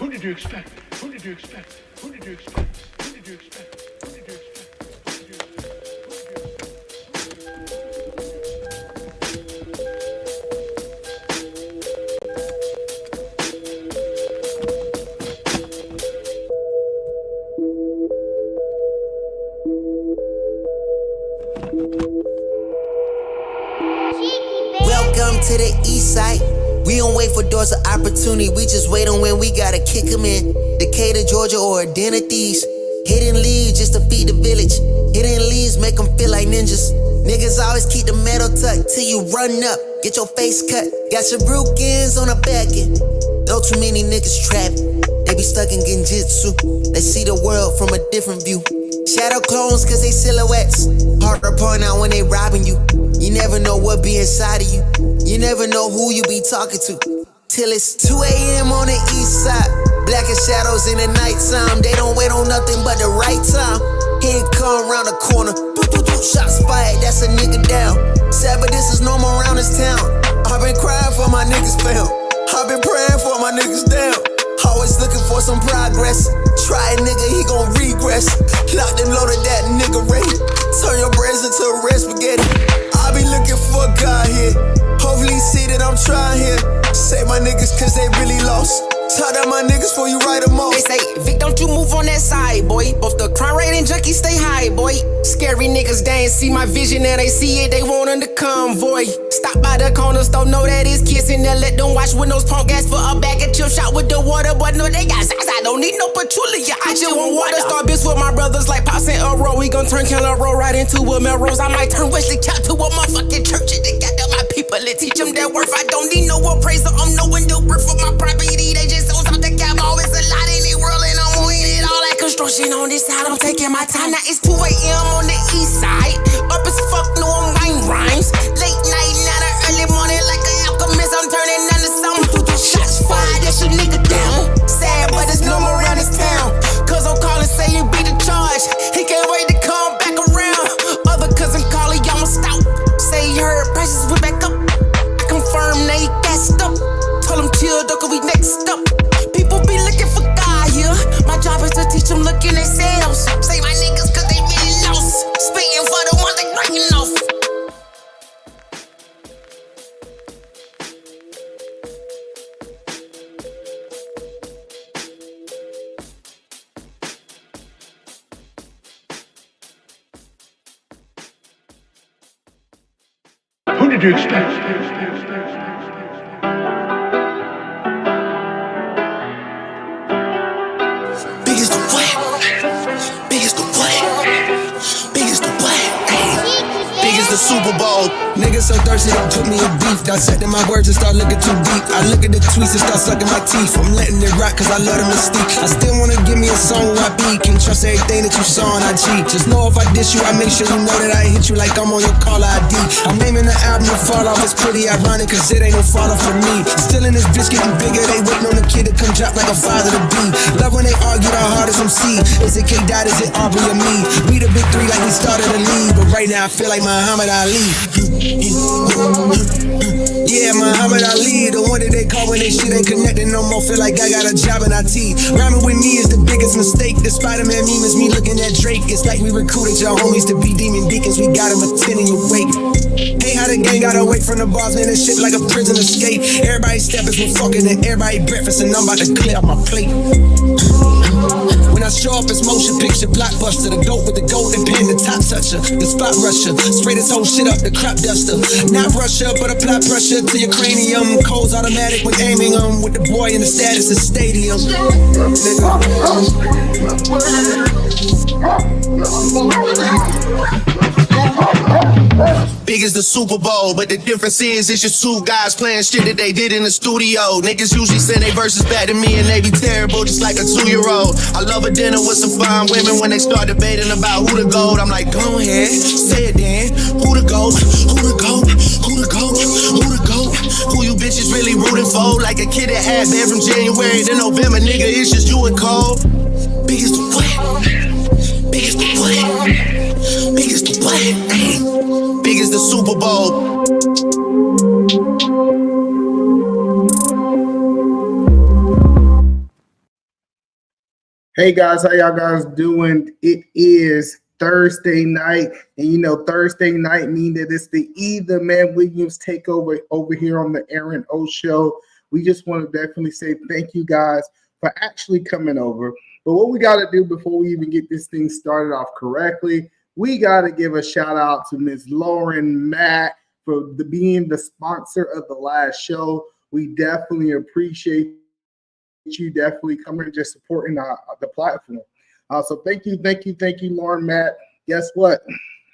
Who did you expect? Who did you expect? Who did you expect? Who did you expect? Who did you expect? Welcome to the east side. We don't wait for doors of opportunity, we just wait on when we gotta kick them in. Decatur, Georgia, or a den of thieves. Hidden leaves just to feed the village. Hidden leaves make them feel like ninjas. Niggas always keep the metal tucked till you run up, get your face cut. Got your brukins on the back end. Know too many niggas trapped. They be stuck in genjutsu. They see the world from a different view. Shadow clones cause they silhouettes. Hard to point out when they robbing you. You never know what be inside of you. You never know who you be talking to. Till it's 2 a.m. on the east side. Black as shadows in the nighttime. They don't wait on nothing but the right time. He ain't come around the corner. Shots fired, that's a nigga down. Sad, but this is normal around this town. I've been crying for my niggas found. I've been praying for my niggas down. Always looking for some progress. Try a nigga, he gon' regress. Locked and loaded that nigga ready. Turn your brains into red spaghetti. I be looking for God here. Hopefully see that I'm trying here. Save my niggas cause they really lost. Tell that my niggas before you write them off. They say, Vic, don't you move on that side, boy. Both the crime rate and junkies stay high, boy. Scary niggas, they ain't see my vision and they see it, they want in the convoy. Stop by the corner store, know that it's kissing there. Let them watch windows, punk gas for a bag of chip shot with the water. But no, they got size, I don't need no patchouli. I just want water. Star bitch with my brothers like Pops and Earl. We gon' turn Keller Road right into a Melrose. I might turn Wesley Chop to a motherfucking church. And they got them my people and teach them their worth. I don't need no appraiser, I'm knowing the worth of my property. They just don't stop the cap, always a lot in the world. And I'm winning it all that construction on this side. I'm taking my time, now it's 2 a.m. on the east side. Up as fuck, no I'm writing rhymes. Late night, now the early morning like an alchemist. I'm turning into something. Shots fired, that's your nigga down. Sad, but it's normal around this town. Cause I'm calling, say you beat the charge. He can't wait to come back around. Other cousin calling, y'all must out. Say he heard prices went back up. I confirm they gassed up. Told him chill, though, cause we next up. People be looking for God here. My job is to teach them looking themselves. Say my niggas cause they really lost. Spitting for the ones they breaking off. Who did you expect? Biggest the what? Biggest the what? Biggest the what? Biggest the Super Bowl. Niggas so thirsty, don't put me in beef. Dissecting my words and start looking too deep. I look at the tweets and start sucking my teeth. I'm letting it rock cause I love the mystique. I still wanna give me a song where I be. Can't trust everything that you saw on IG. Just know if I diss you, I make sure you know that I hit you like I'm on your caller ID. I'm naming the album to fall off. It's pretty ironic cause it ain't no fall off for me. Still in this bitch getting bigger. They waiting on the kid to come drop like a father to be. Love when they argue the hardest MC. Is it K-Dot, is it Aubrey or me? We the big three like we started the league. But right now I feel like Muhammad Ali. Yeah, Muhammad Ali, the one that they call when they shit ain't connected no more. Feel like I got a job in IT. Rhyming with me is the biggest mistake. The Spider-Man meme is me looking at Drake. It's like we recruited your homies to be demon deacons. We got them attending your wake. Hey, how the gang got away from the bars, man, this shit like a prison escape. Everybody stepping, we're fucking, and everybody breakfast, and I'm about to clear up my plate. When I show up, it's motion picture, blockbuster. The goat with the golden pen, the top toucher, the spot rusher. Spray this whole shit up, the crop duster. Not Russia, but apply pressure to your cranium. Cold's automatic when aiming with the boy in the status of stadium. Big as the Super Bowl, but the difference is it's just two guys playing shit that they did in the studio. Niggas usually send they verses back to me and they be terrible just like a 2-year-old. I love a dinner with some fine women when they start debating about who the GOAT. I'm like, go ahead, say it then. Who the GOAT? Who the GOAT? Who the GOAT? Who the GOAT? Who you bitches really rooting for? Like a kid that had been from January to November, nigga, it's just you and Cole. Big as the what? Big as the what? Big as the what? Big as the Super Bowl. Hey guys, how y'all guys doing? It is Thursday night, and you know Thursday night mean that it's the The Man Williams takeover over here on the Aaron O Show. We just want to definitely say thank you guys for actually coming over. But what we got to do before we even get this thing started off correctly, we got to give a shout out to Ms. Lauren Matt for being the sponsor of the last show. We definitely appreciate you definitely coming and just supporting the platform. So thank you, Lauren Matt. Guess what?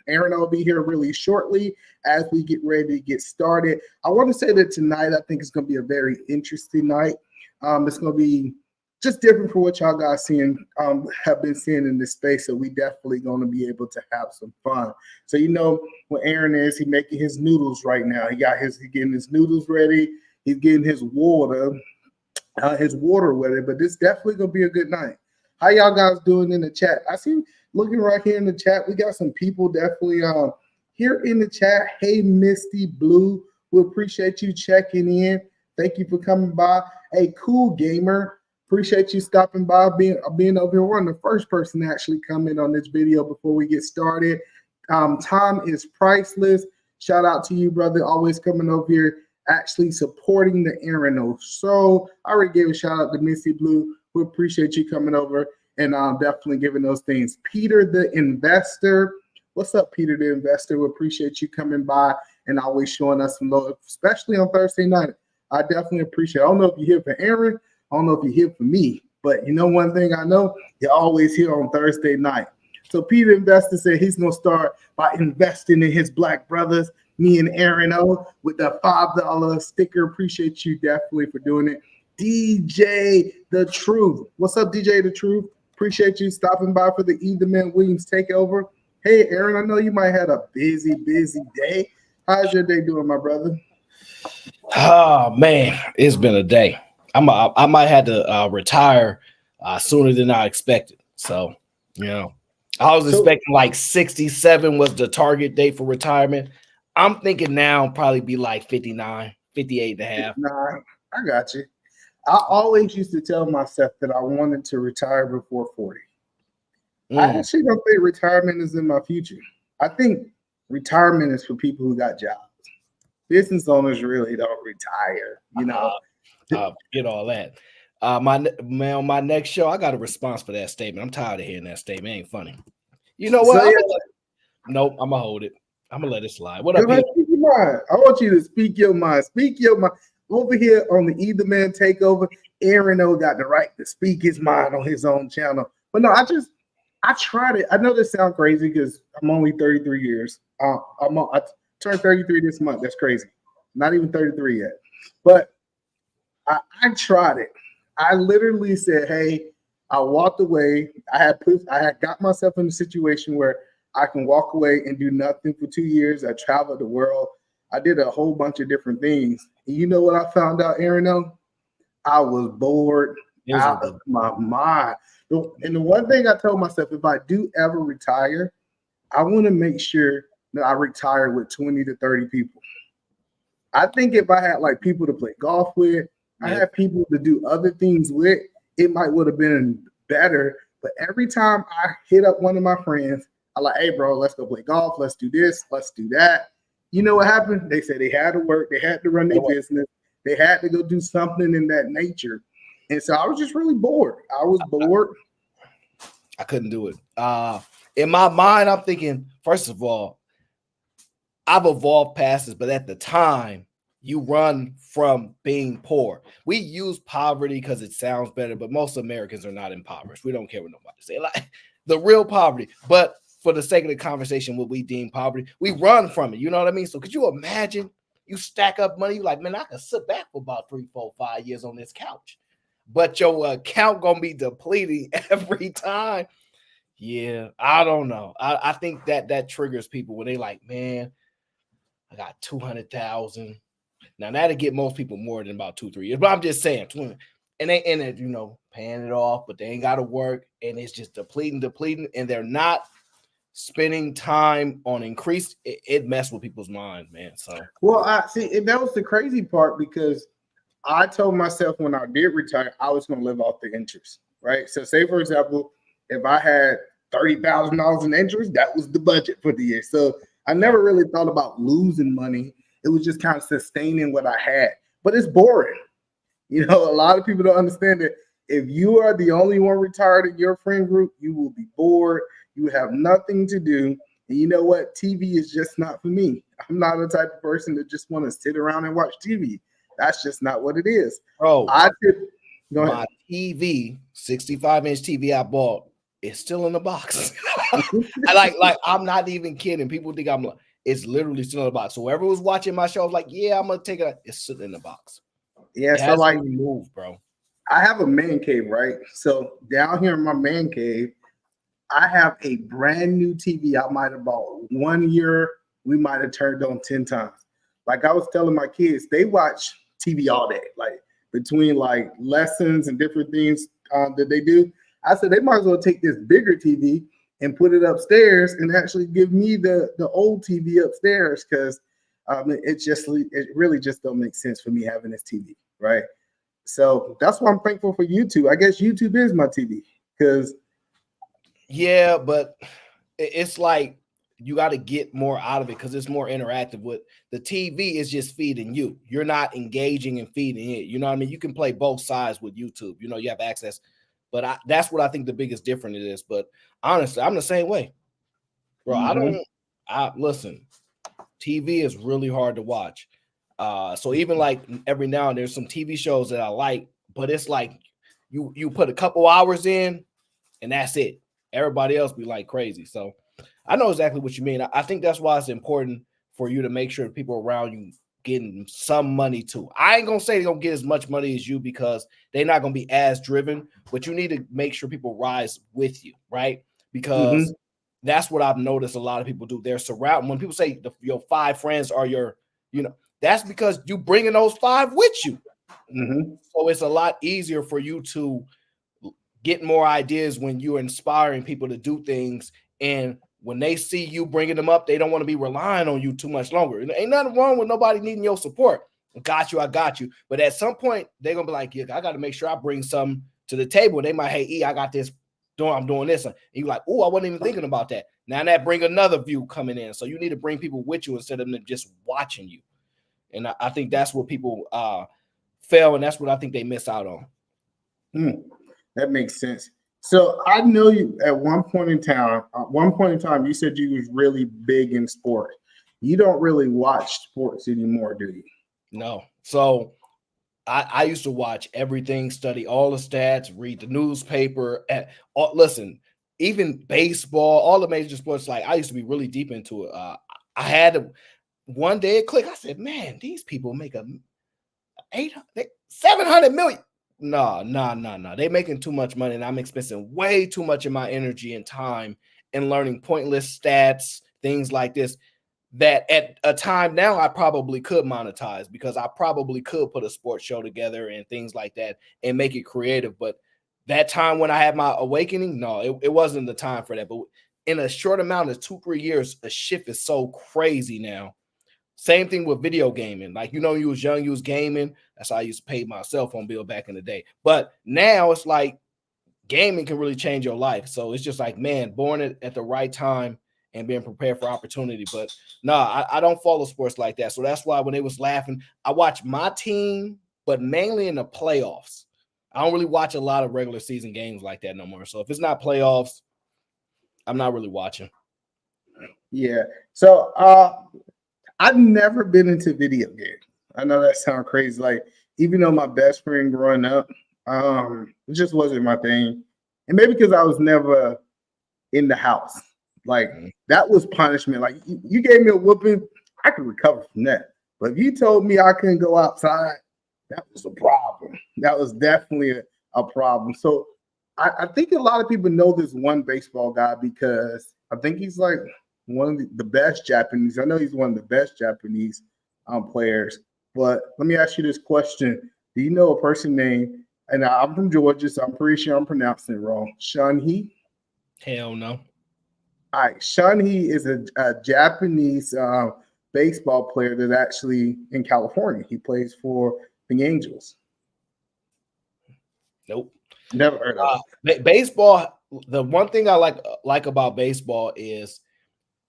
Aaron will be here really shortly as we get ready to get started. I want to say that tonight, I think it's going to be a very interesting night. It's going to be just different from what y'all guys have been seeing in this space. So we definitely going to be able to have some fun. So you know what Aaron is, he making his noodles right now. He getting his noodles ready. He's getting his water with it, but this definitely gonna be a good night. How y'all guys doing in the chat? I see looking right here in the chat, we got some people definitely here in the chat. Hey, Misty Blue, we appreciate you checking in. Thank you for coming by. Hey, Cool Gamer, appreciate you stopping by, being over here. We're the first person to actually come in on this video before we get started. Time is priceless. Shout out to you, brother, always coming over here, actually supporting the Aaron O. So I already gave a shout out to Missy Blue. We appreciate you coming over and definitely giving those things. Peter the Investor. What's up, Peter the Investor? We appreciate you coming by and always showing us some love, especially on Thursday night. I definitely appreciate it. I don't know if you're here for Aaron. I don't know if you're here for me. But you know one thing I know? You're always here on Thursday night. So Peter Investor said he's going to start by investing in his black brothers. Me and Aaron O with the $5 sticker. Appreciate you definitely for doing it. DJ The Truth. What's up, DJ The Truth? Appreciate you stopping by for the The Man Williams takeover. Hey, Aaron, I know you might have a busy day. How's your day doing, my brother? Oh, man, it's been a day. I might have to retire sooner than I expected. So, you know, I was expecting like 67 was the target date for retirement. I'm thinking now probably be like 59, 58 and a half. Nah, I got you. I always used to tell myself that I wanted to retire before 40. I actually don't think retirement is in my future. I think retirement is for people who got jobs. Business owners really don't retire, you know. Get all that. On my next show, I got a response for that statement. I'm tired of hearing that statement. It ain't funny. You know what? Nope, I'm going to hold it. I'm gonna let it slide. What up, speak your mind. I want you to speak your mind. Speak your mind. Over here on the The Man takeover, Aaron O got the right to speak his mind on his own channel. But no, I tried it. I know this sounds crazy because I'm only 33 years. I turned 33 this month. That's crazy. Not even 33 yet. But I tried it. I literally said, hey, I walked away. I had got myself in a situation where I can walk away and do nothing for 2 years. I traveled the world. I did a whole bunch of different things. And you know what I found out, Aaron? I was bored out of my mind. And the one thing I told myself, if I do ever retire, I want to make sure that I retire with 20 to 30 people. I think if I had like people to play golf with, I had people to do other things with, it might would have been better. But every time I hit up one of my friends, I'm like, hey, bro, let's go play golf. Let's do this. Let's do that. You know what happened? They said they had to work. They had to run their business. They had to go do something in that nature. And so I was just really bored. I was bored. I couldn't do it. In my mind, I'm thinking, first of all, I've evolved past this, but at the time, you run from being poor. We use poverty because it sounds better, but most Americans are not impoverished. We don't care what nobody say. Like the real poverty. But for the sake of the conversation, what we deem poverty, we run from it. You know what I mean? So could you imagine you stack up money? You're like, man, I can sit back for about 3, 4, 5 years on this couch. But your account going to be depleting every time. Yeah, I don't know. I think that triggers people when they like, man, I got 200,000. Now that'll get most people more than about 2, 3 years. But I'm just saying, and they end it, paying it off, but they ain't got to work, and it's just depleting, and they're not spending time on increased. It messed with people's minds, man. So well, I see, and that was the crazy part because I told myself when I did retire, I was going to live off the interest. right? So say for example, if I had $30,000 in interest, that was the budget for the year. So I never really thought about losing money. It was just kind of sustaining what I had. But it's boring. You know, a lot of people don't understand that if you are the only one retired in your friend group, you will be bored. You have nothing to do. And you know what? TV is just not for me. I'm not the type of person that just want to sit around and watch TV. That's just not what it is. Bro, I could go my ahead. TV, 65-inch TV I bought, is still in the box. I like I'm not even kidding. People think I'm like, it's literally still in the box. So whoever was watching my show, I was like, yeah, I'm gonna take it. It's sitting in the box. Yeah, It so hasn't like even moved, bro. I have a man cave, right? So down here in my man cave, I have a brand new TV I might have bought 1 year. We might have turned on 10 times. Like I was telling my kids, they watch TV all day, like between like lessons and different things that they do. I said they might as well take this bigger TV and put it upstairs and actually give me the old TV upstairs because it really just don't make sense for me having this TV, right? So that's why I'm thankful for YouTube. I guess YouTube is my TV because Yeah, but it's like you got to get more out of it because it's more interactive. With the TV is just feeding you. You're not engaging and feeding it. You know what I mean? You can play both sides with YouTube. You know, you have access. But that's what I think the biggest difference is. But honestly, I'm the same way, bro. I listen. TV is really hard to watch. So even like every now and there's some TV shows that I like, but it's like you put a couple hours in, and that's it. Everybody else be like crazy. So I know exactly what you mean. I think that's why it's important for you to make sure the people around you getting some money too. I ain't gonna say they're gonna get as much money as you because they're not gonna be as driven, but you need to make sure people rise with you, right? Because that's what I've noticed a lot of people do. They're surrounded when people say your 5 friends are your, that's because you bringing those 5 with you. So it's a lot easier for you to get more ideas when you're inspiring people to do things. And when they see you bringing them up, they don't want to be relying on you too much longer. Ain't nothing wrong with nobody needing your support. I got you. But at some point, they're going to be like, yeah, I got to make sure I bring something to the table. They might, hey, E, I got this. I'm doing this. And you're like, oh, I wasn't even thinking about that. Now that bring another view coming in. So you need to bring people with you instead of them just watching you. And I think that's what people fail. And that's what I think they miss out on. That makes sense. So I know you at one point in time, you said you was really big in sport. You don't really watch sports anymore, do you? No. So I used to watch everything, study all the stats, read the newspaper, and listen, even baseball, all the major sports. Like I used to be really deep into it. I had one day it clicked. I said, man, these people make $700 million. No. They making too much money, and I'm expending way too much of my energy and time in learning pointless stats, things like this. That at a time now I probably could monetize because I probably could put a sports show together and things like that and make it creative. But that time when I had my awakening, no, it wasn't the time for that. But in a short amount of 2-3 years, a shift is so crazy now. Same thing with video gaming. Like, you was young, you was gaming. That's how I used to pay my cell phone bill back in the day. But now it's like gaming can really change your life. So it's just like, man, born at the right time and being prepared for opportunity. But I don't follow sports like that. So that's why when they was laughing, I watch my team, but mainly in the playoffs. I don't really watch a lot of regular season games like that no more. So if it's not playoffs, I'm not really watching. Yeah. So I've never been into video games. I know that sounds crazy. Like, even though my best friend growing up, it just wasn't my thing. And maybe because I was never in the house. Like, that was punishment. Like, you gave me a whooping, I could recover from that. But if you told me I couldn't go outside, that was a problem. That was definitely a problem. So I think a lot of people know this one baseball guy because I think he's like one of the best Japanese. I know he's one of the best Japanese players. But let me ask you this question. Do you know a person named, and I'm from Georgia, so I'm pretty sure I'm pronouncing it wrong, Shun Hee? Hell no. All right. Shun Hee is a Japanese baseball player that's actually in California. He plays for the Angels. Nope. Never heard of it. Baseball. The one thing I like about baseball is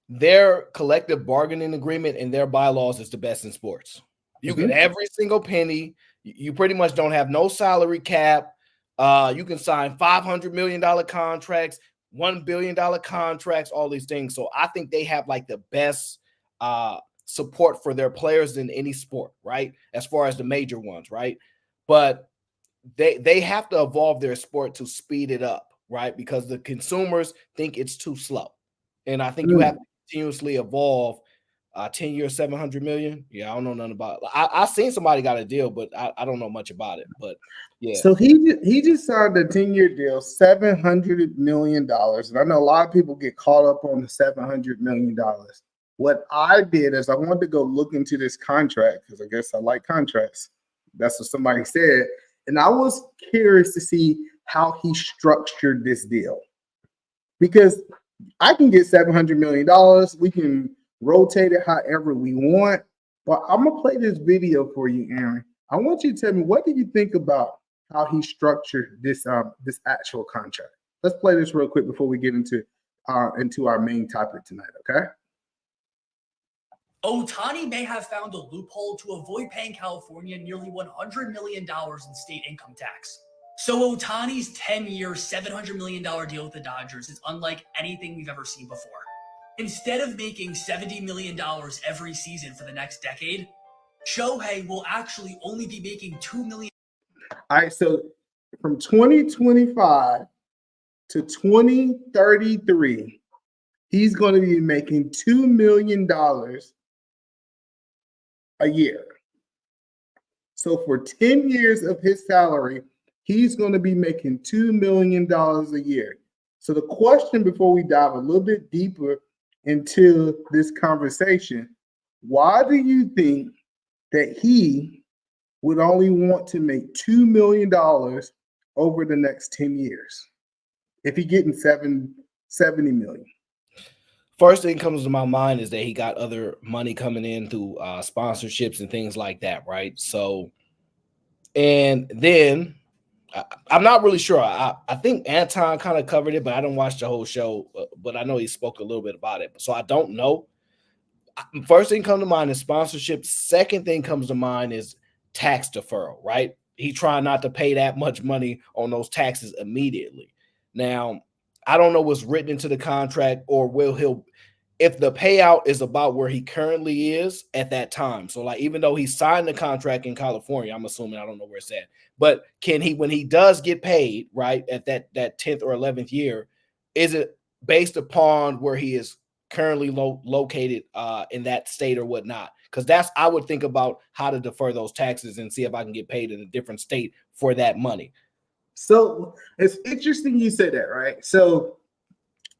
their collective bargaining agreement and their bylaws is the best in sports. You get every single penny. You pretty much don't have no salary cap. You can sign $500 million contracts, $1 billion contracts, all these things. So I think they have like the best support for their players in any sport, right? As far as the major ones, right? But they have to evolve their sport to speed it up, right? Because the consumers think it's too slow. And I think you have to continuously evolve. 10 years, 700 million. Yeah, I don't know nothing about it. I seen somebody got a deal, but I don't know much about it. But yeah. So he just signed a 10-year deal, $700 million. And I know a lot of people get caught up on the $700 million. What I did is I wanted to go look into this contract because I guess I like contracts. That's what somebody said. And I was curious to see how he structured this deal. Because I can get $700 million. We can rotate it however we want. But I'm going to play this video for you, Aaron. I want you to tell me, what do you think about how he structured this actual contract? Let's play this real quick before we get into our main topic tonight, okay? Ohtani may have found a loophole to avoid paying California nearly $100 million in state income tax. So Ohtani's 10-year, $700 million deal with the Dodgers is unlike anything we've ever seen before. Instead of making $70 million every season for the next decade, Shohei will actually only be making $2 million. All right, so from 2025 to 2033, he's going to be making $2 million a year. So for 10 years of his salary, he's going to be making $2 million a year. So the question before we dive a little bit deeper into this conversation, why do you think that he would only want to make $2 million over the next 10 years if he's getting $70 million? First thing comes to my mind is that he got other money coming in through sponsorships and things like that, right? So, and then I'm not really sure. I think Anton kind of covered it, but I didn't watch the whole show. But I know he spoke a little bit about it. So I don't know. First thing comes to mind is sponsorship. Second thing comes to mind is tax deferral, right? He trying not to pay that much money on those taxes immediately. Now, I don't know what's written into the contract or if the payout is about where he currently is at that time. So like, even though he signed the contract in California, I'm assuming, I don't know where it's at, but can he, when he does get paid, right, at that 10th or 11th year, is it based upon where he is currently located in that state or whatnot? Because I would think about how to defer those taxes and see if I can get paid in a different state for that money. So it's interesting you said that, right? So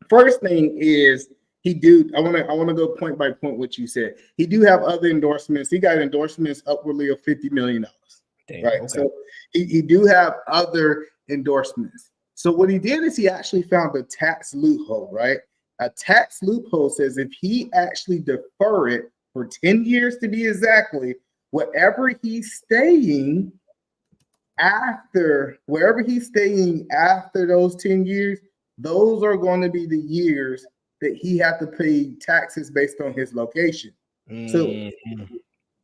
first thing is I want to go point by point what you said. He do have other endorsements. He got endorsements upwardly of $50 million. Damn, right. Okay. So he do have other endorsements. So what he did is he actually found a tax loophole, right? A tax loophole says if he actually defer it for 10 years to be exactly, wherever he's staying after those 10 years, those are going to be the years that he had to pay taxes based on his location. So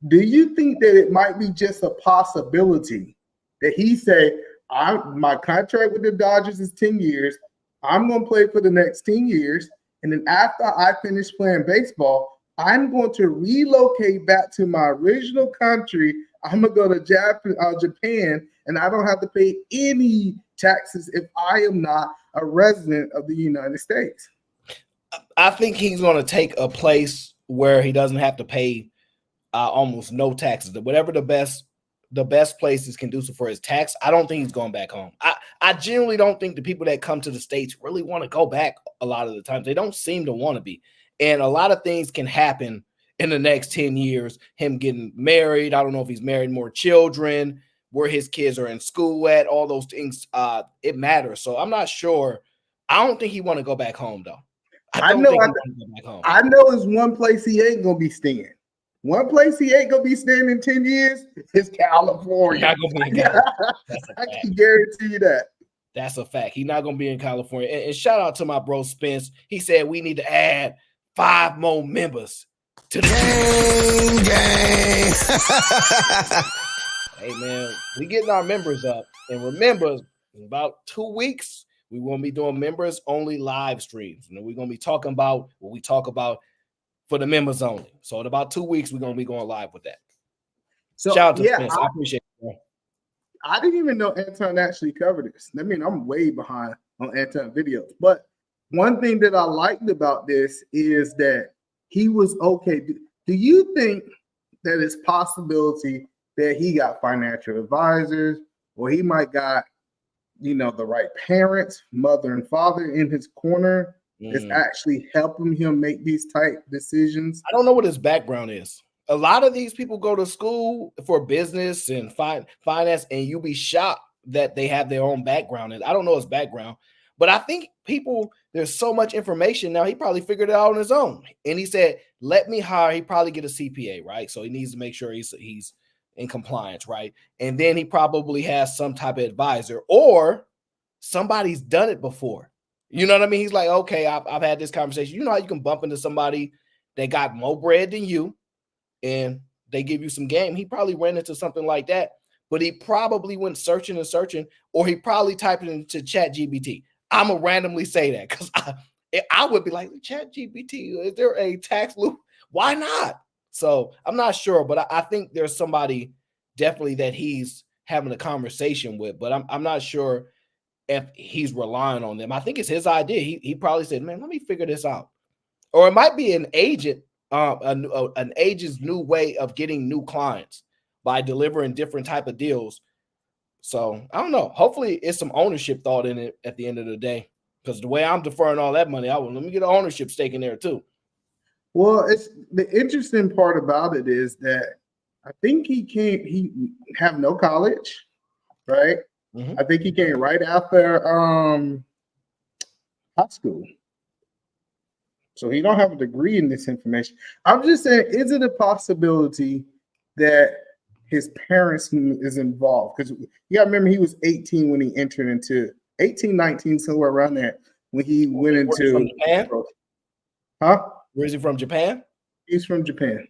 do you think that it might be just a possibility that he say, my contract with the Dodgers is 10 years, I'm going to play for the next 10 years, and then after I finish playing baseball, I'm going to relocate back to my original country. I'm going to go to Japan, and I don't have to pay any taxes if I am not a resident of the United States. I think he's going to take a place where he doesn't have to pay almost no taxes. Whatever the best place is conducive for his tax, I don't think he's going back home. I generally don't think the people that come to the States really want to go back a lot of the times. They don't seem to want to be. And a lot of things can happen in the next 10 years. Him getting married. I don't know if he's married, more children, where his kids are in school at, all those things. It matters. So I'm not sure. I don't think he want to go back home, though. I know it's one place he ain't going to be staying. One place he ain't gonna be staying in 10 years is He's California. not gonna be in California. That's a I fact. can guarantee you that. That's a fact. He's not gonna be in California. And shout out to my bro Spence. He said we need to add 5 more members to the Gang. Hey man, we getting our members up. And remember, in about 2 weeks, we won't be doing members only live streams. And we're gonna be talking about what we talk about for the members only. So in about 2 weeks, we're gonna be going live with that. So Shout out to yeah, Spence. I appreciate it. Bro. I didn't even know Anton actually covered this. I mean, I'm way behind on Anton videos. But one thing that I liked about this is that he was okay. Do you think that it's possibility that he got financial advisors, or he might got, you know, the right parents, mother and father in his corner is actually helping him make these type decisions? I don't know what his background is. A lot of these people go to school for business and finance, and you'll be shocked that they have their own background. And I don't know his background, but I think there's so much information now. He probably figured it out on his own. And he said, let me hire. He probably get a CPA, right? So he needs to make sure he's in compliance, right? And then he probably has some type of advisor, or somebody's done it before. You know what I mean? He's like, okay, I've had this conversation. You know how you can bump into somebody that got more bread than you, and they give you some game. He probably ran into something like that, but he probably went searching, or he probably typed it into Chat GPT. I'm gonna randomly say that because I would be like, Chat GPT, is there a tax loop? Why not? So I'm not sure, but I think there's somebody definitely that he's having a conversation with, but I'm not sure if he's relying on them. I think it's his idea. He probably said, man, let me figure this out. Or it might be an agent, an agent's new way of getting new clients by delivering different type of deals. So I don't know. Hopefully it's some ownership thought in it at the end of the day, because the way I'm deferring all that money, let me get an ownership stake in there too. Well, it's the interesting part about it is that I think he have no college, right? I think he came right after high school. So he don't have a degree in this information. I'm just saying, is it a possibility that his parents is involved? Because you got to remember, he was 18 when he entered into 18, 19, somewhere around there when he went into Japan? Huh? Where is he from? Japan? He's from Japan.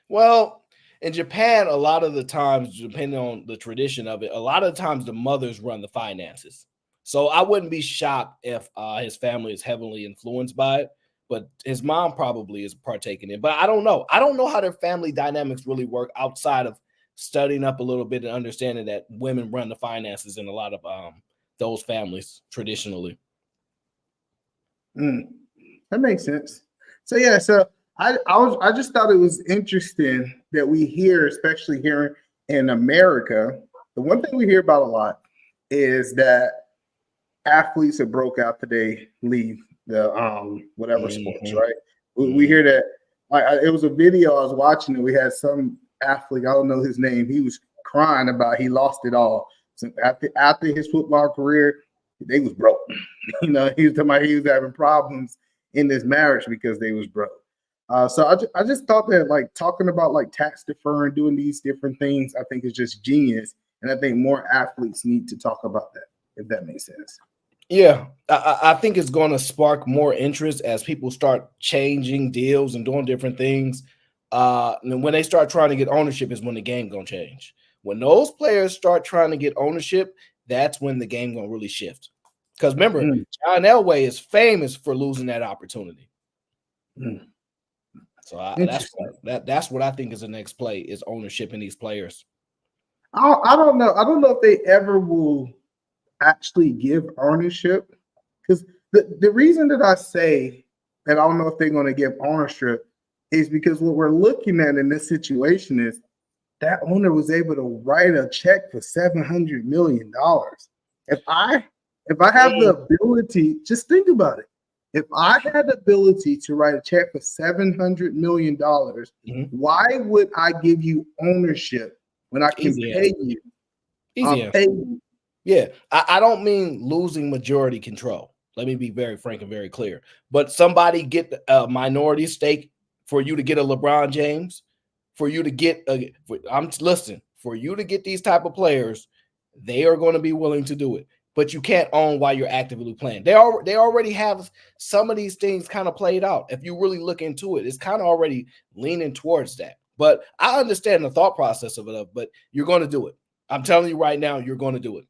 Well, in Japan, a lot of the times, depending on the tradition of it, a lot of the times the mothers run the finances. So I wouldn't be shocked if his family is heavily influenced by it, but his mom probably is partaking in it. But I don't know. I don't know how their family dynamics really work outside of studying up a little bit and understanding that women run the finances in a lot of those families traditionally. That makes sense. So yeah, so I just thought it was interesting that we hear, especially here in America, the one thing we hear about a lot is that athletes that broke out today leave the whatever sports, right? We hear that. It was a video I was watching, and we had some athlete, I don't know his name, he was crying about he lost it all. So after his football career, they was broke. You know, he was talking about he was having problems in his marriage because they was broke. So I just thought that, like, talking about like tax deferring, doing these different things, I think is just genius. And I think more athletes need to talk about that, if that makes sense. Yeah, I think it's going to spark more interest as people start changing deals and doing different things. And when they start trying to get ownership is when the game going to change. When those players start trying to get ownership, that's when the game going to really shift. Because remember, John Elway is famous for losing that opportunity. So that's what I think is the next play is ownership in these players. I don't know. I don't know if they ever will actually give ownership, because the reason that I say that I don't know if they're going to give ownership is because what we're looking at in this situation is that owner was able to write a check for $700 million. If I have the ability, just think about it. If I had the ability to write a check for $700 million, why would I give you ownership when I can pay you? Pay you. Yeah, I don't mean losing majority control. Let me be very frank and very clear. But somebody get a minority stake for you to get a LeBron James, for you to get for you to get these type of players, they are going to be willing to do it. But you can't own while you're actively playing. They already have some of these things kind of played out. If you really look into it, it's kind of already leaning towards that. But I understand the thought process of it, but you're going to do it. I'm telling you right now, you're going to do it.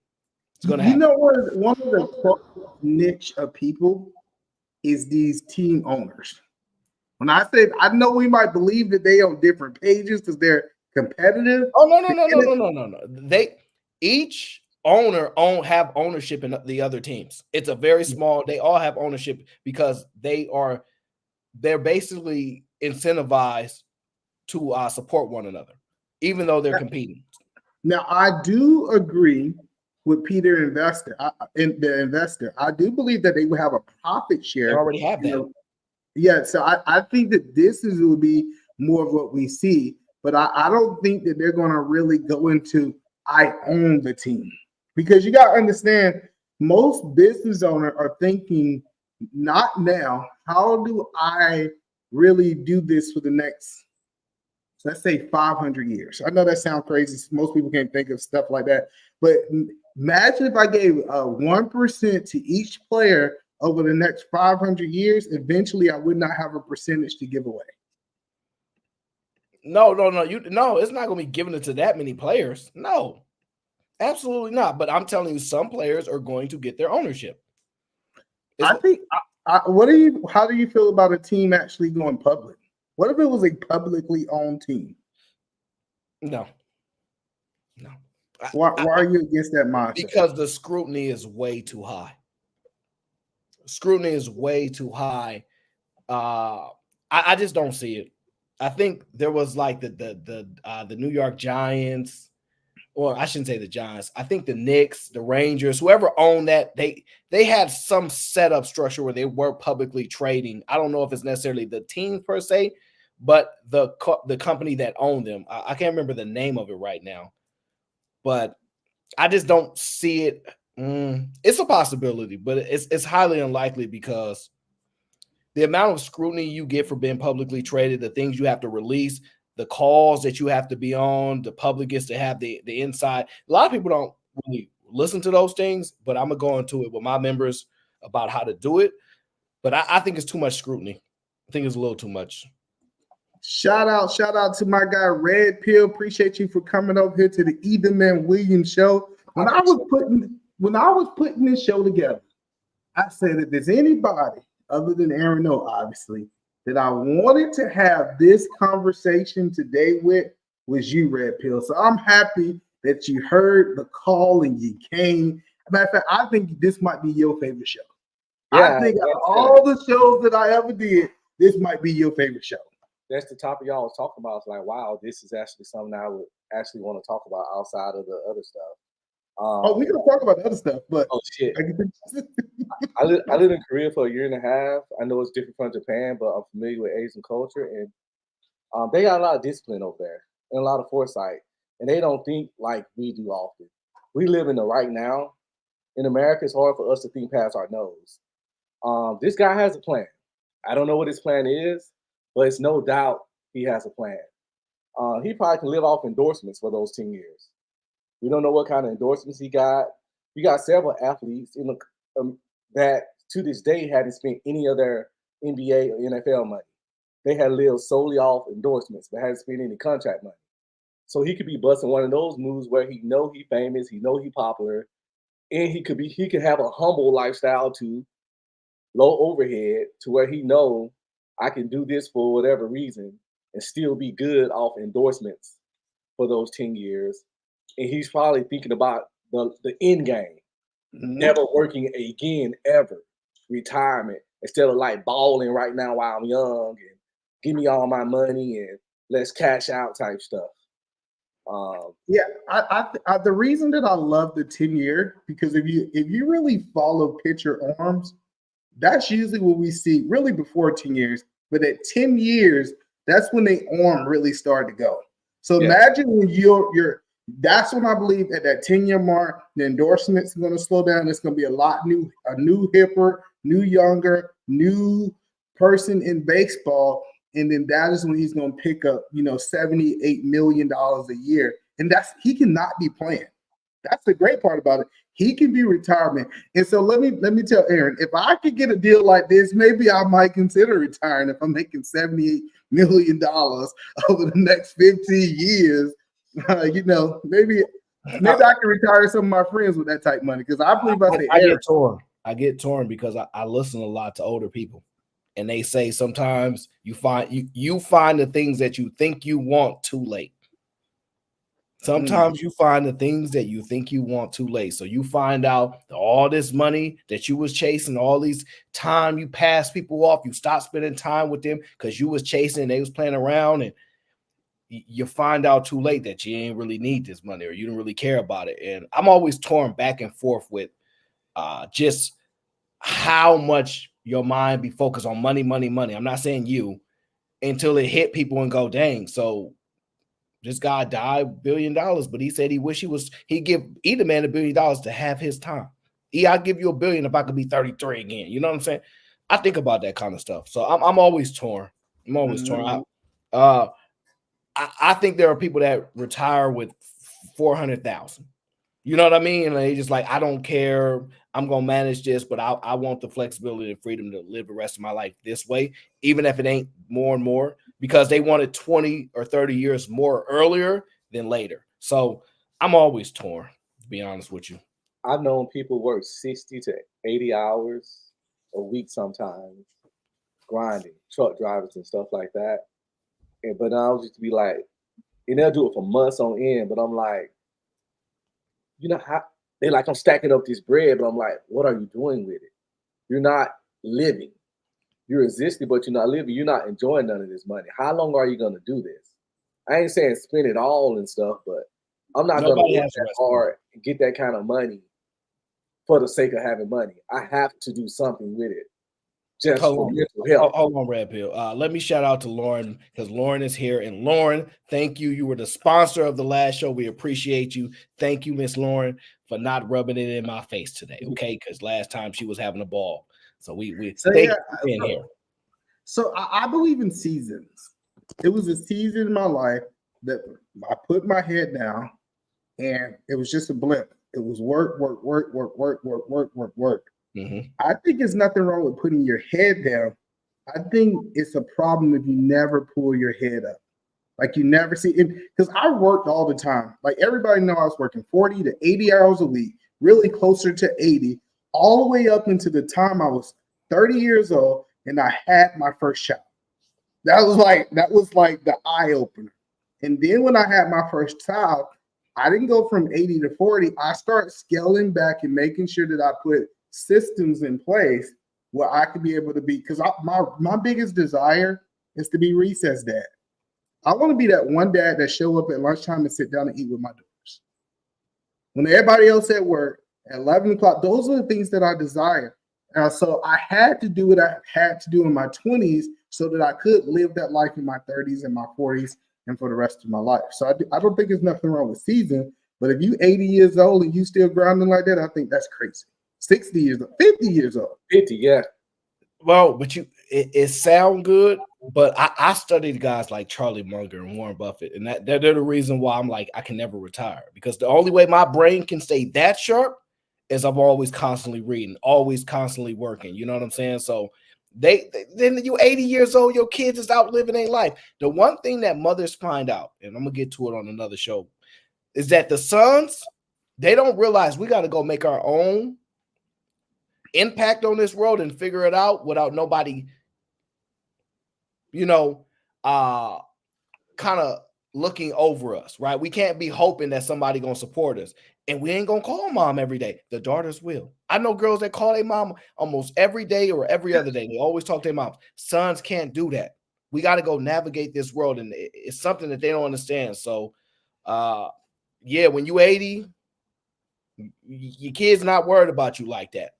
It's going to happen. You know what? One of the niche of people is these team owners. When I said, I know we might believe that they on different pages because they're competitive. Oh, no. They each owner have ownership in the other teams. It's a very small, they all have ownership because they're basically incentivized to support one another, even though they're competing. Now, I do agree with Peter Investor, the investor. I do believe that they will have a profit share. They already have that. Yeah, so I think that will be more of what we see, but I don't think that they're going to really go into I own the team, because you got to understand most business owners are thinking not now, how do I really do this for the next, let's say 500 years. I know that sounds crazy. Most people can't think of stuff like that, but imagine if I gave 1% to each player over the next 500 years, eventually I would not have a percentage to give away. No, it's not going to be given it to that many players. No, absolutely not. But I'm telling you, some players are going to get their ownership. How do you feel about a team actually going public? What if it was a publicly owned team? No. Why are you against that mindset? Because the scrutiny is way too high. Scrutiny is way too high. I just don't see it. I think there was like the New York Giants, or I shouldn't say the Giants. I think the Knicks, the Rangers, whoever owned that, they had some setup structure where they were publicly trading. I don't know if it's necessarily the team per se, but the company that owned them. I can't remember the name of it right now, but I just don't see it. It's a possibility, but it's highly unlikely because the amount of scrutiny you get for being publicly traded, the things you have to release, the calls that you have to be on, the public gets to have the inside. A lot of people don't really listen to those things, but I'm going to go into it with my members about how to do it. But I think it's too much scrutiny. I think it's a little too much. Shout out to my guy Red Pill. Appreciate you for coming over here to the Etherman Williams show. When I was putting this show together, I said if there's anybody other than Aaron O, obviously, that I wanted to have this conversation today with was you, Red Pill. So I'm happy that you heard the call and you came. Matter of fact, I think this might be your favorite show. Yeah, I think of all the shows that I ever did, this might be your favorite show. That's the topic y'all was talking about. It's like, wow, this is actually something I would actually want to talk about outside of the other stuff. We can talk about the other stuff, but shit. I lived in Korea for 1.5 years. I know it's different from Japan, but I'm familiar with Asian culture, and they got a lot of discipline over there and a lot of foresight, and they don't think like we do often. We live in the right now. In America, it's hard for us to think past our nose. This guy has a plan. I don't know what his plan is, but it's no doubt he has a plan. He probably can live off endorsements for those 10 years. We don't know what kind of endorsements he got. We got several athletes in the, that to this day hadn't spent any of their NBA or NFL money. They had lived solely off endorsements, but hadn't spent any contract money. So he could be busting one of those moves where he know he famous, he know he popular, and he could have a humble lifestyle too, low overhead, to where he know I can do this for whatever reason and still be good off endorsements for those 10 years. And he's probably thinking about the end game, never working again ever, retirement, instead of like balling right now while I'm young and give me all my money and let's cash out type stuff. The reason that I love the 10-year, because if you really follow pitcher arms, that's usually what we see really before 10 years. But at 10 years, that's when the arm really started to go. So imagine when that's when I believe at that 10-year mark, the endorsements are going to slow down. It's going to be a new hipper, new younger, new person in baseball. and then that is when he's going to pick up, $78 million a year, and he cannot be playing. That's the great part about it. He can be retirement. And so let me tell Aaron, if I could get a deal like this, maybe I might consider retiring if I'm making $78 million over the next 15 years. Maybe I can retire some of my friends with that type of money, because I believe I get torn. I get torn because I listen a lot to older people, and they say sometimes you find the things that you think you want too late. Sometimes you find the things that you think you want too late. So you find out that all this money that you was chasing, all these time you pass people off, you stop spending time with them because you was chasing and they was playing around, and you find out too late that you ain't really need this money or you don't really care about it. And I'm always torn back and forth with just how much your mind be focused on money. I'm not saying you, until it hit people and go, dang, so this guy died $1 billion, but he said he'd give either man $1 billion to have his time. I'll give you $1 billion if I could be 33 again. You know what I'm saying? I think about that kind of stuff. So I'm always torn. torn. I think there are people that retire with 400,000. You know what I mean? And they just like, I don't care. I'm going to manage this, but I want the flexibility and freedom to live the rest of my life this way, even if it ain't more and more, because they wanted 20 or 30 years more earlier than later. So I'm always torn, to be honest with you. I've known people work 60 to 80 hours a week sometimes, grinding, truck drivers and stuff like that. But I was just be like, and they'll do it for months on end, but I'm like, how they like, I'm stacking up this bread, but I'm like, what are you doing with it? You're not living. You're existing, but you're not living. You're not enjoying none of this money. How long are you going to do this? I ain't saying spend it all and stuff, but I'm not going to work that hard and get that kind of money for the sake of having money. I have to do something with it. Just for mental health. Hold on, Red Pill. Let me shout out to Lauren, because Lauren is here. And Lauren, thank you. You were the sponsor of the last show. We appreciate you. Thank you, Miss Lauren, for not rubbing it in my face today. Okay, because last time she was having a ball. So we thank you for being here. So I believe in seasons. It was a season in my life that I put my head down, and it was just a blip. It was work. Mm-hmm. I think there's nothing wrong with putting your head down. I think it's a problem if you never pull your head up. Like you never see it, because I worked all the time. Like everybody know I was working 40 to 80 hours a week, really closer to 80, all the way up into the time I was 30 years old and I had my first child. That was like the eye opener. And then when I had my first child, I didn't go from 80 to 40. I started scaling back and making sure that I put systems in place where I could be able to be, because my biggest desire is to be recess dad. I want to be that one dad that show up at lunchtime and sit down and eat with my daughters. When everybody else at work at 11 o'clock, those are the things that I desire. So I had to do what I had to do in my 20s so that I could live that life in my 30s and my 40s and for the rest of my life. So I don't think there's nothing wrong with season, but if you 80 years old and you still grinding like that, I think that's crazy. 60 years old, 50 years old. 50, yeah. Well, but it sound good, but I studied guys like Charlie Munger and Warren Buffett, and they're the reason why I'm like, I can never retire, because the only way my brain can stay that sharp is I'm always constantly reading, always constantly working. You know what I'm saying? So then you 80 years old, your kids is out living their life. The one thing that mothers find out, and I'm gonna get to it on another show, is that the sons, they don't realize we got to go make our own impact on this world and figure it out without nobody, kind of looking over us, right? We can't be hoping that somebody gonna support us, and we ain't gonna call mom every day. The daughters will. I know girls that call their mom almost every day or every other day. They always talk to their moms. Sons can't do that. We got to go navigate this world, and it's something that they don't understand. So when you 80, your kid's not worried about you like that.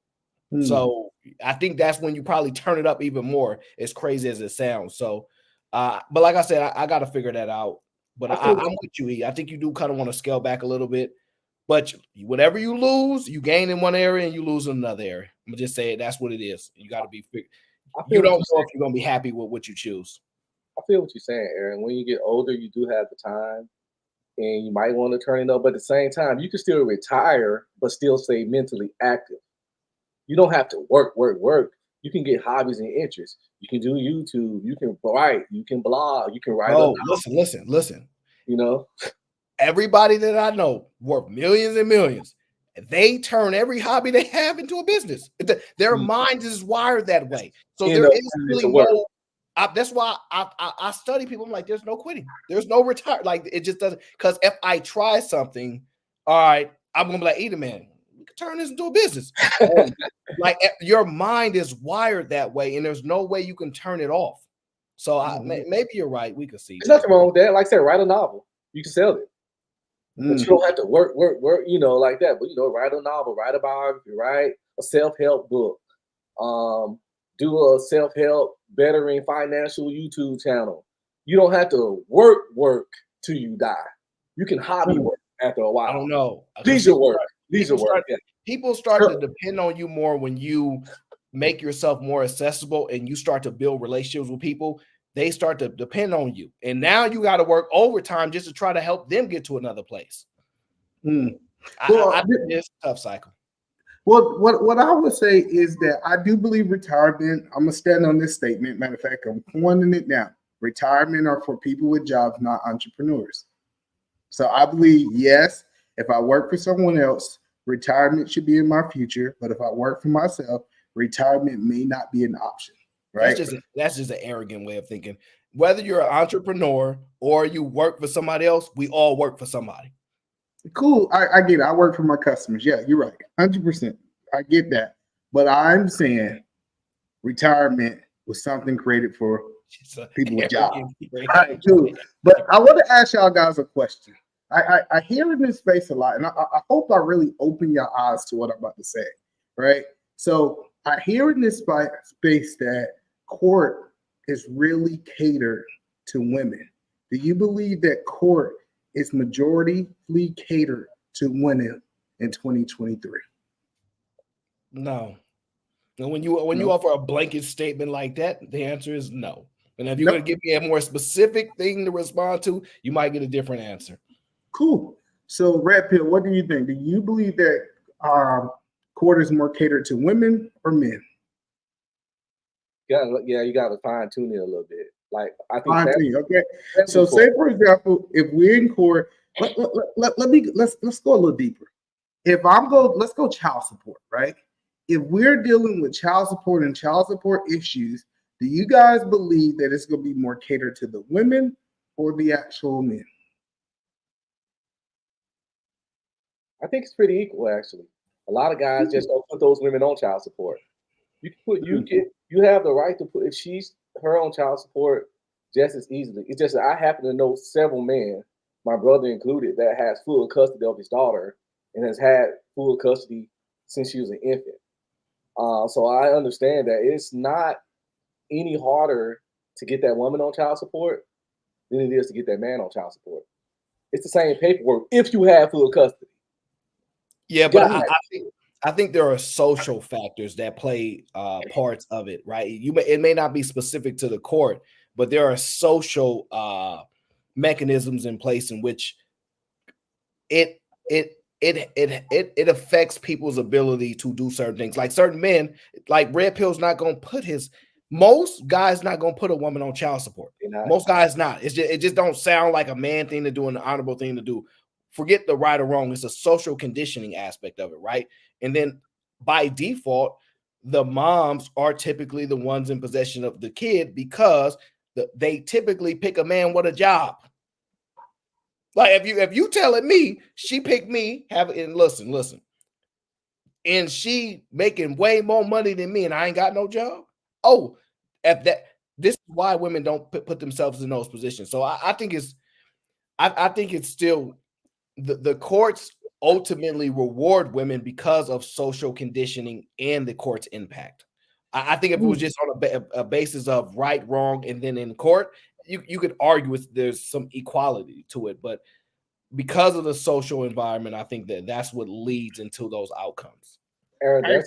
So I think that's when you probably turn it up even more, as crazy as it sounds. So, but like I said, I got to figure that out. But I'm with you, E. I think you do kind of want to scale back a little bit. But whatever you lose, you gain in one area and you lose in another area. I'm just saying that's what it is. You got to be. You don't know if you're going to be happy with what you choose. I feel what you're saying, Aaron. When you get older, you do have the time, and you might want to turn it up. But at the same time, you can still retire, but still stay mentally active. You don't have to work. You can get hobbies and interests. You can do YouTube. You can write. You can blog. You can write. Oh, listen. You know, Everybody that I know worth millions and millions. They turn every hobby they have into a business. Their mind is wired that way. So there is really no. That's why I study people. I'm like, there's no quitting. There's no retire. Like it just doesn't. Because if I try something, all right, I'm gonna be like, either man, we can turn this into a business. Like your mind is wired that way, and there's no way you can turn it off. So maybe you're right. We could see. There's nothing wrong with that. Like I said, write a novel. You can sell it. But you don't have to work, you know, like that. But, you know, write a novel, write a biography, write a self-help book, do a self-help bettering financial YouTube channel. You don't have to work till you die. You can hobby work after a while. I don't know. Leisure work. People start to depend on you more when you make yourself more accessible and you start to build relationships with people. They start to depend on you. And now you got to work overtime just to try to help them get to another place. Well, I think it's a tough cycle. Well, what I would say is that I do believe retirement, I'm going to stand on this statement. Matter of fact, I'm pointing it down. Retirement are for people with jobs, not entrepreneurs. So I believe, yes, if I work for someone else, retirement should be in my future. But if I work for myself, retirement may not be an option. Right. That's just an arrogant way of thinking. Whether you're an entrepreneur or you work for somebody else, we all work for somebody. Cool. I get it. I work for my customers. Yeah, you're right. 100%. I get that. But I'm saying retirement was something created for people with jobs. All right, cool. But I want to ask y'all guys a question. I hear in this space a lot, and I hope I really open your eyes to what I'm about to say. Right. So I hear in this space that court is really catered to women. Do you believe that court is majority catered to women in 2023? No. And when you offer a blanket statement like that, the answer is no. And if you're going to give me a more specific thing to respond to, you might get a different answer. Cool. So Red Pill, what do you think? Do you believe that court is more catered to women or men? Yeah, you got to fine tune it a little bit. Like I think okay. So say for example, if we're in court, let's go a little deeper. Let's go child support, right? If we're dealing with child support and child support issues, do you guys believe that it's going to be more catered to the women or the actual men? I think it's pretty equal, actually. A lot of guys just don't put those women on child support. You have the right to put if she's her own child support just as easily. It's just that I happen to know several men, my brother included, that has full custody of his daughter and has had full custody since she was an infant. So I understand that it's not any harder to get that woman on child support than it is to get that man on child support. It's the same paperwork if you have full custody. Yeah, but I think there are social factors that play parts of it, right? It may not be specific to the court, but there are social mechanisms in place in which it affects people's ability to do certain things. Like certain men, like Red Pill's not going to put most guys not going to put a woman on child support. Most guys not. It just don't sound like a man thing to do and an honorable thing to do. Forget the right or wrong. It's a social conditioning aspect of it, right? And then by default, the moms are typically the ones in possession of the kid because they typically pick a man with a job. Like if you telling me she picked me, listen, and she making way more money than me, and I ain't got no job. Oh, this is why women don't put themselves in those positions. So I think it's still the courts ultimately reward women because of social conditioning and the court's impact. I think if it was just on a basis of right, wrong, and then in court, you could argue there's some equality to it, but because of the social environment, I think that's what leads into those outcomes. Aaron, I'm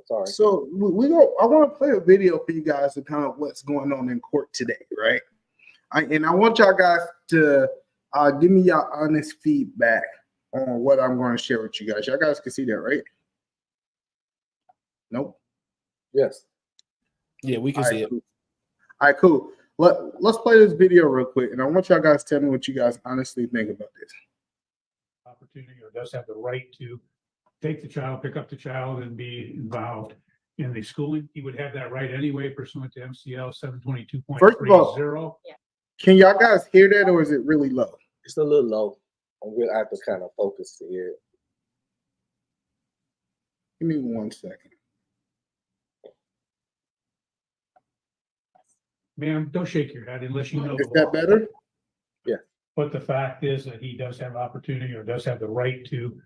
sorry. So I want to play a video for you guys of kind of what's going on in court today, right? I want y'all guys to give me your honest feedback on what I'm going to share with you guys. Y'all guys can see that, right? Nope. Yes. Yeah, we can see it. Cool. All right, cool. Let's play this video real quick, and I want y'all guys to tell me what you guys honestly think about this. Opportunity or does have the right to take the child, pick up the child, and be involved in the schooling. He would have that right anyway pursuant to MCL 722.30. First of all, can y'all guys hear that, or is it really low? It's a little low. I have to kind of focus to hear it. Give me 1 second. Ma'am, don't shake your head unless you know. Is that better? Yeah. But the fact is that he does have opportunity or does have the right to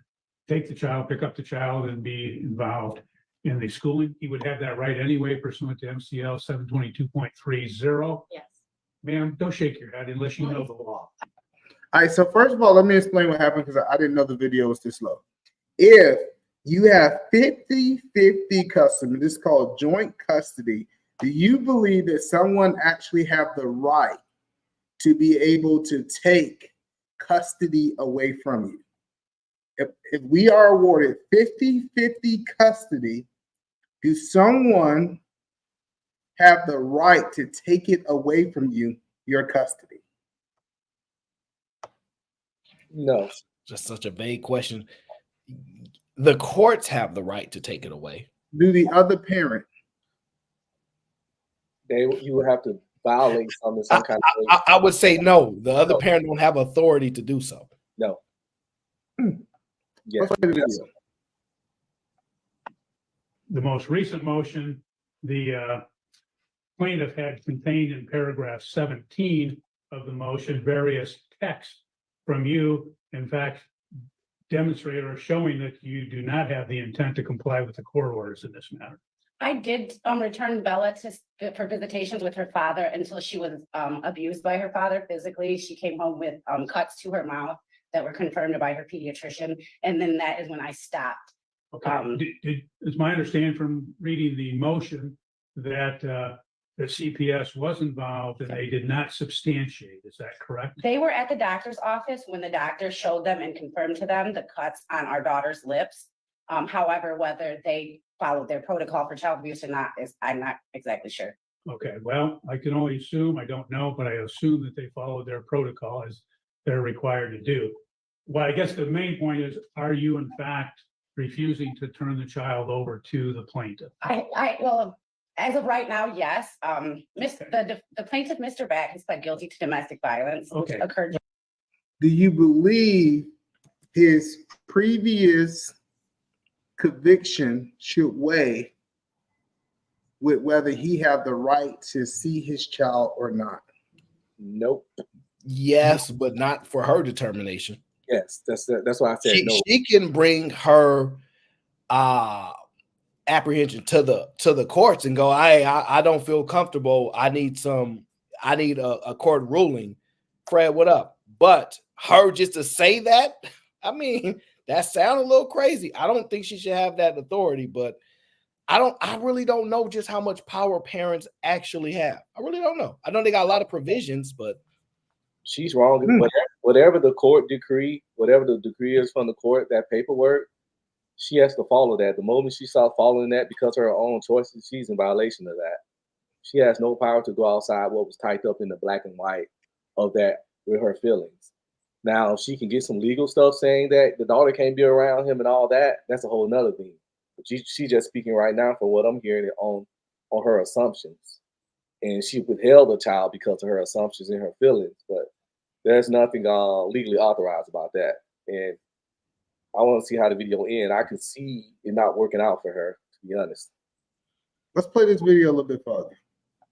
take the child, pick up the child, and be involved in the schooling. He would have that right anyway pursuant to MCL 722.30. Yes. Ma'am, don't shake your head unless you know the law. All right, so first of all, let me explain what happened because I didn't know the video was this low. If you have 50-50 custody, this is called joint custody, do you believe that someone actually have the right to be able to take custody away from you? If we are awarded 50-50 custody, do someone have the right to take it away from you, your custody? No. Just such a vague question. The courts have the right to take it away. Do the other parent? You would have to violate some kind of way. I would say no. The other parent don't have authority to do so. No. Yes. The most recent motion, the plaintiff had contained in paragraph 17 of the motion various texts from you, in fact, demonstrate or showing that you do not have the intent to comply with the court orders in this matter. I did return Bella for visitations with her father until she was abused by her father physically. She came home with cuts to her mouth that were confirmed by her pediatrician, and then that is when I stopped. Okay. It's my understanding from reading the motion that the CPS was involved and they did not substantiate. Is that correct? They were at the doctor's office when the doctor showed them and confirmed to them the cuts on our daughter's lips. However, whether they followed their protocol for child abuse or not, I'm not exactly sure. Okay, well, I can only assume, I don't know, but I assume that they followed their protocol as they're required to do. Well, I guess the main point is, are you in fact refusing to turn the child over to the plaintiff? Well, as of right now, yes. The plaintiff, Mr. Back, has pled guilty to domestic violence, which occurred. Do you believe his previous conviction should weigh with whether he have the right to see his child or not? Nope. Yes, but not for her determination. Yes, that's why I said no. She can bring her apprehension to the courts and go, I don't feel comfortable. I need a court ruling. Fred, what up? But her just to say that, I mean, that sounds a little crazy. I don't think she should have that authority, but I really don't know just how much power parents actually have. I really don't know. I know they got a lot of provisions, but she's wrong. Whatever the court decree, whatever the decree is from the court, that paperwork, she has to follow that. The moment she starts following that because of her own choices, she's in violation of that. She has no power to go outside what was typed up in the black and white of that with her feelings. Now, she can get some legal stuff saying that the daughter can't be around him and all that. That's a whole nother thing. But she's just speaking right now from what I'm hearing on her assumptions. And she withheld the child because of her assumptions and her feelings. But there's nothing legally authorized about that. And I want to see how the video ends. I can see it not working out for her, to be honest. Let's play this video a little bit further.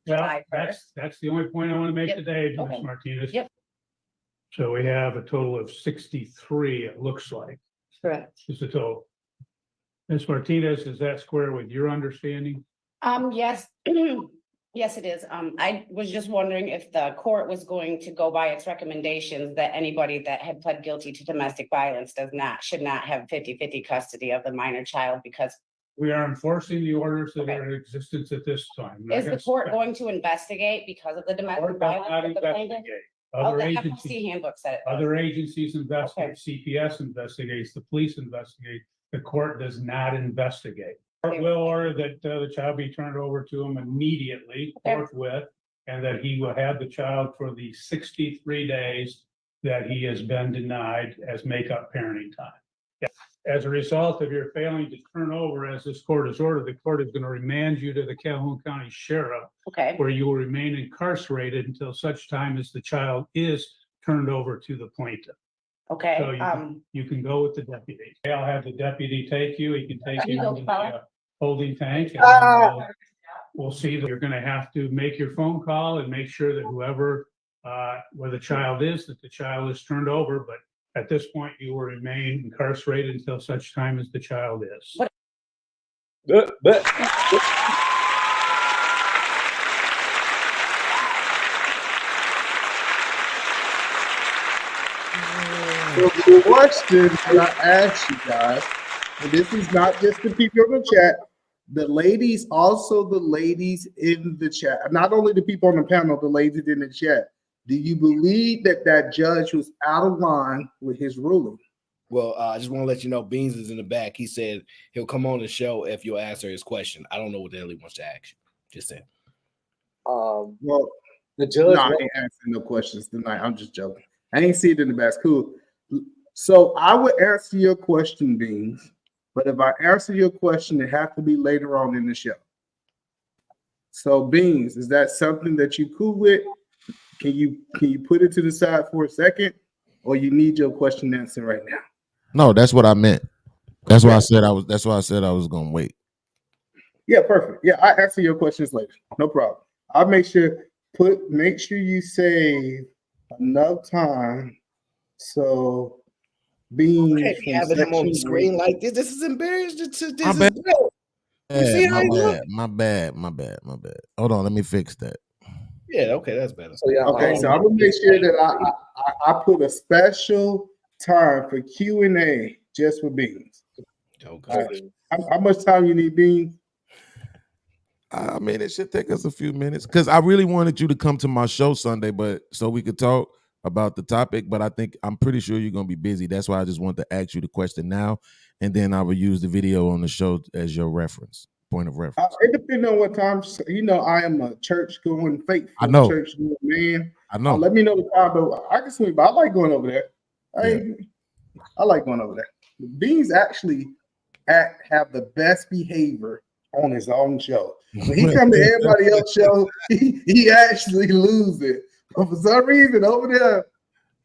Well, that's the only point I want to make today, Ms. Martinez. Yep. So we have a total of 63, it looks like. Correct. Is the total. Ms. Martinez, is that square with your understanding? Yes. Yes, it is. I was just wondering if the court was going to go by its recommendations that anybody that had pled guilty to domestic violence should not have 50-50 custody of the minor child because We are enforcing the orders that are in existence at this time. Is the court going to investigate because of the domestic Court does violence not of the plaintiff? investigate. Oh, Other the agencies, FOC handbook said it. does. other agencies investigate. CPS investigates. The police investigate. The court does not investigate. Court will order that the child be turned over to him immediately, forthwith, and that he will have the child for the 63 days that he has been denied as make-up parenting time. As a result of your failing to turn over, as this court has ordered, the court is going to remand you to the Calhoun County Sheriff, Okay, where you will remain incarcerated until such time as the child is turned over to the plaintiff. So okay, you can go with the deputy. I'll have the deputy take you. He can take you go, to the fella. holding tank. And then we'll see that you're going to have to make your phone call and make sure that whoever, where the child is, that the child is turned over. But at this point, you will remain incarcerated until such time as the child is. So the question that I asked you guys, and this is not just the people in the chat, the ladies, also the ladies in the chat, not only the people on the panel, the ladies in the chat. Do you believe that that judge was out of line with his ruling? Well, I just want to let you know, Beans is in the back. He said he'll come on the show if you'll answer his question. I don't know what the hell he wants to ask you. Just saying. Well, the judge. no, I ain't answering no questions tonight. I'm just joking. I ain't see it in the back. Cool. So I would answer your question, Beans. But if I answer your question, it has to be later on in the show. So, Beans, is that something that you cool with? Can you put it to the side for a second, or you need your question answered right now? No, that's what I meant. That's why I said I was. That's why I said I was gonna wait. Yeah, perfect. Yeah, I answer your questions later. No problem. I'll make sure you save enough time so Beans Hey, having him on the screen like this. This is embarrassing. My bad. Hold on, let me fix that. Yeah, okay, that's better. So yeah, Okay, so I'm gonna make sure that I put a special time for Q&A just for Beans. Okay. How much time you need, Beans? I mean, it should take us a few minutes because I really wanted you to come to my show Sunday, but so we could talk about the topic. But I'm pretty sure you're gonna be busy. That's why I just want to ask you the question now, and then I will use the video on the show as your point of reference. It depends on what time. You know, I am a church-going faithful. I know. Church-going man. I know. Let me know the time, but I can swing. But I like going over there. I like going over there. Beans actually have the best behavior on his own show. When he come to everybody else's show, he actually loses it. But for some reason, over there,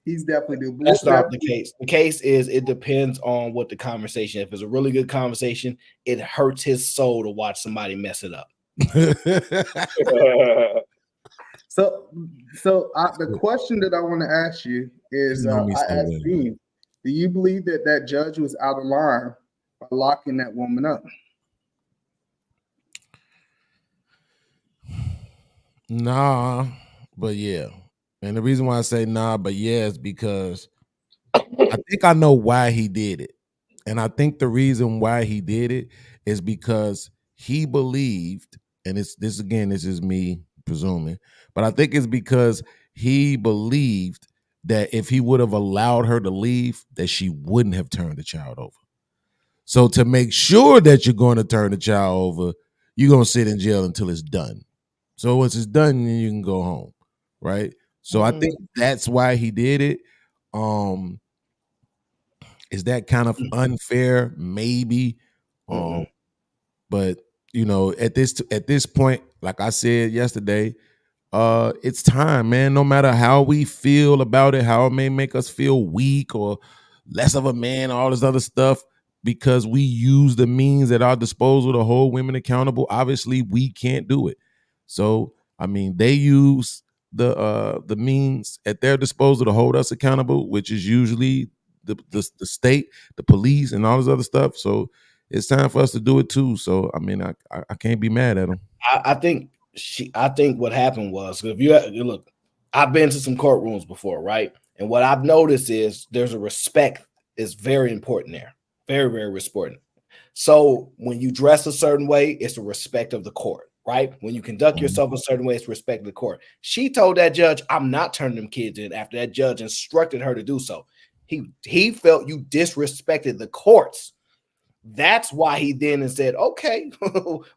he's definitely doing. That's not the case. The case is it depends on what the conversation. If it's a really good conversation, it hurts his soul to watch somebody mess it up. So the question that I want to ask you is, I asked Beans, do you believe that that judge was out of line by locking that woman up? Nah, but yeah. And the reason why I say nah, but yeah, is because I think I know why he did it. And I think the reason why he did it is because he believed, and this is me presuming, but I think it's because he believed that if he would have allowed her to leave, that she wouldn't have turned the child over. So to make sure that you're going to turn the child over, you're going to sit in jail until it's done. So once it's done, then you can go home, right? So I think that's why he did it. Is that kind of unfair? Maybe. But you know, at this point, like I said yesterday, it's time, man. No matter how we feel about it, how it may make us feel weak or less of a man, all this other stuff, because we use the means at our disposal to hold women accountable. Obviously, we can't do it. So, I mean, they use the means at their disposal to hold us accountable, which is usually the state, the police, and all this other stuff. So it's time for us to do it too. So, I mean, I can't be mad at them. I think what happened was, if you look, I've been to some courtrooms before, right? And what I've noticed is there's a respect is very important there. Very, very important. So when you dress a certain way, it's the respect of the court, right? When you conduct yourself a certain way, it's respect of the court. She told that judge, I'm not turning them kids in after that judge instructed her to do so. He felt you disrespected the courts. That's why he then said, okay,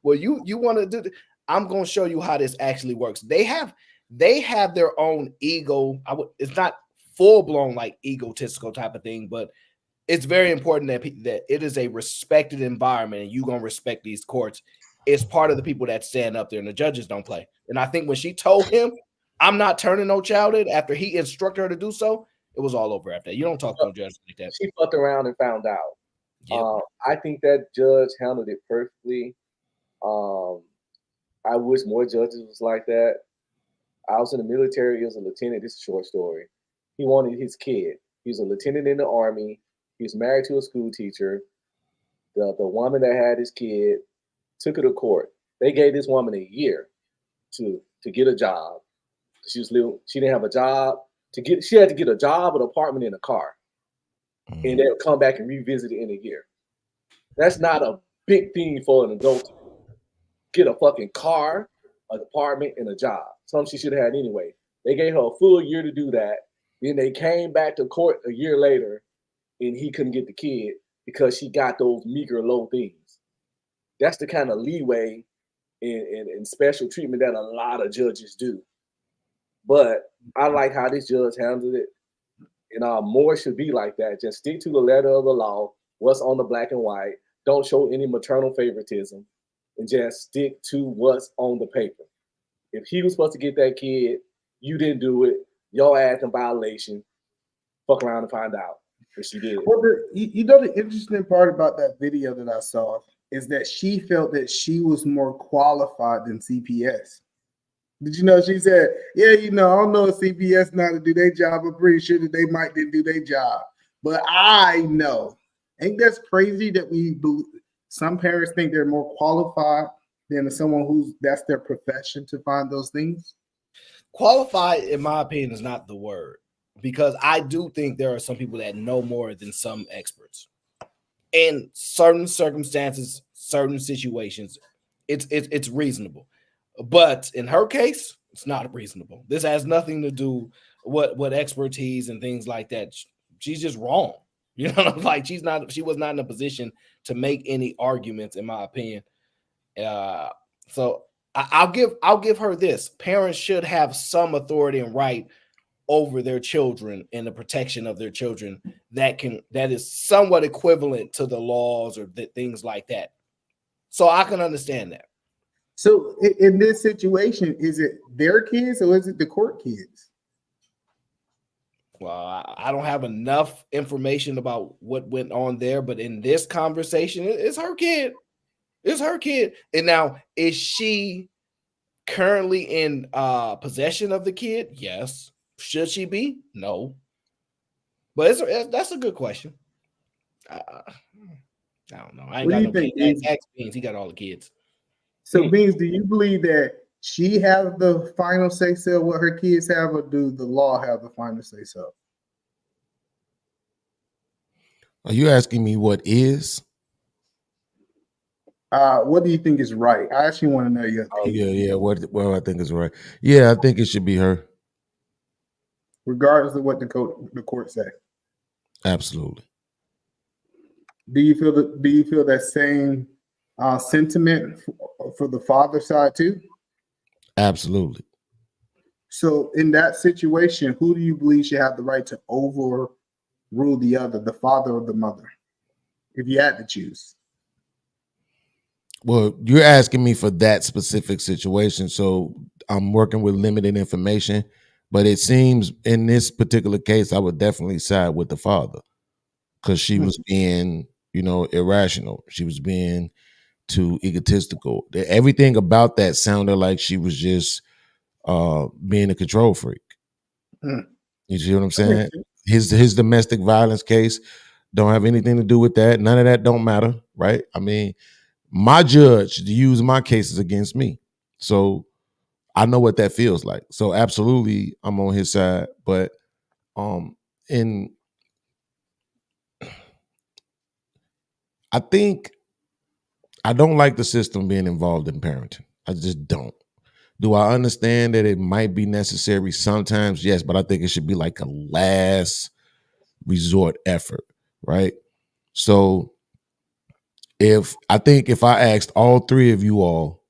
well, you want to do I'm going to show you how this actually works. They have their own ego. It's not full-blown like egotistical type of thing, but it's very important that it is a respected environment and you're going to respect these courts. It's part of the people that stand up there, and the judges don't play. And I think when she told him, I'm not turning no child in after he instructed her to do so, it was all over after that. You don't talk to a judge like that. She fucked around and found out. Yep. I think that judge handled it perfectly. I wish more judges was like that. I was in the military as a lieutenant. This is a short story. He wanted his kid. He was a lieutenant in the Army. He was married to a school teacher. The woman that had his kid took her to court. They gave this woman a year to get a job. She didn't have a job. She had to get a job, an apartment, and a car. And they would come back and revisit it in a year. That's not a big thing for an adult to get a fucking car, an apartment, and a job. Something she should have had anyway. They gave her a full year to do that. Then they came back to court a year later, and he couldn't get the kid because she got those meager low things. That's the kind of leeway and special treatment that a lot of judges do. But I like how this judge handled it. And more should be like that. Just stick to the letter of the law, what's on the black and white. Don't show any maternal favoritism, and just stick to what's on the paper. If he was supposed to get that kid, you didn't do it, your ass in violation. Fuck around and find out if she did. Well, the interesting part about that video that I saw is that she felt that she was more qualified than CPS. Did you know she said, yeah, I don't know if CPS know how to do their job. I'm pretty sure that they might didn't do their job. But I know. Ain't that crazy that some parents think they're more qualified than someone that's their profession to find those things? Qualified, in my opinion, is not the word, because I do think there are some people that know more than some experts. In certain circumstances, certain situations, it's reasonable. But in her case, it's not reasonable. This has nothing to do what expertise and things like that. She's just wrong. Like she was not in a position to make any arguments, in my opinion. So I'll give her this. Parents should have some authority and right over their children and the protection of their children that is somewhat equivalent to the laws or things like that. So I can understand that. So in this situation, is it their kids or is it the court kids? Well, I don't have enough information about what went on there, but in this conversation, it's her kid. It's her kid. And now, is she currently in possession of the kid? Yes. Should she be? No. But that's a good question. I don't know. I ain't got no kids. Ask Beans. He got all the kids. So, Beans, do you believe that she has the final say so what her kids have, or do the law have the final say so? Are you asking me what is? What do you think is right? I actually want to know your opinion. Yeah. What I think is right. Yeah, I think it should be her. Regardless of what the court say. Absolutely. Do you feel that same sentiment for the father side too? Absolutely. So in that situation, who do you believe should have the right to overrule the other, the father or the mother, if you had to choose? Well, you're asking me for that specific situation, so I'm working with limited information, but it seems in this particular case, I would definitely side with the father because she was being, irrational. She was being too egotistical. Everything about that sounded like she was just being a control freak. You see what I'm saying? His domestic violence case don't have anything to do with that. None of that don't matter, right? I mean, my judge used my cases against me. So I know what that feels like. So absolutely I'm on his side. But I think I don't like the system being involved in parenting. I just don't. Do I understand that it might be necessary sometimes? Yes, but I think it should be like a last resort effort, right? So if I asked all three of you all,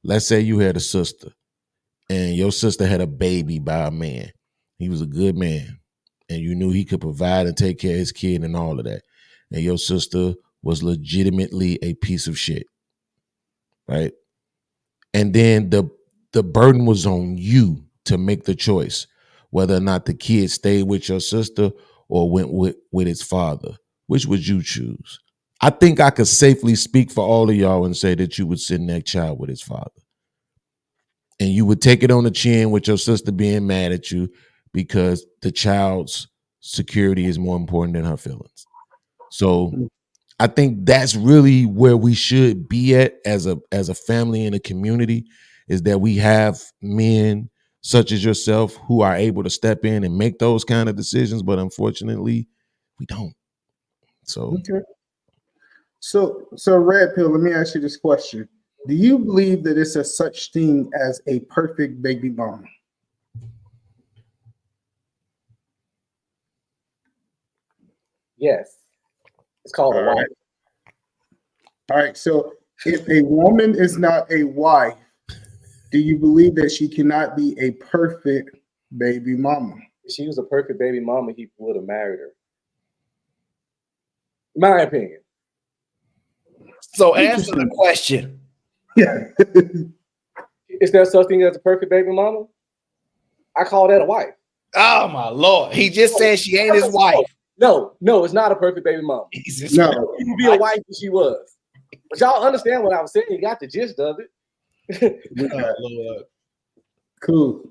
let's say you had a sister and your sister had a baby by a man. He was a good man and you knew he could provide and take care of his kid and all of that. And your sister was legitimately a piece of shit, right? And then the burden was on you to make the choice whether or not the kid stayed with your sister or went with its father. Which would you choose? I think I could safely speak for all of y'all and say that you would send that child with his father. And you would take it on the chin with your sister being mad at you because the child's security is more important than her feelings. So I think that's really where we should be at as a family and a community, is that we have men such as yourself who are able to step in and make those kind of decisions, but unfortunately, we don't. So, Okay. So Red Pill, let me ask you this question. Do you believe that it's a such thing as a perfect baby mama? Yes. It's called a wife. All right. So if a woman is not a wife, do you believe that she cannot be a perfect baby mama? If she was a perfect baby mama, he would have married her. My opinion. So answer the question. Yeah. Is there such thing as a perfect baby mama? I call that a wife. Oh my Lord. He just said she ain't his wife. No, it's not a perfect baby mama. No. She would be a wife if she was. But y'all understand what I was saying. You got the gist of it. Lord. Cool.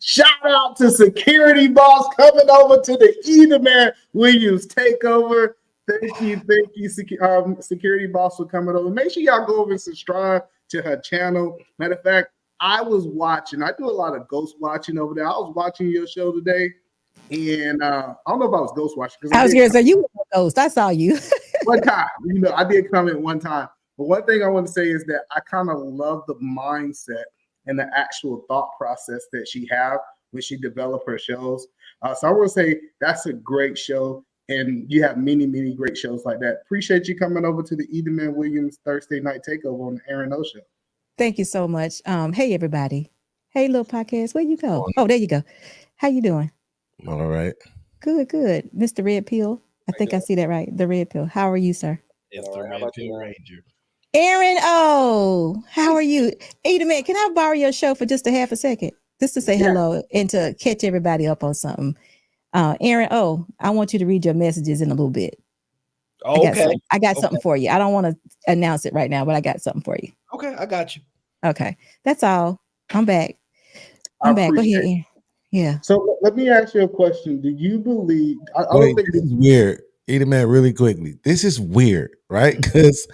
Shout out to Security Boss coming over to the Edelman Williams takeover. Thank you, Security Boss, for coming over. Make sure y'all go over and subscribe to her channel. Matter of fact, I was watching. I do a lot of ghost watching over there. I was watching your show today, and I don't know if I was ghost watching. I was going to say, you were a ghost. I saw you. One time, I did comment one time. But one thing I want to say is that I kind of love the mindset and the actual thought process that she have when she developed her shows. So I want to say that's a great show. And you have many, many great shows like that. Appreciate you coming over to the Edelman Williams Thursday night takeover on the Aaron O Show. Thank you so much. Hey, everybody. Hey, little podcast. Where you go? Oh, there you go. How you doing? All right. Good. Mr. Red Pill. I think I see that right. The Red Pill. How are you, sir? It's the Red Pill Ranger. Aaron O. How are you? Edelman, can I borrow your show for just a half a second? Just to say hello and to catch everybody up on something. Aaron O, I want you to read your messages in a little bit. Okay. I got something for you. I don't want to announce it right now, but I got something for you. Okay, I got you. Okay. That's all. I'm back. I'm back. Go ahead, Aaron. Yeah. So let me ask you a question. Do you believe I don't think this is weird. Edelman, really quickly. This is weird, right? Because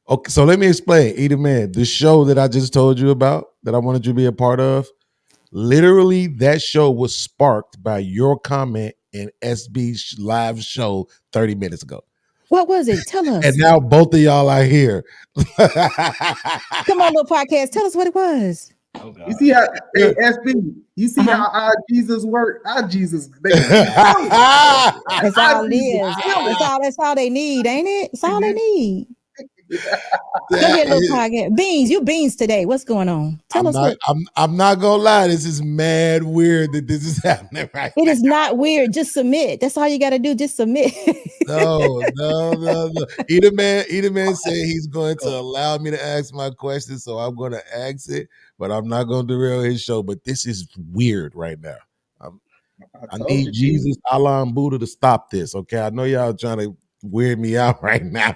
okay, so let me explain. Edelman, the show that I just told you about that I wanted you to be a part of. Literally, that show was sparked by your comment in SB's live show 30 minutes ago. What was it? Tell us. And now both of y'all are here. Come on, little podcast. Tell us what it was. Oh, you see how SB, you see how our Jesus work? Our Jesus. That's all it is. That's all they need, ain't it? That's all they need. Go ahead, little podcast. Beans, you beans today. What's going on? Tell us. I'm not gonna lie. This is mad weird that this is happening right now. It is not weird. Just submit. That's all you got to do. Just submit. No. Edelman said he's going to allow me to ask my question, so I'm going to ask it, but I'm not going to derail his show. But this is weird right now. I need Jesus, Allah, and Buddha to stop this. Okay, I know y'all trying to weird me out right now.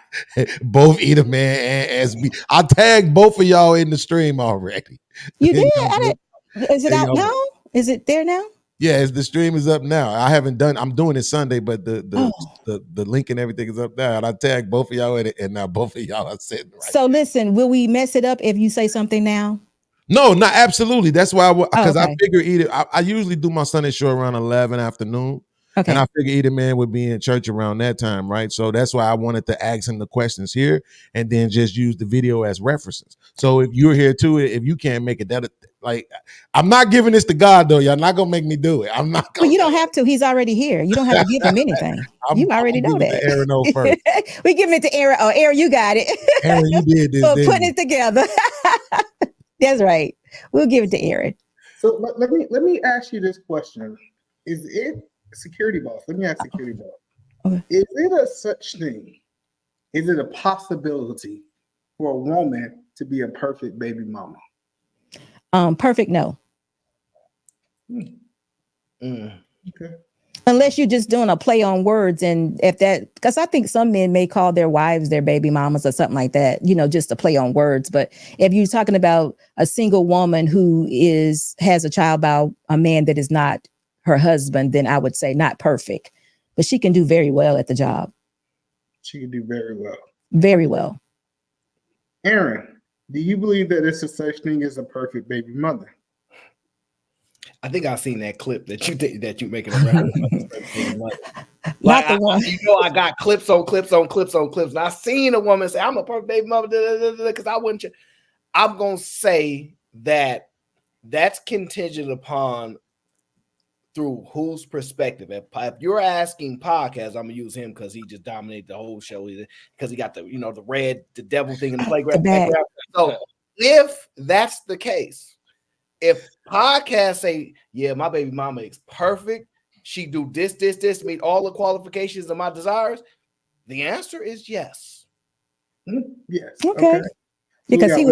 Both Edelman and SB. I tagged both of y'all in the stream already. You did? Is it out now? Is it there now? Yeah, the stream is up now. I'm doing it Sunday, but the link and everything is up now. And I tagged both of y'all in it, and now both of y'all are sitting right. So listen, will we mess it up if you say something now? No, not absolutely. That's why I figure I usually do my Sunday show around 11 afternoon. Okay. And I figured either man would be in church around that time, right? So that's why I wanted to ask him the questions here and then just use the video as references. So if you're here too, if you can't make it, that like I'm not giving this to God though. Y'all not gonna make me do it. I'm not gonna. Well, you don't have to. He's already here. You don't have to give him anything. You already know that. Aaron O first. We give it to Aaron. Oh, Aaron, you got it. Aaron, you did this. For putting it together. That's right. We'll give it to Aaron. So let me ask you this question: is it security boss? Let me ask security boss. Okay. Is it a such thing? Is it a possibility for a woman to be a perfect baby mama? Perfect, no. Okay. Unless you're just doing a play on words, and if that, because I think some men may call their wives their baby mamas or something like that, just a play on words. But if you're talking about a single woman who has a child by a man that is not her husband, then I would say not perfect, but she can do very well at the job. She can do very well. Very well. Aaron, do you believe that it's a such thing as a perfect baby mother? I think I've seen that clip that you making around. Not the one. I got clips on clips on clips on clips. And I seen a woman say, "I'm a perfect baby mother," because I wouldn't. I'm gonna say that that's contingent upon through whose perspective. If you're asking podcast, I'm gonna use him because he just dominated the whole show. Because he got the devil thing in the playground. So if that's the case. If podcasts say, yeah, my baby mama is perfect, she do this, meet all the qualifications of my desires, the answer is yes. Yes. Okay. Because he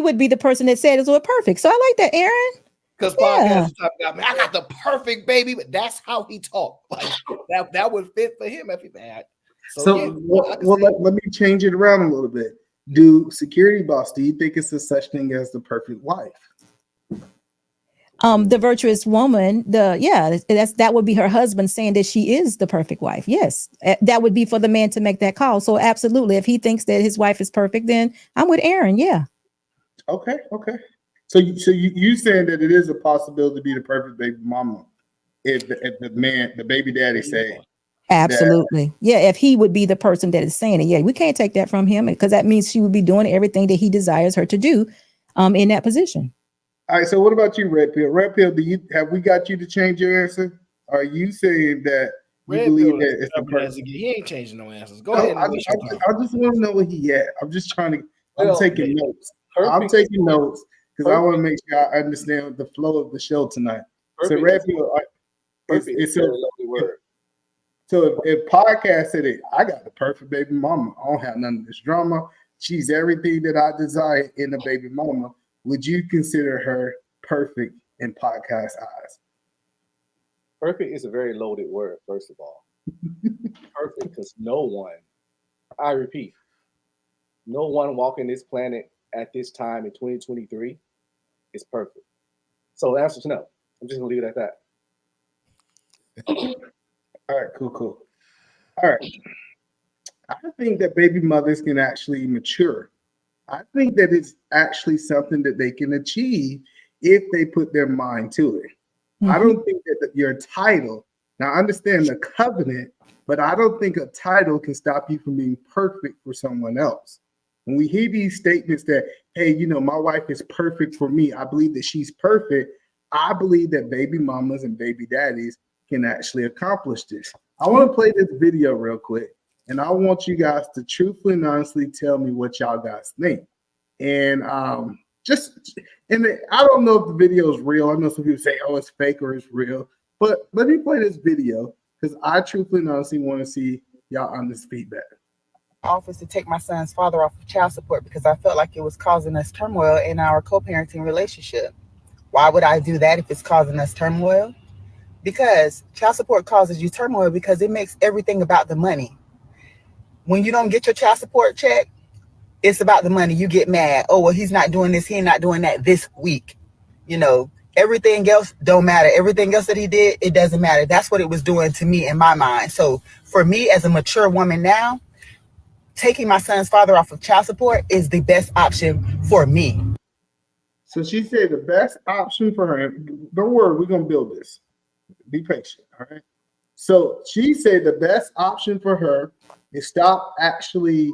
would be the person that said it was perfect. So I like that, Aaron. Because podcasts talk about, man, I got the perfect baby, but that's how he talked. Like that would fit for him if he bad. Let me change it around a little bit. Do you think it's a such thing as the perfect wife? The virtuous woman, that would be her husband saying that she is the perfect wife. Yes, that would be for the man to make that call. So absolutely, if he thinks that his wife is perfect, then I'm with Aaron. Yeah. Okay. So you saying that it is a possibility to be the perfect baby mama if the baby daddy say. Absolutely. If he would be the person that is saying it. Yeah, we can't take that from him because that means she would be doing everything that he desires her to do in that position. All right, so what about you, Red Pill? Red Pill, have we got you to change your answer? Are you saying that you believe that it's the person? He ain't changing no answers. Go ahead. I just want to know what he at. I'm just trying to. I'm taking notes. I'm taking notes because I want to make sure I understand the flow of the show tonight. So Red Pill, it's a lovely word. So if podcast said it, I got the perfect baby mama. I don't have none of this drama. She's everything that I desire in a baby mama. Would you consider her perfect in podcast eyes? Perfect is a very loaded word, first of all. Perfect, because no one, I repeat, no one walking this planet at this time in 2023 is perfect. So the answer is no. I'm just gonna leave it at that. All right, cool. All right. I think that baby mothers can actually mature. I think that it's actually something that they can achieve if they put their mind to it. Mm-hmm. I don't think that your title, now I understand the covenant, but I don't think a title can stop you from being perfect for someone else. When we hear these statements that, hey, my wife is perfect for me, I believe that she's perfect. I believe that baby mamas and baby daddies can actually accomplish this. I want to play this video real quick. And I want you guys to truthfully and honestly tell me what y'all guys think. And I don't know if the video is real. I know some people say, oh, it's fake or it's real. But let me play this video because I truthfully and honestly want to see y'all honest feedback. Office to take my son's father off of child support because I felt like it was causing us turmoil in our co-parenting relationship. Why would I do that if it's causing us turmoil? Because child support causes you turmoil because it makes everything about the money. When you don't get your child support check, it's about the money. You get mad. Oh, well, he's not doing this. He's not doing that this week. Everything else don't matter. Everything else that he did, it doesn't matter. That's what it was doing to me in my mind. So for me as a mature woman now, taking my son's father off of child support is the best option for me. So she said the best option for her, don't worry, we're going to build this. Be patient, all right? So she said the best option for her is stop actually,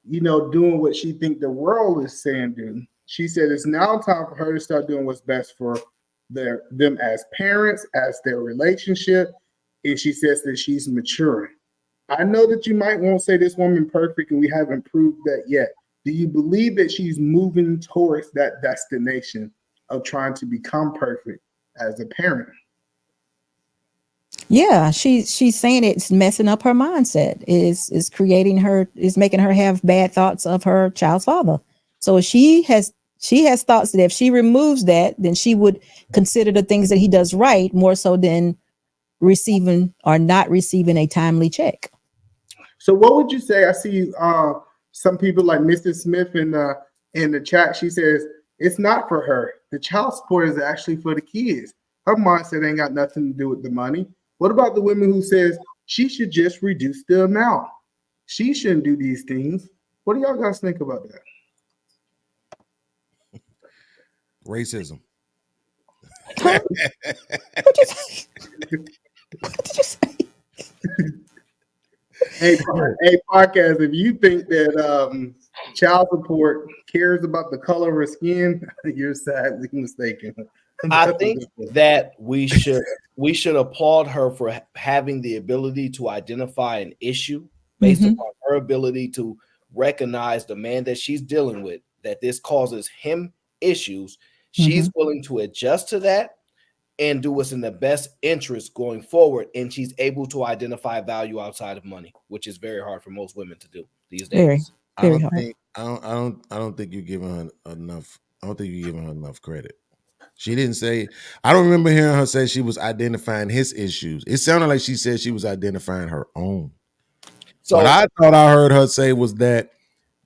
doing what she think the world is saying do. She said it's now time for her to start doing what's best for them as parents, as their relationship. And she says that she's maturing. I know that you might want to say this woman perfect, and we haven't proved that yet. Do you believe that she's moving towards that destination of trying to become perfect as a parent? Yeah, she's saying it's messing up her mindset, is making her have bad thoughts of her child's father. So she has thoughts that if she removes that, then she would consider the things that he does right more so than receiving or not receiving a timely check. So what would you say? I see some people like Mrs. Smith in the chat. She says it's not for her. The child support is actually for the kids. Her mindset ain't got nothing to do with the money. What about the women who says she should just reduce the amount? She shouldn't do these things. What do y'all guys think about that? Racism. What did you say? What did you say? Hey, podcast, if you think that child support cares about the color of her skin, you're sadly mistaken. I think that we should applaud her for having the ability to identify an issue based upon her ability to recognize the man that she's dealing with, that this causes him issues. She's willing to adjust to that and do what's in the best interest going forward. And she's able to identify value outside of money, which is very hard for most women to do these days. Very hard. I don't think you're giving her enough. I don't think you're giving her enough credit. She didn't say. I don't remember hearing her say she was identifying his issues. It sounded like she said she was identifying her own. So what I thought I heard her say was that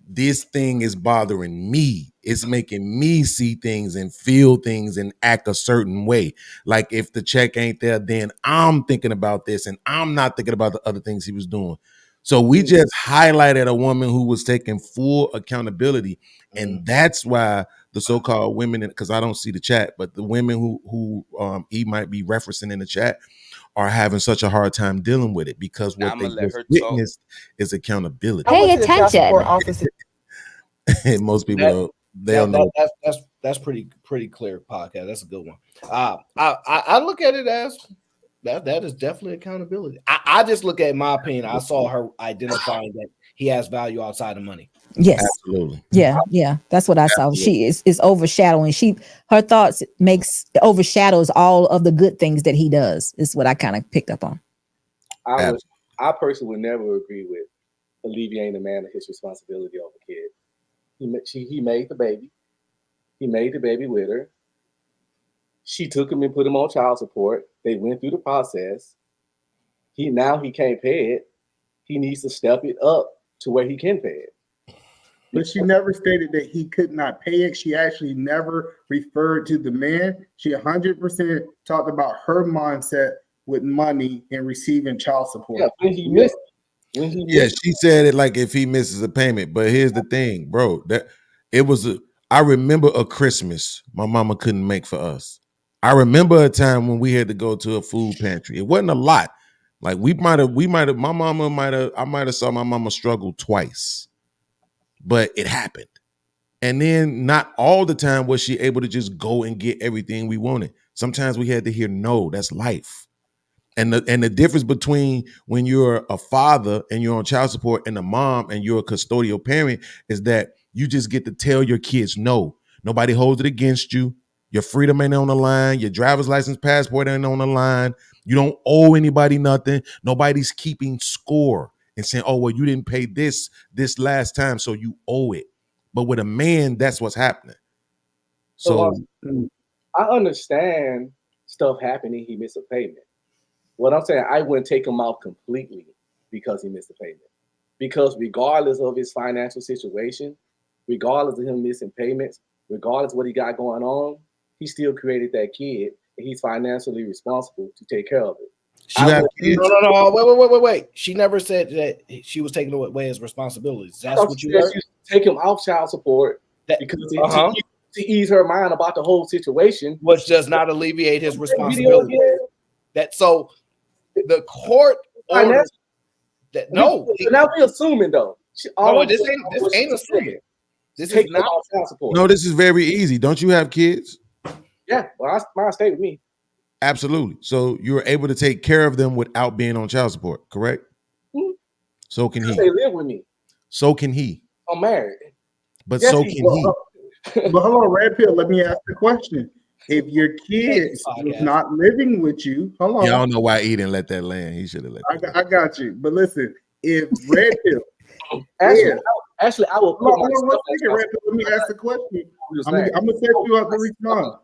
this thing is bothering me. It's making me see things and feel things and act a certain way. Like if the check ain't there, then I'm thinking about this and I'm not thinking about the other things he was doing. So we just highlighted a woman who was taking full accountability. And that's why the so-called women, because I don't see the chat, but the women who he might be referencing in the chat are having such a hard time dealing with it, because what they just witnessed is accountability. Pay attention. Most people don't know. That's pretty clear podcast. That's a good one. I look at it as that is definitely accountability. I just look at my opinion. I saw her identifying that he has value outside of money. Yes, absolutely. Yeah. That's what I saw. She is overshadowing. Her thoughts overshadows all of the good things that he does. Is what I kind of picked up on. I personally would never agree with alleviating a man of his responsibility over a kid. He made the baby. He made the baby with her. She took him and put him on child support. They went through the process. He can't pay it. He needs to step it up to where he can pay it. But she never stated that he could not pay it. She actually never referred to the man. She 100% talked about her mindset with money and receiving child support. Yeah, when he missed. She said it like if he misses a payment. But here's the thing, bro. I remember a Christmas my mama couldn't make for us. I remember a time when we had to go to a food pantry. It wasn't a lot. Like I might have saw my mama struggle twice. But it happened. And then not all the time was she able to just go and get everything we wanted. Sometimes we had to hear no, that's life. And the difference between when you're a father and you're on child support and a mom and you're a custodial parent is that you just get to tell your kids no. Nobody holds it against you. Your freedom ain't on the line. Your driver's license, passport ain't on the line. You don't owe anybody nothing. Nobody's keeping score and saying, oh, well, you didn't pay this last time, so you owe it. But with a man, that's what's happening. So I understand stuff happening. He missed a payment. What I'm saying, I wouldn't take him out completely because he missed a payment. Because regardless of his financial situation, regardless of him missing payments, regardless of what he got going on, he still created that kid, and he's financially responsible to take care of it. No, wait. She never said that she was taking away his responsibilities. That's what you heard? Take him off child support because to ease her mind about the whole situation, which does not alleviate his responsibility. the court order. That, no, now we assuming though. No, this ain't assuming. This is not child support. No, this is very easy. Don't you have kids? Yeah, well, mine stay with me. Absolutely. So you're able to take care of them without being on child support, correct? Mm-hmm. So can he. They live with me. So can he. I'm married. But yes, so can he. But hold on, Red Pill, let me ask the question. If your kids was not living with you, hold on. Yeah, I don't know why he didn't let that land. He should have let that I got you. But listen, if Red Pill, actually, I will put Red Pill, let me ask the question. I'm gonna set you up to respond.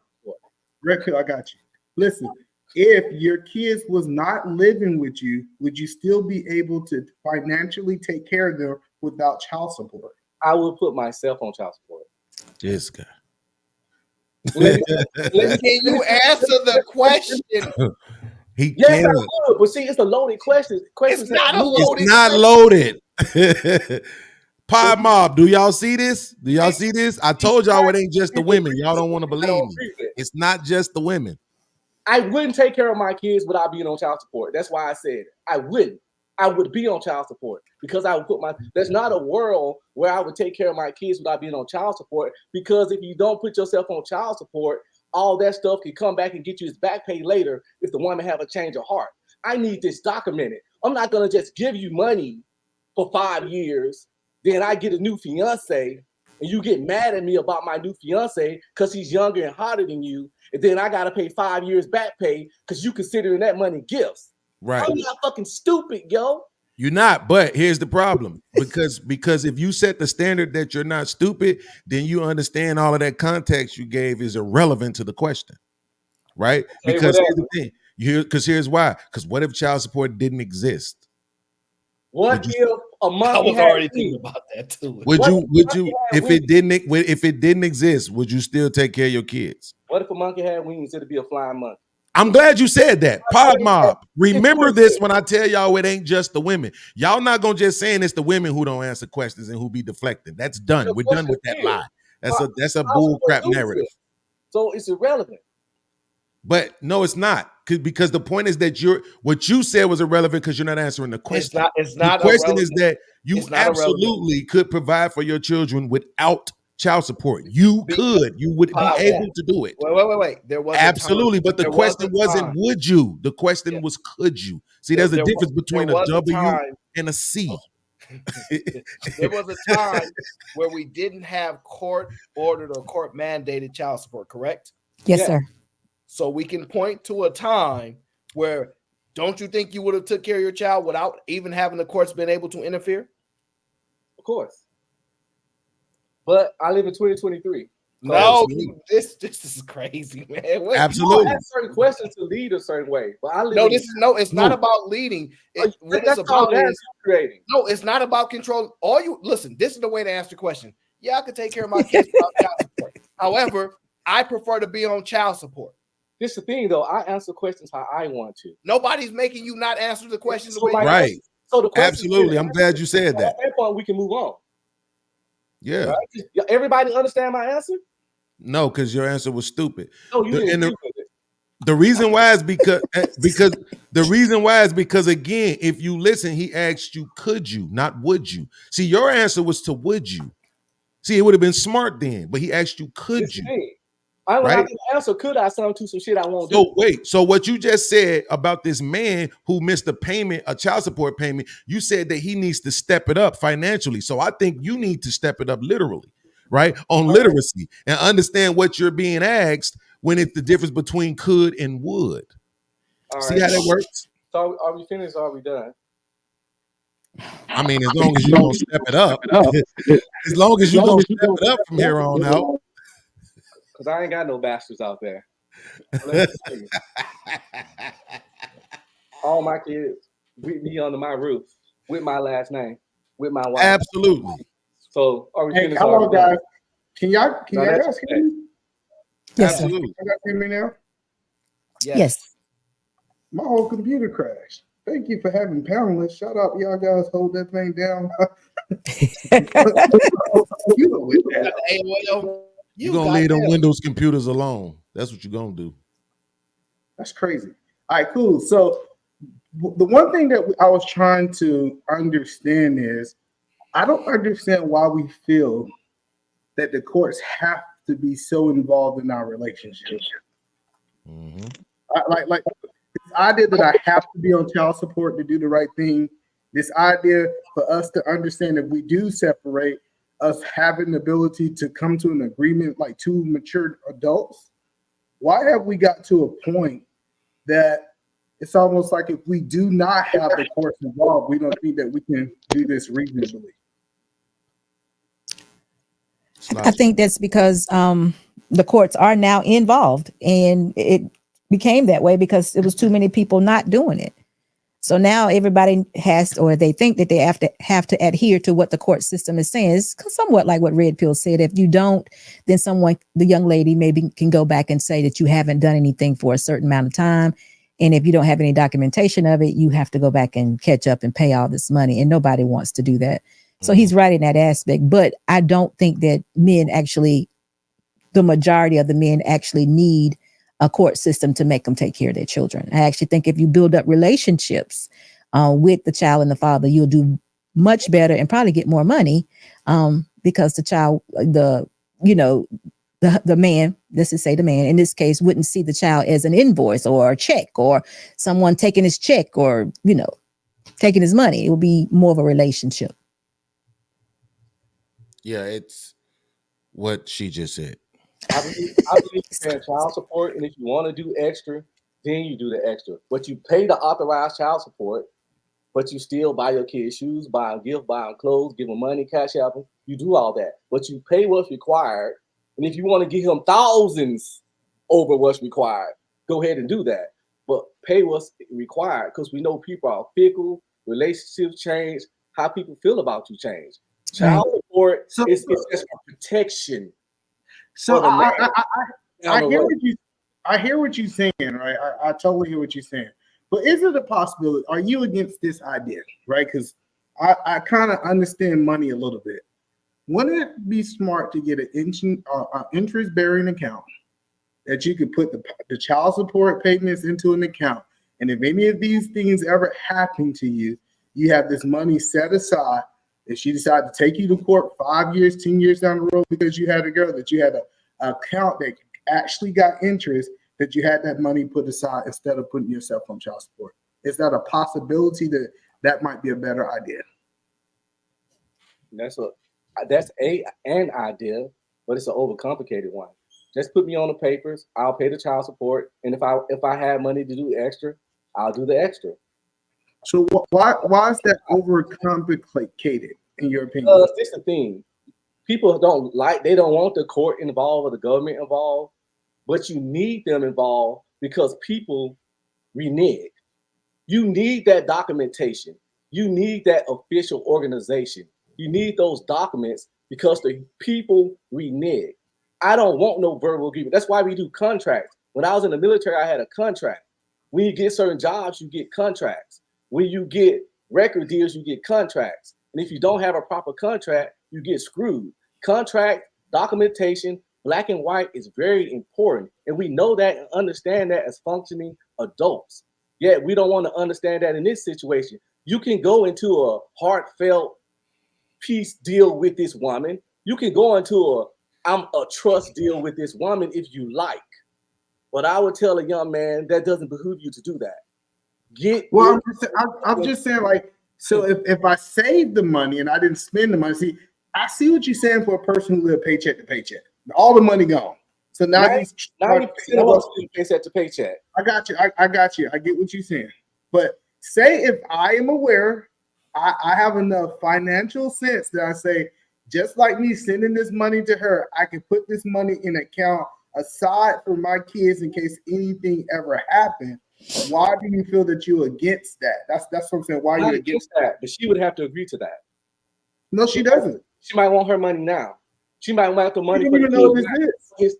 Red Pill, I got you. Listen, if your kids was not living with you, would you still be able to financially take care of them without child support? I will put myself on child support. This guy. Can you answer the question? He yes, can't. I would, but see, it's a loaded question. It's not loaded. Pod Mob, do y'all see this? Do y'all see this? I told y'all it ain't just the women. Y'all don't want to believe me. It's not just the women. I wouldn't take care of my kids without being on child support. That's why I said I wouldn't. I would be on child support because I would put there's not a world where I would take care of my kids without being on child support, because if you don't put yourself on child support, all that stuff can come back and get you his back pay later if the woman have a change of heart. I need this documented. I'm not going to just give you money for 5 years, then I get a new fiance and you get mad at me about my new fiance because he's younger and hotter than you, and then I got to pay 5 years back pay because you considering that money gifts. Right. I'm not fucking stupid, yo. You're not, but here's the problem. Because if you set the standard that you're not stupid, then you understand all of that context you gave is irrelevant to the question. Right? Because here's the thing. Here's why. Because what if child support didn't exist? What if a monkey I was already thinking about that too. Would you if it didn't exist, would you still take care of your kids? What if a monkey had wings? It'd be a flying monkey. I'm glad you said that. Pod Mob, remember this when I tell y'all it ain't just the women. Y'all not gonna just saying it's the women who don't answer questions and who be deflecting. That's done. We're done with that lie. That's a bull crap narrative. So it's irrelevant. But no, it's not. Because the point is that what you said was irrelevant because you're not answering the question. It's not the question irrelevant. is that you absolutely could provide for your children without child support. You would be able to do it. Wait. There was absolutely, but the question wasn't would you. The question was could you. See, there's a difference between a W and a C. There was a time where we didn't have court-ordered or court-mandated child support, correct? Yes, sir. So we can point to a time where don't you think you would have took care of your child without even having the courts been able to interfere? Of course. But I live in 2023. No, this is crazy, man. Absolutely. I ask certain questions to lead a certain way, but I live. It's not about leading. What it's about is creating. No, it's not about control. Listen. This is the way to answer the question. Yeah, I could take care of my kids without child support. However, I prefer to be on child support. This is the thing, though. I answer questions how I want to. Nobody's making you not answer the question the way right. So the absolutely. I'm glad you said that. At that point, we can move on. Yeah. Right? Everybody understand my answer? No, because your answer was stupid. No, you didn't. The reason why is because again, if you listen, he asked you, could you, not would you. See, your answer was to would you. See, it would have been smart then, but he asked you, could you? I don't answer, could I sound to some shit I won't do. So wait, so what you just said about this man who missed a child support payment, you said that he needs to step it up financially. So I think you need to step it up literally, right? On literacy and understand what you're being asked when it's the difference between could and would. See how that works? So are we finished or are we done? I mean, as long as you don't step it up. As long as you don't step it up from here on out. Because I ain't got no bastards out there. All my kids with me under my roof, with my last name, with my wife. Absolutely. So are we finished? Hello, guys. Can y'all guys hear me? Yes, absolutely. You guys hear me now? Yes. My whole computer crashed. Thank you for having panelists. Shout out, y'all guys hold that thing down. You're going to leave them Windows computers alone. That's what you're going to do. That's crazy. All right, cool. So the one thing that I was trying to understand is I don't understand why we feel that the courts have to be so involved in our relationship. Mm-hmm. Like this idea that I have to be on child support to do the right thing. This idea for us to understand if we do separate, us having the ability to come to an agreement like two mature adults. Why have we got to a point that it's almost like if we do not have the courts involved, we don't think that we can do this reasonably? I think that's because the courts are now involved, and it became that way because it was too many people not doing it. So now everybody has, or they think that they have to adhere to what the court system is saying. It's somewhat like what Red Pill said. If you don't, then the young lady maybe can go back and say that you haven't done anything for a certain amount of time. And if you don't have any documentation of it, you have to go back and catch up and pay all this money. And nobody wants to do that. So he's right in that aspect. But I don't think that the majority of the men actually need a court system to make them take care of their children. I actually think if you build up relationships with the child and the father, you'll do much better and probably get more money because the child, the man, let's just say the man in this case, wouldn't see the child as an invoice or a check or someone taking his check or, taking his money. It will be more of a relationship. Yeah, it's what she just said. I believe paying child support, and if you want to do extra, then you do the extra. But you pay the authorized child support, but you still buy your kids shoes, buy them gifts, buy them clothes, give them money, cash out them. You do all that, but you pay what's required. And if you want to give him thousands over what's required, go ahead and do that. But pay what's required because we know people are fickle, relationships change, how people feel about you change. Child support is just for protection. So I hear what you're saying, right? I totally hear what you're saying. But is it a possibility? Are you against this idea, right? Because I kind of understand money a little bit. Wouldn't it be smart to get an interest-bearing account that you could put the child support payments into an account, and if any of these things ever happen to you, you have this money set aside. If she decided to take you to court 5 years, 10 years down the road because you had a girl, that you had an account that actually got interest, that you had that money put aside instead of putting yourself on child support. Is that a possibility that might be a better idea? That's an idea, but it's an overcomplicated one. Just put me on the papers. I'll pay the child support, and if I have money to do extra, I'll do the extra. So why is that overcomplicated in your opinion? This is the thing. People don't want the court involved or the government involved, but you need them involved because people renege. You need that documentation. You need that official organization. You need those documents because the people renege. I don't want no verbal agreement. That's why we do contracts. When I was in the military, I had a contract. When you get certain jobs, you get contracts. When you get record deals, you get contracts. And if you don't have a proper contract, you get screwed. Contract, documentation, black and white is very important. And we know that and understand that as functioning adults. Yet we don't want to understand that in this situation. You can go into a heartfelt peace deal with this woman. You can go into a trust deal with this woman if you like. But I would tell a young man that doesn't behoove you to do that. I'm just saying, like, so if I saved the money and I didn't spend the money, I see what you're saying for a person who lives paycheck to paycheck. All the money gone. So now 90% of us live paycheck to paycheck. I got you. I got you. I get what you're saying. But say if I am aware, I have enough financial sense that I say, just like me sending this money to her, I can put this money in an account aside for my kids in case anything ever happened. Why do you feel that you're against that? That's what I'm saying. Why are you against that? But she would have to agree to that. No, she doesn't. She might want her money now. She might want the money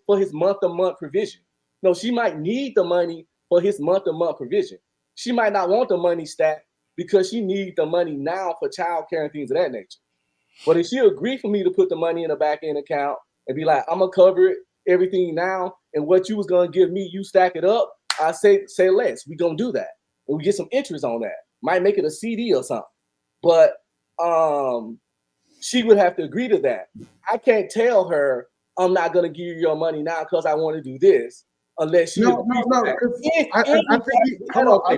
for his month-to-month provision. No, she might need the money for his month-to-month provision. She might not want the money stacked because she needs the money now for childcare and things of that nature. But if she agree for me to put the money in a back-end account and be like, I'm gonna cover it, everything now, and what you was gonna give me, you stack it up, I say less. We gonna do that. and we get some interest on that. Might make it a CD or something. But she would have to agree to that. I can't tell her I'm not going to give you your money now because I want to do this unless she No. I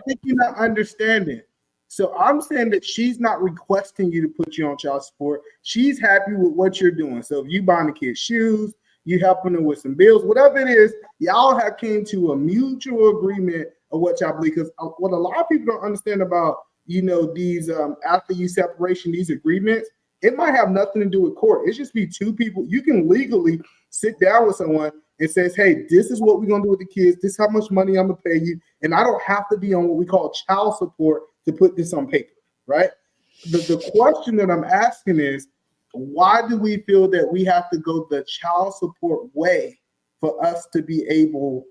think you're not understanding. So I'm saying that she's not requesting you to put you on child support. She's happy with what you're doing. So if you buying the kids shoes, you helping them with some bills, whatever it is, y'all have came to a mutual agreement of what y'all believe. Because what a lot of people don't understand about, these after you separation, these agreements, it might have nothing to do with court. It's just be two people. You can legally sit down with someone and says, hey, this is what we're going to do with the kids. This is how much money I'm going to pay you. And I don't have to be on what we call child support to put this on paper, right? The question that I'm asking is, why do we feel that we have to go the child support way for us to be able,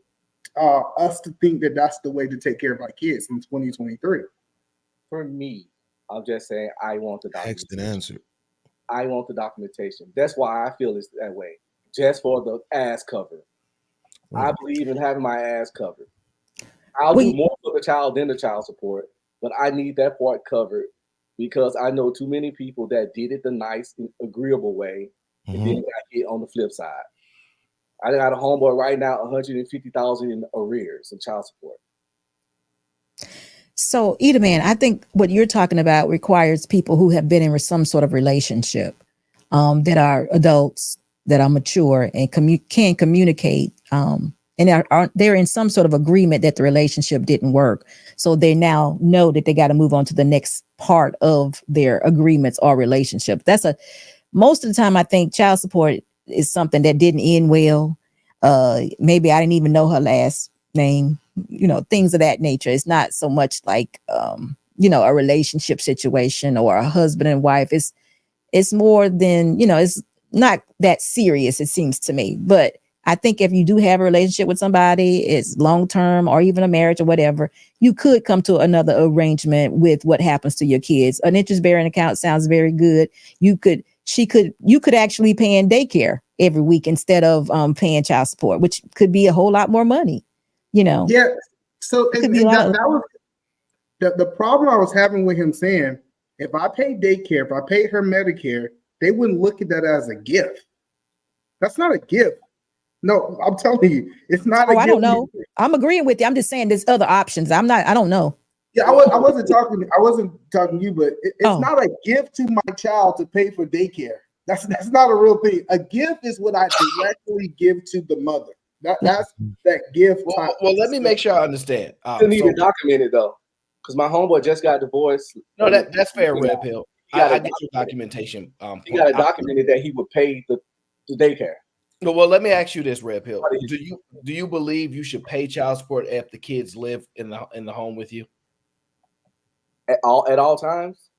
us to think that that's the way to take care of our kids in 2023? For me, I'm just saying I want the documentation. Text and answer. I want the documentation. That's why I feel it's that way. Just for the ass cover. I believe in having my ass covered. I'll do more for the child than the child support, but I need that part covered because I know too many people that did it the nice and agreeable way and then got hit on the flip side. I got a homeboy right now, $150,000 in arrears of child support. So, Man, I think what you're talking about requires people who have been in some sort of relationship, that are adults, that are mature and can communicate, and they're in some sort of agreement that the relationship didn't work. So they now know that they got to move on to the next part of their agreements or relationship. Most of the time, I think child support is something that didn't end well. Maybe I didn't even know her last name, things of that nature. It's not so much like, a relationship situation or a husband and wife. It's more than, it's not that serious, it seems to me. But I think if you do have a relationship with somebody, it's long-term or even a marriage or whatever, you could come to another arrangement with what happens to your kids. An interest-bearing account sounds very good. You could actually pay in daycare every week instead of paying child support, which could be a whole lot more money, Yeah. So that was the problem I was having with him saying, if I pay daycare, if I pay her Medicare, they wouldn't look at that as a gift. That's not a gift. No, I'm telling you, it's not a gift. I don't know. I'm agreeing with you. I'm just saying there's other options. I don't know. Yeah, I wasn't talking to you, but it's not a gift to my child to pay for daycare. That's not a real thing. A gift is what I directly give to the mother. That's that gift. Well, let me make sure I understand. You need to document it though, because my homeboy just got divorced. No, that's fair, Red Pill. I get your documentation. He got to document it that he would pay the daycare. Well, let me ask you this, Red Pill. Do you believe you should pay child support if the kids live in the home with you? At all times?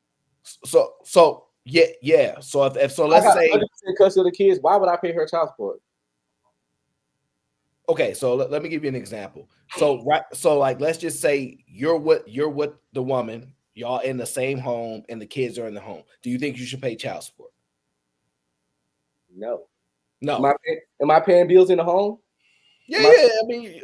So yeah. So if let's say 100% custody of the kids, why would I pay her child support? Okay, so let me give you an example. So like let's just say you're with the woman, y'all in the same home, and the kids are in the home. Do you think you should pay child support? No. Am No. I paying bills in the home? Yeah. I mean,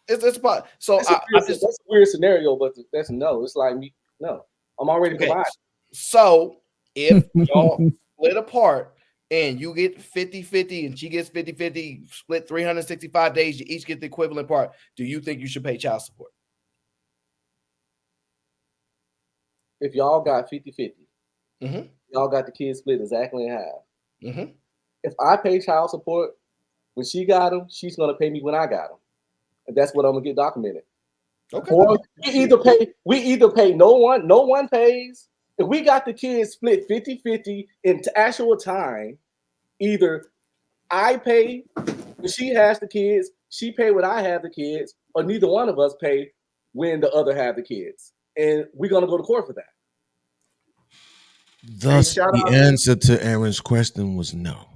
it's about so that's a weird scenario, but that's no. It's like me. No, I'm already providing. So if y'all split apart and you get 50-50 and she gets 50-50, split 365 days, you each get the equivalent part, do you think you should pay child support? If y'all got 50-50, y'all got the kids split exactly in half. If I pay child support when she got them, she's gonna pay me when I got them, and that's what I'm gonna get documented. Okay. Or we either pay no one pays. If we got the kids split 50-50 in actual time, either I pay when she has the kids, she pay when I have the kids, or neither one of us pay when the other have the kids, and we're gonna go to court for that. Thus, the answer to Aaron's question was no.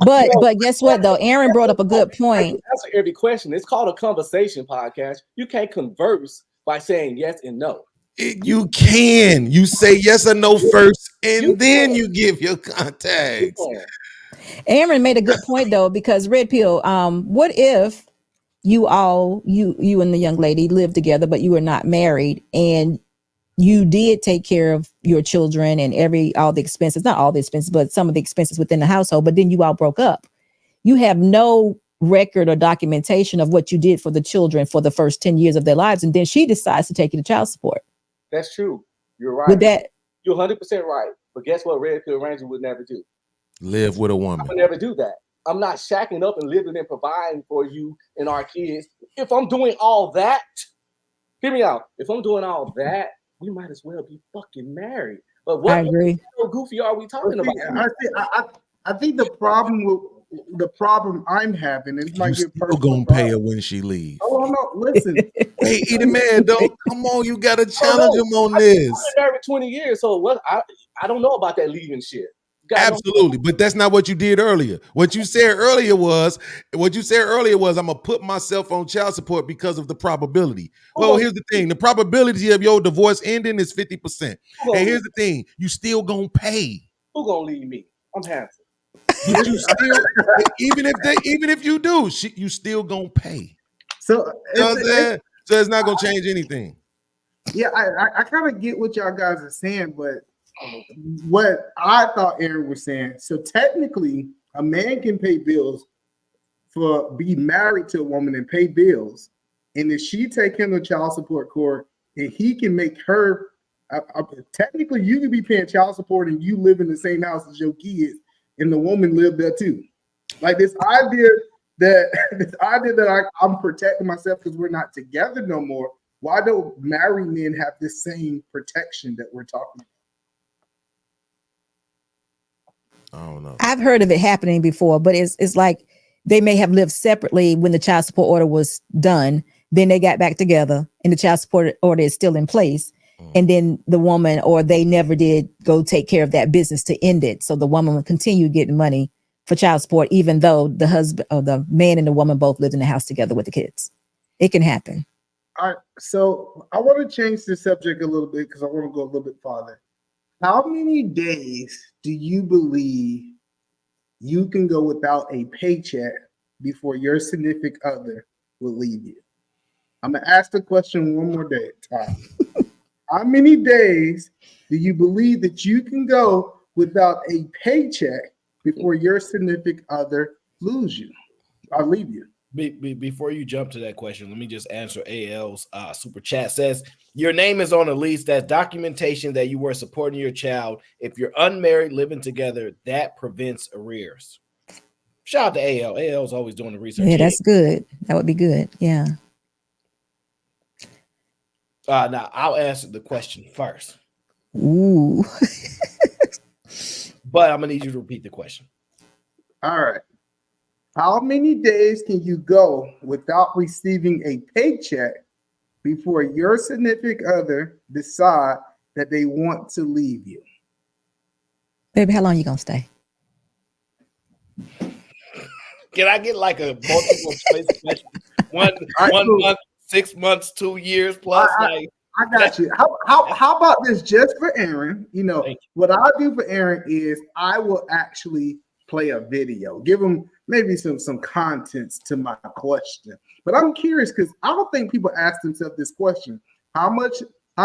But guess what though? Aaron brought up a good point. Answer every question. It's called a conversation podcast. You can't converse by saying yes and no. You can. You say yes or no first, and then you give your context. Aaron made a good point though, because Red Pill, what if you and the young lady lived together, but you were not married, and you did take care of your children and all the expenses, not all the expenses, but some of the expenses within the household, but then you all broke up. You have no record or documentation of what you did for the children for the first 10 years of their lives. And then she decides to take you to child support. That's true. You're right. With that, you're 100% right. But guess what? Red Pill Ranger would never do. Live with a woman. I would never do that. I'm not shacking up and living and providing for you and our kids. If I'm doing all that, hear me out. If I'm doing all that, we might as well be fucking married. But what I agree. How goofy are we talking about? I think the problem I'm having is you still gonna pay her when she leaves. Oh no, listen. Hey, Eddie Man, don't come on. You gotta challenge him on this. I've been married 20 years, so what? I don't know about that leaving shit. Absolutely, but that's not what you did earlier. What you said earlier was, I'm gonna put myself on child support because of the probability. Well, here's the thing: the probability of your divorce ending is 50%. And here's the thing: you still gonna pay. Who gonna leave me? I'm handsome. But you still, even if you do, you still gonna pay. So it's not gonna change anything. Yeah, I kind of get what y'all guys are saying, but what I thought Aaron was saying. So technically, a man can pay bills be married to a woman and pay bills, and if she take him to child support court, and he can make her. Technically, you could be paying child support and you live in the same house as your kids, and the woman lived there too. Like this idea that I'm protecting myself because we're not together no more. Why don't married men have this same protection that we're talking about? I don't know. I've heard of it happening before, but it's like they may have lived separately when the child support order was done. Then they got back together and the child support order is still in place. And then the woman, or they never did go take care of that business to end it. So the woman would continue getting money for child support, even though the husband or the man and the woman both lived in the house together with the kids. It can happen. All right. So I want to change the subject a little bit because I want to go a little bit farther. How many days do you believe you can go without a paycheck before your significant other will leave you? I'm going to ask the question one more day. How many days do you believe that you can go without a paycheck before your significant other leave you? Before you jump to that question, let me just answer AL's super chat. Says your name is on a lease. That's documentation that you were supporting your child. If you're unmarried, living together, that prevents arrears. Shout out to AL. AL's always doing the research. Yeah, that's good. That would be good. Yeah. Now I'll answer the question first. Ooh. But I'm gonna need you to repeat the question. All right. How many days can you go without receiving a paycheck before your significant other decide that they want to leave you? Baby, how long you gonna stay? Can I get like a multiple choice question? One month, 6 months, 2 years plus. I got you. How about this just for Aaron? You know, what I'll do for Aaron is I will actually play a video, give him maybe some contents to my question. But I'm curious because I don't think people ask themselves this question. How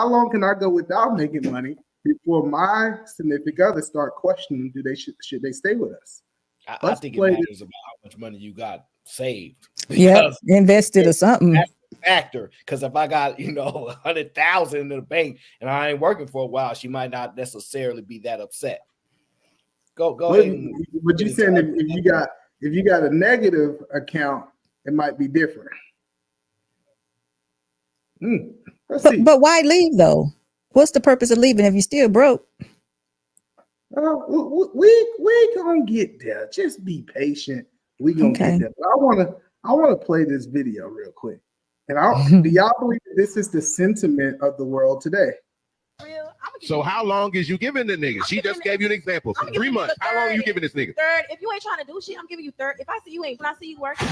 long can I go without making money before my significant other start questioning should they stay with us? I think it matters about how much money you got saved. Yeah, invested or something. That's the factor. Because if I got 100,000 in the bank and I ain't working for a while, she might not necessarily be that upset. Go ahead. But you saying if you got a negative account, it might be different. But why leave though? What's the purpose of leaving if you're still broke? We gonna get there. Just be patient. We gonna get there. But I wanna play this video real quick. And do y'all believe that this is the sentiment of the world today? So how long is you giving the nigga? She just gave you an example. 3 months. How long are you giving this nigga? Third. If you ain't trying to do shit, I'm giving you third. If I see you ain't, when I see you working.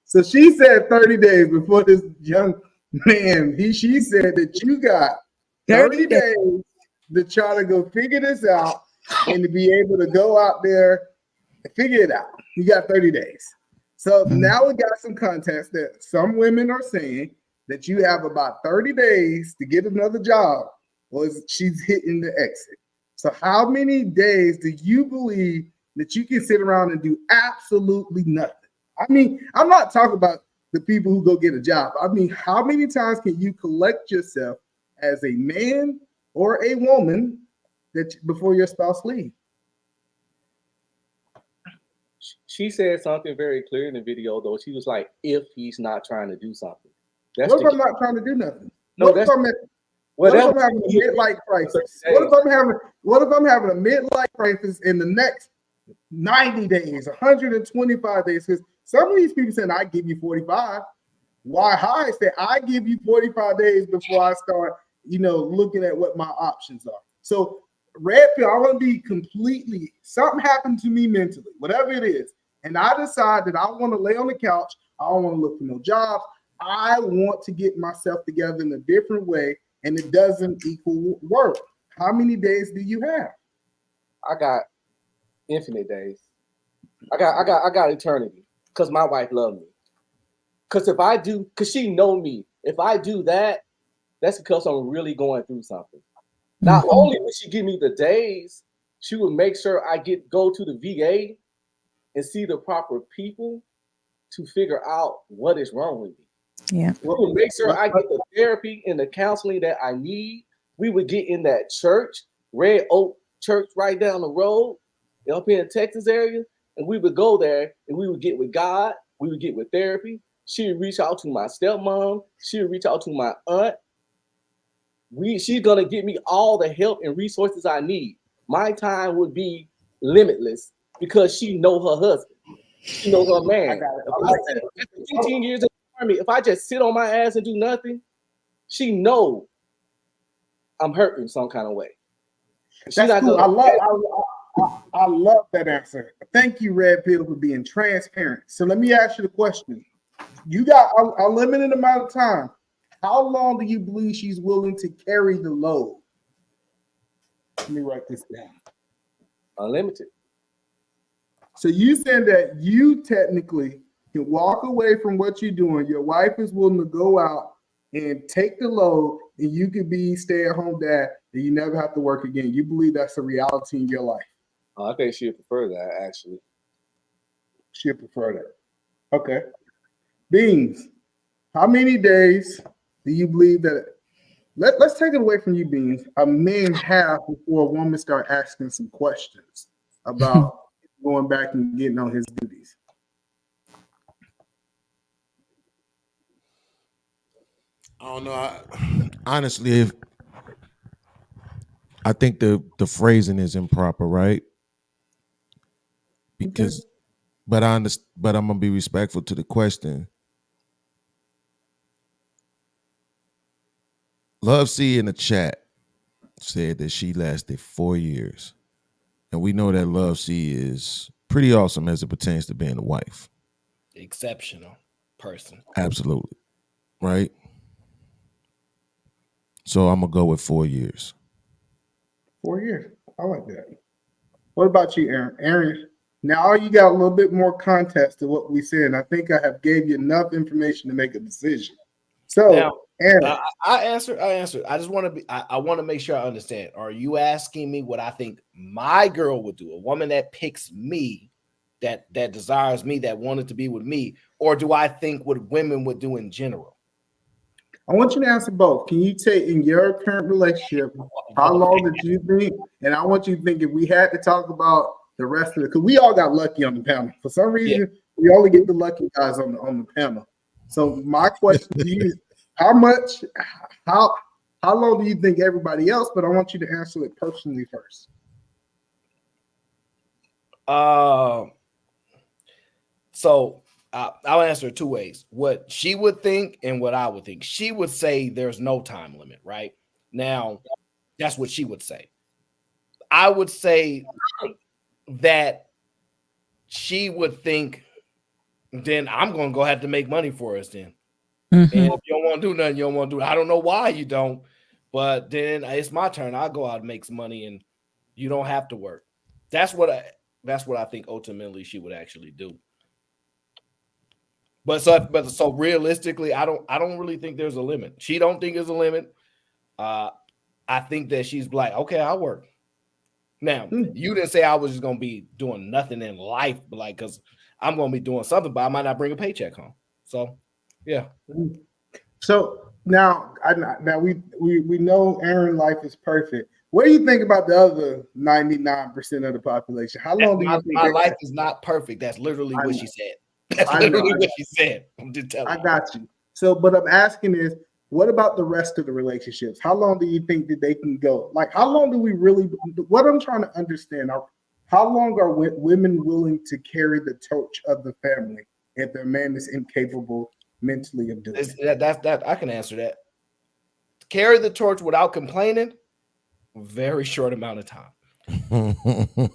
So she said 30 days before this young man. She said that you got 30 days to try to go figure this out and to be able to go out there and figure it out. You got 30 days. So now we got some context that some women are saying that you have about 30 days to get another job, or she's hitting the exit. So how many days do you believe that you can sit around and do absolutely nothing? I mean, I'm not talking about the people who go get a job. I mean, how many times can you collect yourself as a man or a woman that before your spouse leaves? She said something very clear in the video, though. She was like, if he's not trying to do something. What if I'm not trying to do nothing? No, what if I'm having a midlife crisis? What if I'm having a midlife crisis in the next 90 days, 125 days? Because some of these people saying, I give you 45. Why high said, I give you 45 days before I start, looking at what my options are. So red pill, I want to be completely, something happened to me mentally, whatever it is. And I decide that I want to lay on the couch. I don't want to look for no jobs. I want to get myself together in a different way, and it doesn't equal work. How many days do you have? I got infinite days. I got eternity, because my wife loved me. Because she know me. If I do that, that's because I'm really going through something. Not only would she give me the days, she would make sure I go to the VA and see the proper people to figure out what is wrong with me. Yeah. We would make sure I get the therapy and the counseling that I need. We would get in that church, Red Oak Church right down the road, up in the Texas area, and we would go there and we would get with God. We would get with therapy. She would reach out to my stepmom. She would reach out to my aunt. She's gonna give me all the help and resources I need. My time would be limitless because she know her husband. She knows her man. After 15 years in the Army, if I just sit on my ass and do nothing, she know I'm hurting some kind of way. That's cool. I love that answer. Thank you, Red Pill, for being transparent. So let me ask you the question. You got a limited amount of time. How long do you believe she's willing to carry the load? Let me write this down. Unlimited. So you said that you technically can walk away from what you're doing. Your wife is willing to go out and take the load, and you could be stay-at-home dad, and you never have to work again. You believe that's a reality in your life? I think she'd prefer that, actually. She'd prefer that. Okay. Beans, how many days do you believe that? Let's take it away from you, Beans. A man have before a woman start asking some questions about going back and getting on his duties. I don't know. Honestly, I think the phrasing is improper, right? Because, but I'm gonna be respectful to the question. Love C in the chat said that she lasted 4 years, and we know that Love C is pretty awesome as it pertains to being a wife. Exceptional person. Absolutely, right? So I'm gonna go with 4 years. 4 years. I like that. What about you, Aaron? Aaron, now you got a little bit more context to what we said, and I think I have gave you enough information to make a decision. So, now, Aaron, I answered. I just want to be. I want to make sure I understand. Are you asking me what I think my girl would do? A woman that picks me, that desires me, that wanted to be with me, or do I think what women would do in general? I want you to answer both. Can you take in your current relationship, how long did you think? And I want you to think if we had to talk about the rest of it, because we all got lucky on the panel. For some reason, we only get the lucky guys on the panel. So my question to you is how long do you think everybody else? But I want you to answer it personally first. So I'll answer it two ways. What she would think and what I would think. She would say there's no time limit, right? Now, that's what she would say. I would say that she would think, then I'm going to go have to make money for us then. Mm-hmm. And if you don't want to do nothing, you don't want to do it. I don't know why you don't, but then it's my turn. I'll go out and make some money and you don't have to work. That's what I think ultimately she would actually do. But so realistically, I don't really think there's a limit. She don't think there's a limit. I think that she's like, okay, I'll work. Now, you didn't say I was just gonna be doing nothing in life, but like, because I'm gonna be doing something, but I might not bring a paycheck home. So, yeah. So now we know Aaron's life is perfect. What do you think about the other 99% of the population? How long do you think my life is not perfect? That's literally what she said. That's literally what she said. I'm just telling you. I got you. So, but I'm asking is, what about the rest of the relationships? How long do you think that they can go? Like, how long do we really? What I'm trying to understand are, how long are women willing to carry the torch of the family if their man is incapable mentally of doing it? That I can answer that. Carry the torch without complaining. Very short amount of time.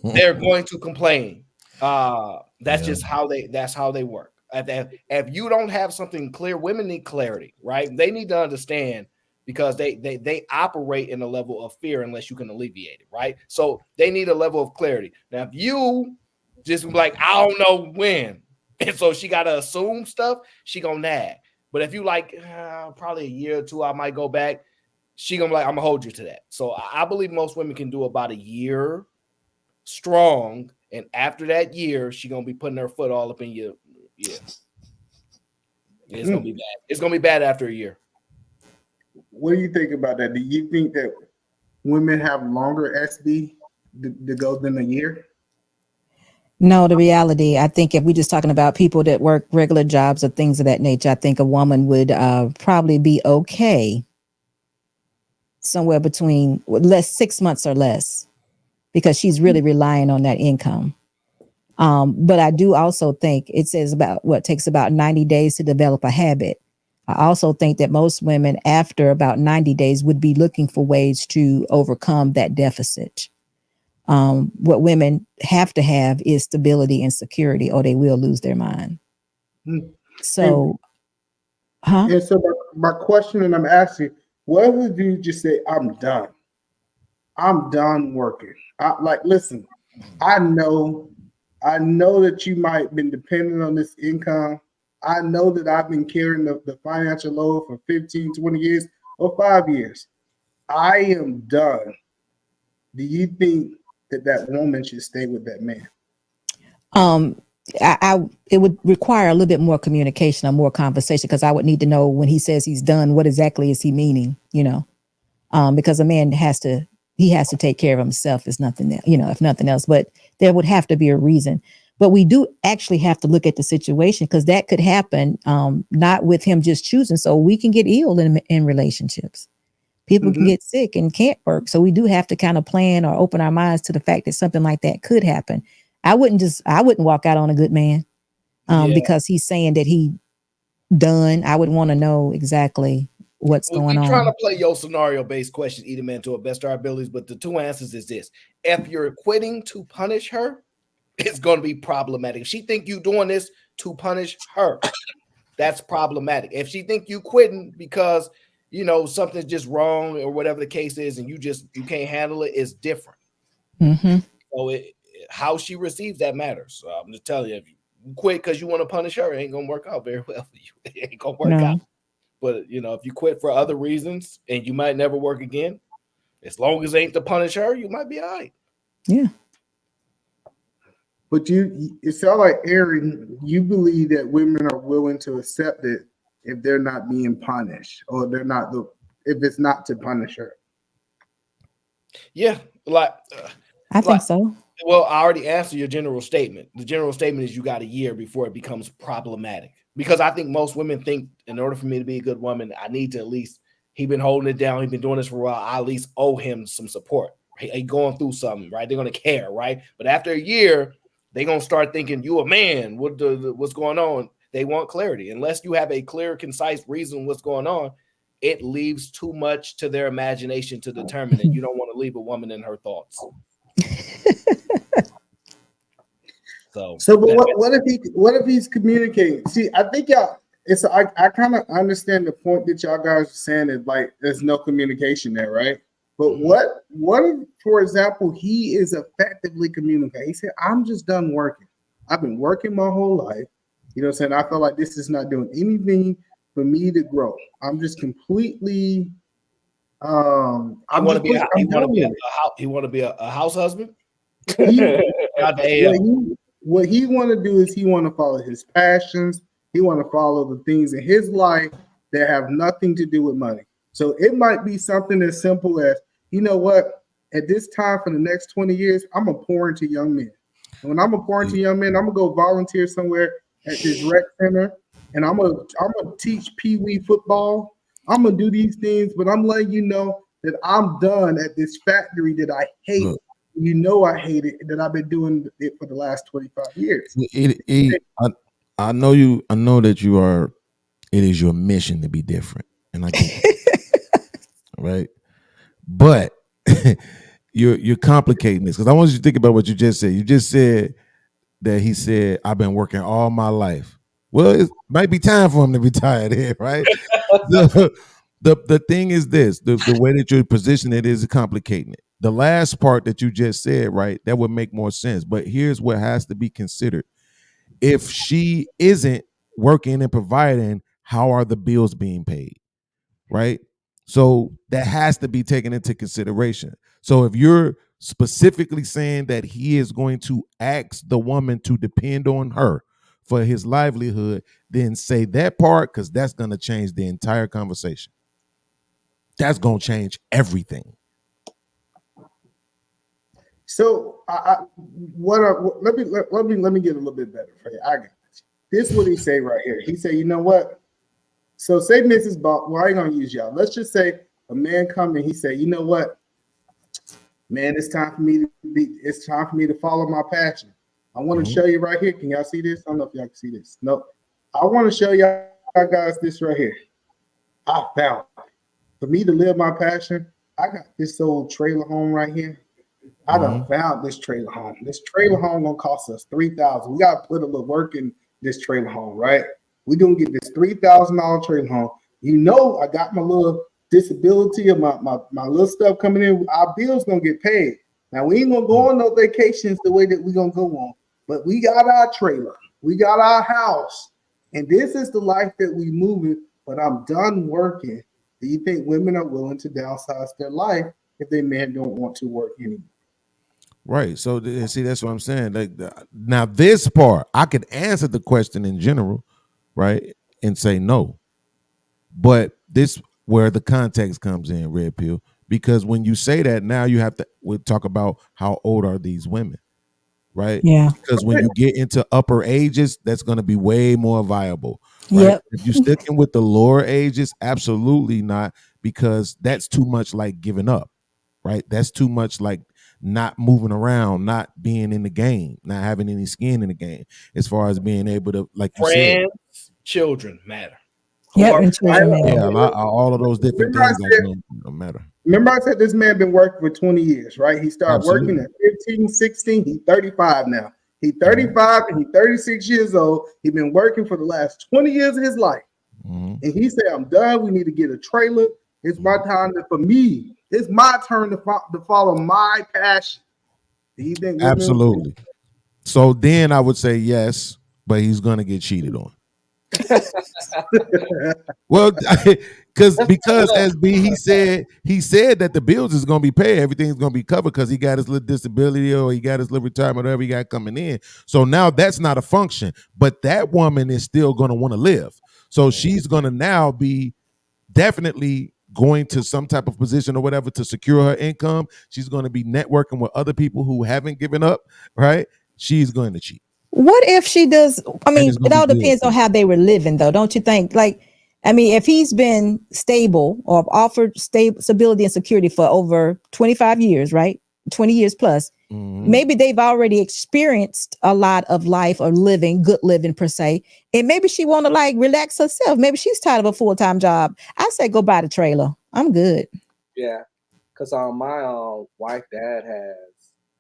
They're going to complain. That's just how they work. If you don't have something clear, women need clarity, right? They need to understand, because they operate in a level of fear unless you can alleviate it, right? So they need a level of clarity. Now, if you just like, I don't know when, and so she got to assume stuff, she gonna nag. But if you like, probably a year or two, I might go back, she gonna be like, I'm gonna hold you to that. So I believe most women can do about a year strong, and after that year, she gonna be putting her foot all up in your. Yeah, it's gonna be bad. It's gonna be bad after a year. What do you think about that? Do you think that women have longer SB to go than a year? No, the reality, I think if we're just talking about people that work regular jobs or things of that nature, I think a woman would probably be okay somewhere between 6 months or less, because she's really relying on that income. But I do also think it says takes about 90 days to develop a habit. I also think that most women after about 90 days would be looking for ways to overcome that deficit. What women have to have is stability and security, or they will lose their mind. So, And so my question, and I'm asking, what would you just say, I'm done? I'm done working. Listen, I know that you might have been dependent on this income. I know that I've been carrying the financial load for 15, 20 years or 5 years. I am done. Do you think that woman should stay with that man? It would require a little bit more communication or more conversation, because I would need to know when he says he's done, what exactly is he meaning, because a man has to take care of himself, if nothing else, but there would have to be a reason. But we do actually have to look at the situation, because that could happen, not with him just choosing. So we can get ill in relationships. People can get sick and can't work. So we do have to kind of plan or open our minds to the fact that something like that could happen. I wouldn't walk out on a good man because he's saying that he done. I would want to know exactly what's going on. We're trying to play your scenario-based questions, either man, to our best of our abilities. But the two answers is this: if you're quitting to punish her, it's going to be problematic. If she think you doing this to punish her, that's problematic. If she think you quitting because something's just wrong or whatever the case is, and you can't handle it, it's different. So how she receives that matters. So I'm just telling you, if you quit because you want to punish her, it ain't gonna work out very well for you. It ain't gonna work out. But if you quit for other reasons and you might never work again, as long as it ain't to punish her, you might be all right. Yeah. But it sounds like, Aaron, you believe that women are willing to accept it if they're not being punished, or if it's not to punish her. Yeah, I think so. Well, I already answered your general statement. The general statement is you got a year before it becomes problematic, because I think most women think in order for me to be a good woman, I need to at least, he's been holding it down, he's been doing this for a while, I at least owe him some support. He going through something, right? They're gonna care, right? But after a year, they're gonna start thinking you a man. What's going on? They want clarity. Unless you have a clear, concise reason what's going on, it leaves too much to their imagination to determine it. You don't want to leave a woman in her thoughts. So, but what if he's communicating? See, I think I kind of understand the point that y'all guys are saying is like there's no communication there, right? But what if, for example, he is effectively communicating? He said, I'm just done working. I've been working my whole life. You know what I'm saying? I feel like this is not doing anything for me to grow. I'm just completely He want to be a, he want to be a, done with it. he want to be a house husband. What he want to do is he want to follow his passions. He want to follow the things in his life that have nothing to do with money. So it might be something as simple as, you know what, at this time for the next 20 years, I'm gonna pour into young men. And when I'm gonna pour into young men, I'm gonna go volunteer somewhere at this rec center, and I'm gonna teach Pee Wee football. I'm gonna do these things, but I'm letting you know that I'm done at this factory that I hate. Look. You know I hate it, that I've been doing it for the last 25 years. I know you. I know that you are. It is your mission to be different, and I get it. Right. But you're complicating this, because I want you to think about what you just said. You just said that he said, "I've been working all my life." Well, it might be time for him to retire there, right? The thing is this: the way that you're positioning it is complicating it. The last part that you just said, right, that would make more sense. But here's what has to be considered: if she isn't working and providing, how are the bills being paid? Right? So that has to be taken into consideration. So if you're specifically saying that he is going to ask the woman to depend on her for his livelihood, then say that part, because that's going to change the entire conversation. That's going to change everything. So let me get a little bit better for you. I got you. This is what he say right here. He say, you know what? So say Mrs. Ball, well, I ain't gonna use y'all. Let's just say a man come and he say, you know what, man, it's time for me to follow my passion. I want to show you right here. Can y'all see this? I don't know if y'all can see this. Nope. I want to show y'all guys this right here. I found it. For me to live my passion, I got this old trailer home right here. I done found this trailer home. This trailer home gonna cost us $3,000. We gotta put a little work in this trailer home, right? We gonna get this $3,000 trailer home. You know, I got my little disability of my little stuff coming in. Our bills gonna get paid. Now we ain't gonna go on no vacations the way that we gonna go on, but we got our trailer, we got our house, and this is the life that we moving. But I'm done working. Do you think women are willing to downsize their life if their men don't want to work anymore? Right. So see, that's what I'm saying. Like now, this part, I could answer the question in general, right, and say no. But this where the context comes in, Red Pill, because when you say that, now you have to talk about how old are these women, right? Yeah. Because when you get into upper ages, that's going to be way more viable. Right? Yep. If you're sticking with the lower ages, absolutely not, because that's too much like giving up, right? That's too much like not moving around, not being in the game, not having any skin in the game, as far as being able to, like you said, children matter. Yeah, all of those different things don't matter. Remember I said this man been working for 20 years, right? He started working at 15, 16. He's 35 now. He's 35 and he's 36 years old. He's been working for the last 20 years of his life. And he said, I'm done. We need to get a trailer. It's my time for me. It's my turn to follow my passion. Do you think absolutely? So then I would say yes, but he's gonna get cheated on. Well, because SB he said that the bills is gonna be paid, everything's gonna be covered because he got his little disability or he got his little retirement, whatever he got coming in. So now that's not a function, but that woman is still gonna want to live. So she's gonna now be definitely going to some type of position or whatever to secure her income. She's going to be networking with other people who haven't given up, right? She's going to cheat. What if she does? I mean, it all depends on how they were living, though, don't you think? Like, I mean, if he's been stable or offered stability and security for over 25 years, right? 20 years plus, maybe they've already experienced a lot of life or living, good living per se. And maybe she want to like relax herself. Maybe she's tired of a full-time job. I say go buy the trailer. I'm good. Yeah. Because my wife, dad has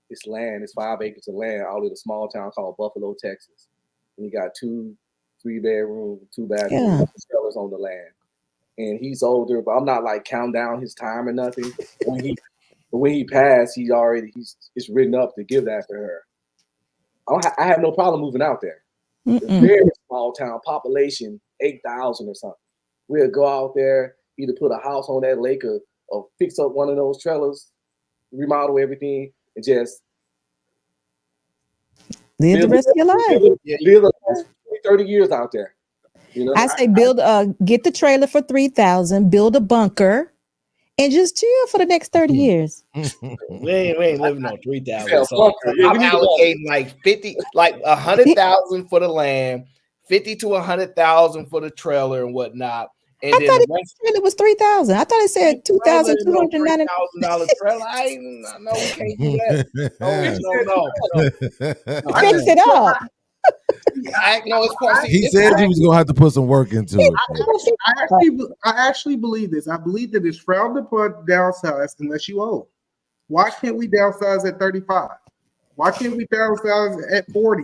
this land, it's 5 acres of land out in a small town called Buffalo, Texas. And he got 2 3-bedroom, 2-bathroom cellars on the land. And he's older, but I'm not like counting down his time or nothing. When he passed, it's written up to give that to her. I have no problem moving out there. Very small town, population 8,000 or something. We'll go out there, either put a house on that lake or fix up one of those trailers, remodel everything, and just Live the rest of your life. Live the last 30 years out there. You know, I say get the trailer for $3,000, build a bunker, and just chill for the next 30 years. We ain't living on 3,000. So Yeah, I'm allocating like 100,000 for the land, 50 to 100,000 for the trailer and whatnot. And I then thought the it was 3,000. I thought it said $2,299. $3,000 trailer. No, we can't do that. No. Fix it up. He said you was gonna have to put some work into it. I actually believe this. I believe that it's frowned upon to downsize unless you owe. Why can't we downsize at 35? Why can't we downsize at 40?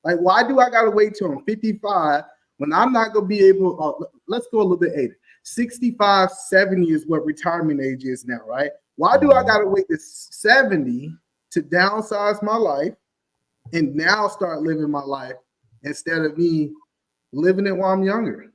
Like, why do I gotta wait till I'm 55 when I'm not gonna be able? Let's go a little bit later. 65, 70 is what retirement age is now, right? Why do I gotta wait to 70 to downsize my life and now start living my life instead of me living it while I'm younger?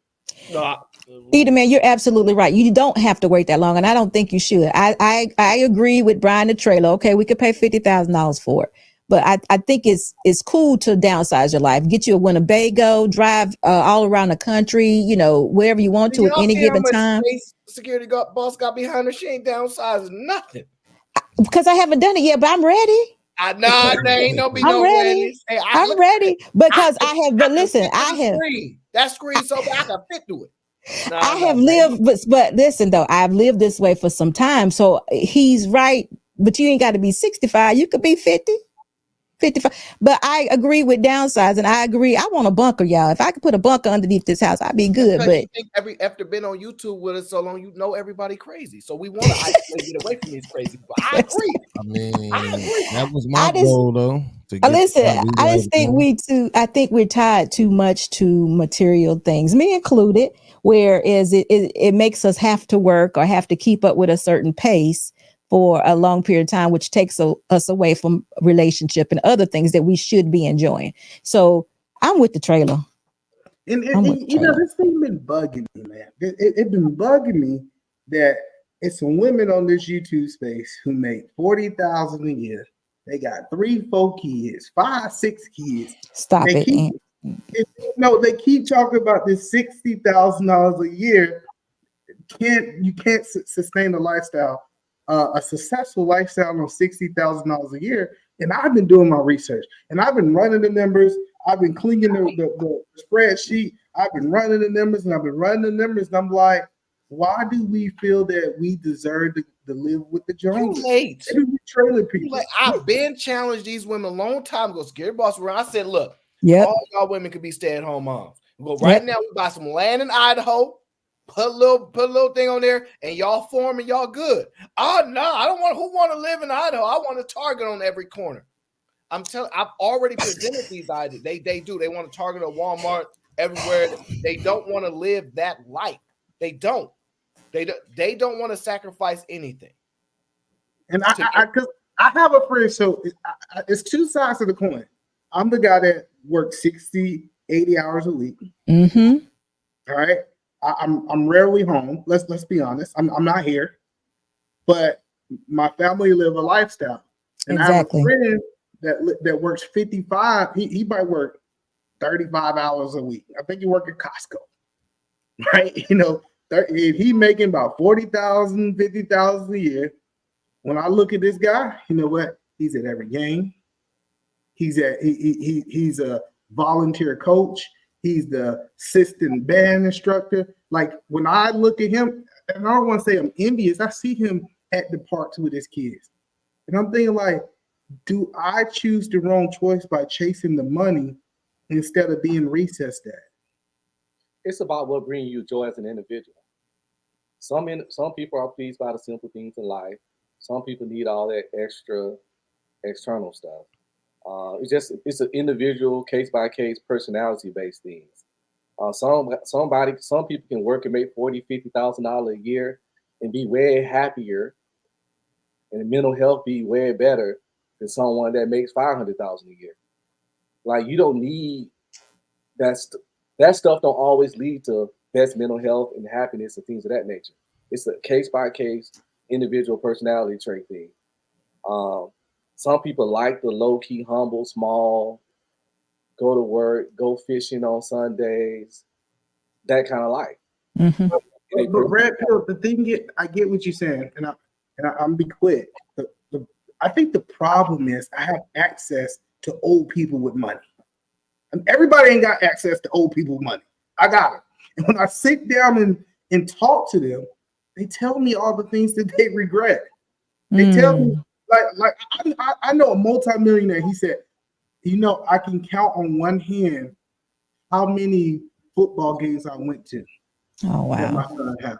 Either man, you're absolutely right. You don't have to wait that long, and I don't think you should. I agree with Brian the trailer. Okay, we could pay $50,000 for it, but I think it's cool to downsize your life. Get you a Winnebago, drive all around the country, you know, wherever you want to at any given time. Security boss got behind her. She ain't downsizing nothing. Because I haven't done it yet, but I'm ready. There ain't no be I'm no ready. Hey, I'm ready because I have. But listen, I have. That screen so bad I can fit through it. I have lived, but listen though, I've lived this way for some time. So he's right, but you ain't got to be 65. You could be 50, 55. But I agree with downsizing. I agree. I want a bunker, y'all. If I could put a bunker underneath this house, I'd be good. But after been on YouTube with us so long, you know everybody crazy. So we want to isolate, get away from these crazy people. I agree. I mean, that was my goal though. Listen, I just think I think we're tied too much to material things, me included. Whereas it makes us have to work or have to keep up with a certain pace for a long period of time, which takes us away from relationship and other things that we should be enjoying. So I'm with the trailer. And you know, this thing been bugging me, man. It been bugging me that it's some women on this YouTube space who make $40,000 a year. They got 3, 4 kids, 5, 6 kids. Stop they it. They keep talking about this $60,000 a year. You can't sustain a lifestyle, a successful lifestyle on $60,000 a year. And I've been doing my research, and I've been running the numbers. I've been cleaning the spreadsheet. I've been running the numbers, and And I'm like, why do we feel that we deserve to live with the Joneses? Trailer people. I've been challenged these women a long time ago. Scary boss around. I said, look, all y'all women could be stay-at-home moms. Well, right now we buy some land in Idaho, put a little thing on there, and y'all farm and y'all good. Oh no, I don't want who want to live in Idaho. I want a Target on every corner. I've already presented these ideas. They do. They want a Target or Walmart everywhere. They don't want to live that life. They don't. They don't want to sacrifice anything. And I have a friend, so it's two sides of the coin. I'm the guy that works 60, 80 hours a week. Mm-hmm. All right. I'm rarely home. Let's be honest. I'm not here, but my family live a lifestyle. And exactly. I have a friend that works 55. He might work 35 hours a week. I think he work at Costco, right? You know, if he making about 40,000, 50,000 a year. When I look at this guy, you know what? He's at every game. He's a volunteer coach. He's the assistant band instructor. Like when I look at him, and I don't want to say I'm envious, I see him at the parks with his kids. And I'm thinking like, do I choose the wrong choice by chasing the money instead of being recessed at? It's about what brings you joy as an individual. Some people are pleased by the simple things in life. Some people need all that extra external stuff. It's an individual case by case personality based things. Some people can work and make $40,000, $50,000 a year and be way happier, and mental health be way better than someone that makes $500,000 a year. Like you don't need that stuff don't always lead to best mental health and happiness and things of that nature. It's a case by case individual personality trait thing. Some people like the low key, humble, small, go to work, go fishing on Sundays, that kind of life. Mm-hmm. But Red Pill, the thing is, I get what you're saying, and I'm be quick. I think the problem is I have access to old people with money. And everybody ain't got access to old people with money. I got it. And when I sit down and talk to them, they tell me all the things that they regret. They tell me, like I know a multimillionaire. He said, I can count on one hand how many football games I went to. Oh, wow. That my son had.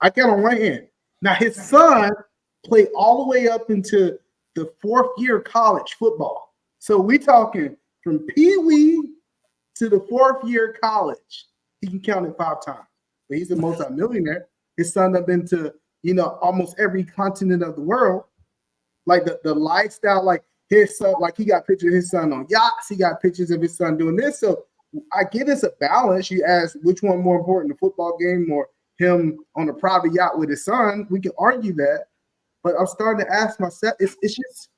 I count on one hand. Now, his son played all the way up into the 4th year of college football. So we talking from Pee-wee to the 4th year of college. He can count it 5 times. But he's a multimillionaire. His son have been to, almost every continent of the world. Like the lifestyle, like his son, like he got pictures of his son on yachts. He got pictures of his son doing this. So I get it's a balance. You ask which one more important, the football game or him on a private yacht with his son. We can argue that. But I'm starting to ask myself, it's just,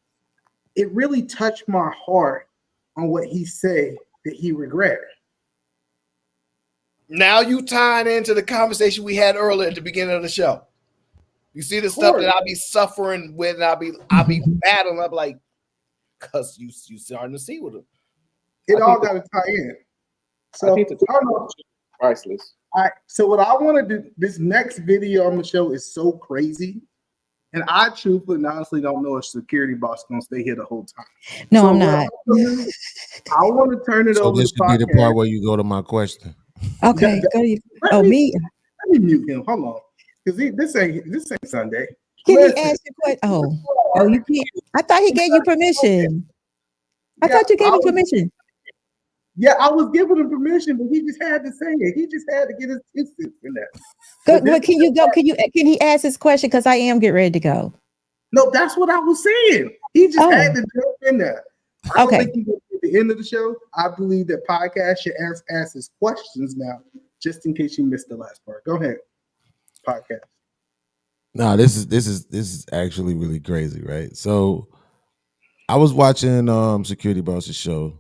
it really touched my heart on what he said that he regretted. Now you tying into the conversation we had earlier at the beginning of the show. You see the stuff that I'll be suffering with, and I'll be battling up like, because you starting to see with him. It all got to tie in. So I think the priceless. All right. So what I want to do, this next video on the show is so crazy. And I truthfully and honestly don't know if security boss gonna stay here the whole time. No, I'm not. I want to turn it over. This could be the part where you go to my question. Okay. Me. Let me mute him. Hold on, because this ain't Sunday. Can he ask you a question? Oh, you can't. I thought he gave you permission. I thought you gave him permission. Yeah, I was giving him permission, but he just had to say it. He just had to get his 2 cents in there. But can you go? Can he ask his question? Because I am getting ready to go. No, that's what I was saying. He just had to jump in there. I don't think he gets to the end of the show. I believe that podcast should ask his questions now, just in case you missed the last part. Go ahead, podcast. No, this is actually really crazy, right? So I was watching Security Boss's show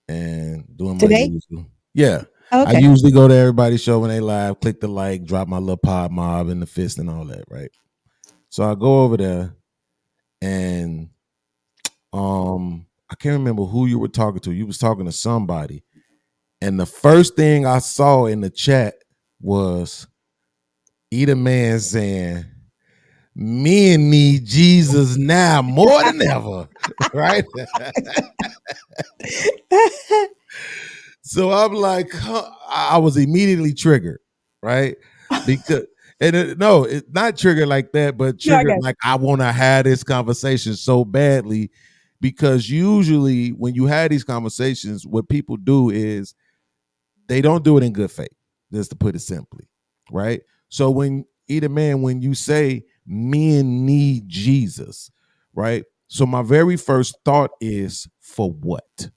and doing my usual. Yeah. Okay. I usually go to everybody's show when they live, click the like, drop my little pod mob in the fist and all that, right? So I go over there and I can't remember who you were talking to. You was talking to somebody. And the first thing I saw in the chat was Eat a Man saying, men need Jesus now more than ever, right? So I'm like, I was immediately triggered, right? Because it's not triggered like that, but triggered like I want to have this conversation so badly, because usually when you have these conversations, what people do is they don't do it in good faith, just to put it simply, right? So when when you say men need Jesus, right? So my very first thought is, for what,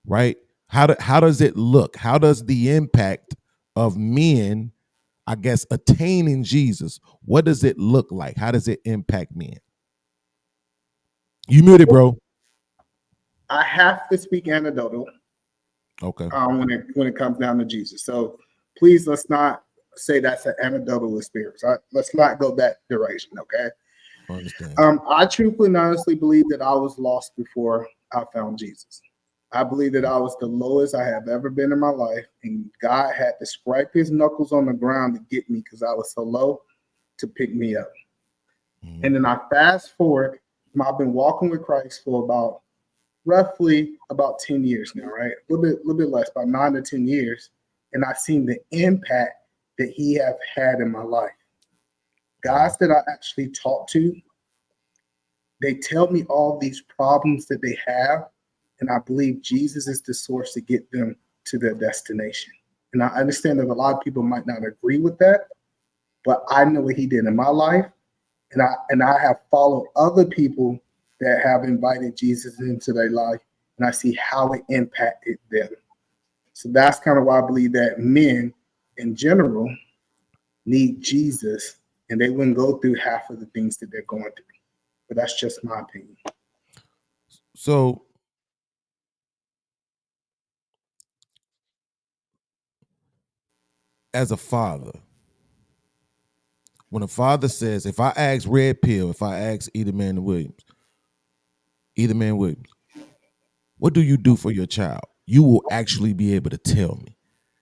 right? How does it look? How does the impact of men, I guess, attaining Jesus, what does it look like? How does it impact men? You muted, bro. I have to speak anecdotal. Okay. When it comes down to Jesus. So please, let's not say that's an anecdotal experience. Let's not go that direction, okay? I understand. I truthfully and honestly believe that I was lost before I found Jesus. I believe that I was the lowest I have ever been in my life, and God had to scrape his knuckles on the ground to get me because I was so low to pick me up. Mm-hmm. And then I fast forward, I've been walking with Christ for roughly about 10 years now, right? A little bit less, about 9 to 10 years. And I've seen the impact that he have had in my life. Guys that I actually talk to, they tell me all these problems that they have, and I believe Jesus is the source to get them to their destination. And I understand that a lot of people might not agree with that, but I know what he did in my life, and I have followed other people that have invited Jesus into their life, and I see how it impacted them. So that's kind of why I believe that men in general need Jesus, and they wouldn't go through half of the things that they're going through. But that's just my opinion. So as a father, when a father says, if I ask Red Pill, if I ask Either Man Williams, what do you do for your child? You will actually be able to tell me.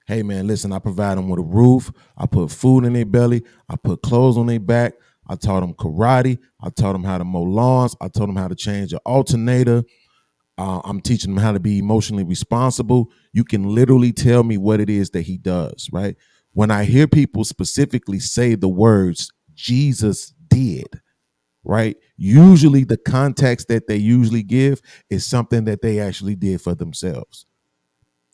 Hey man, listen, I provide them with a roof. I put food in their belly. I put clothes on their back. I taught them karate. I taught them how to mow lawns. I taught them how to change an alternator. I'm teaching them how to be emotionally responsible. You can literally tell me what it is that he does, right? When I hear people specifically say the words Jesus did, right? Usually the context that they usually give is something that they actually did for themselves,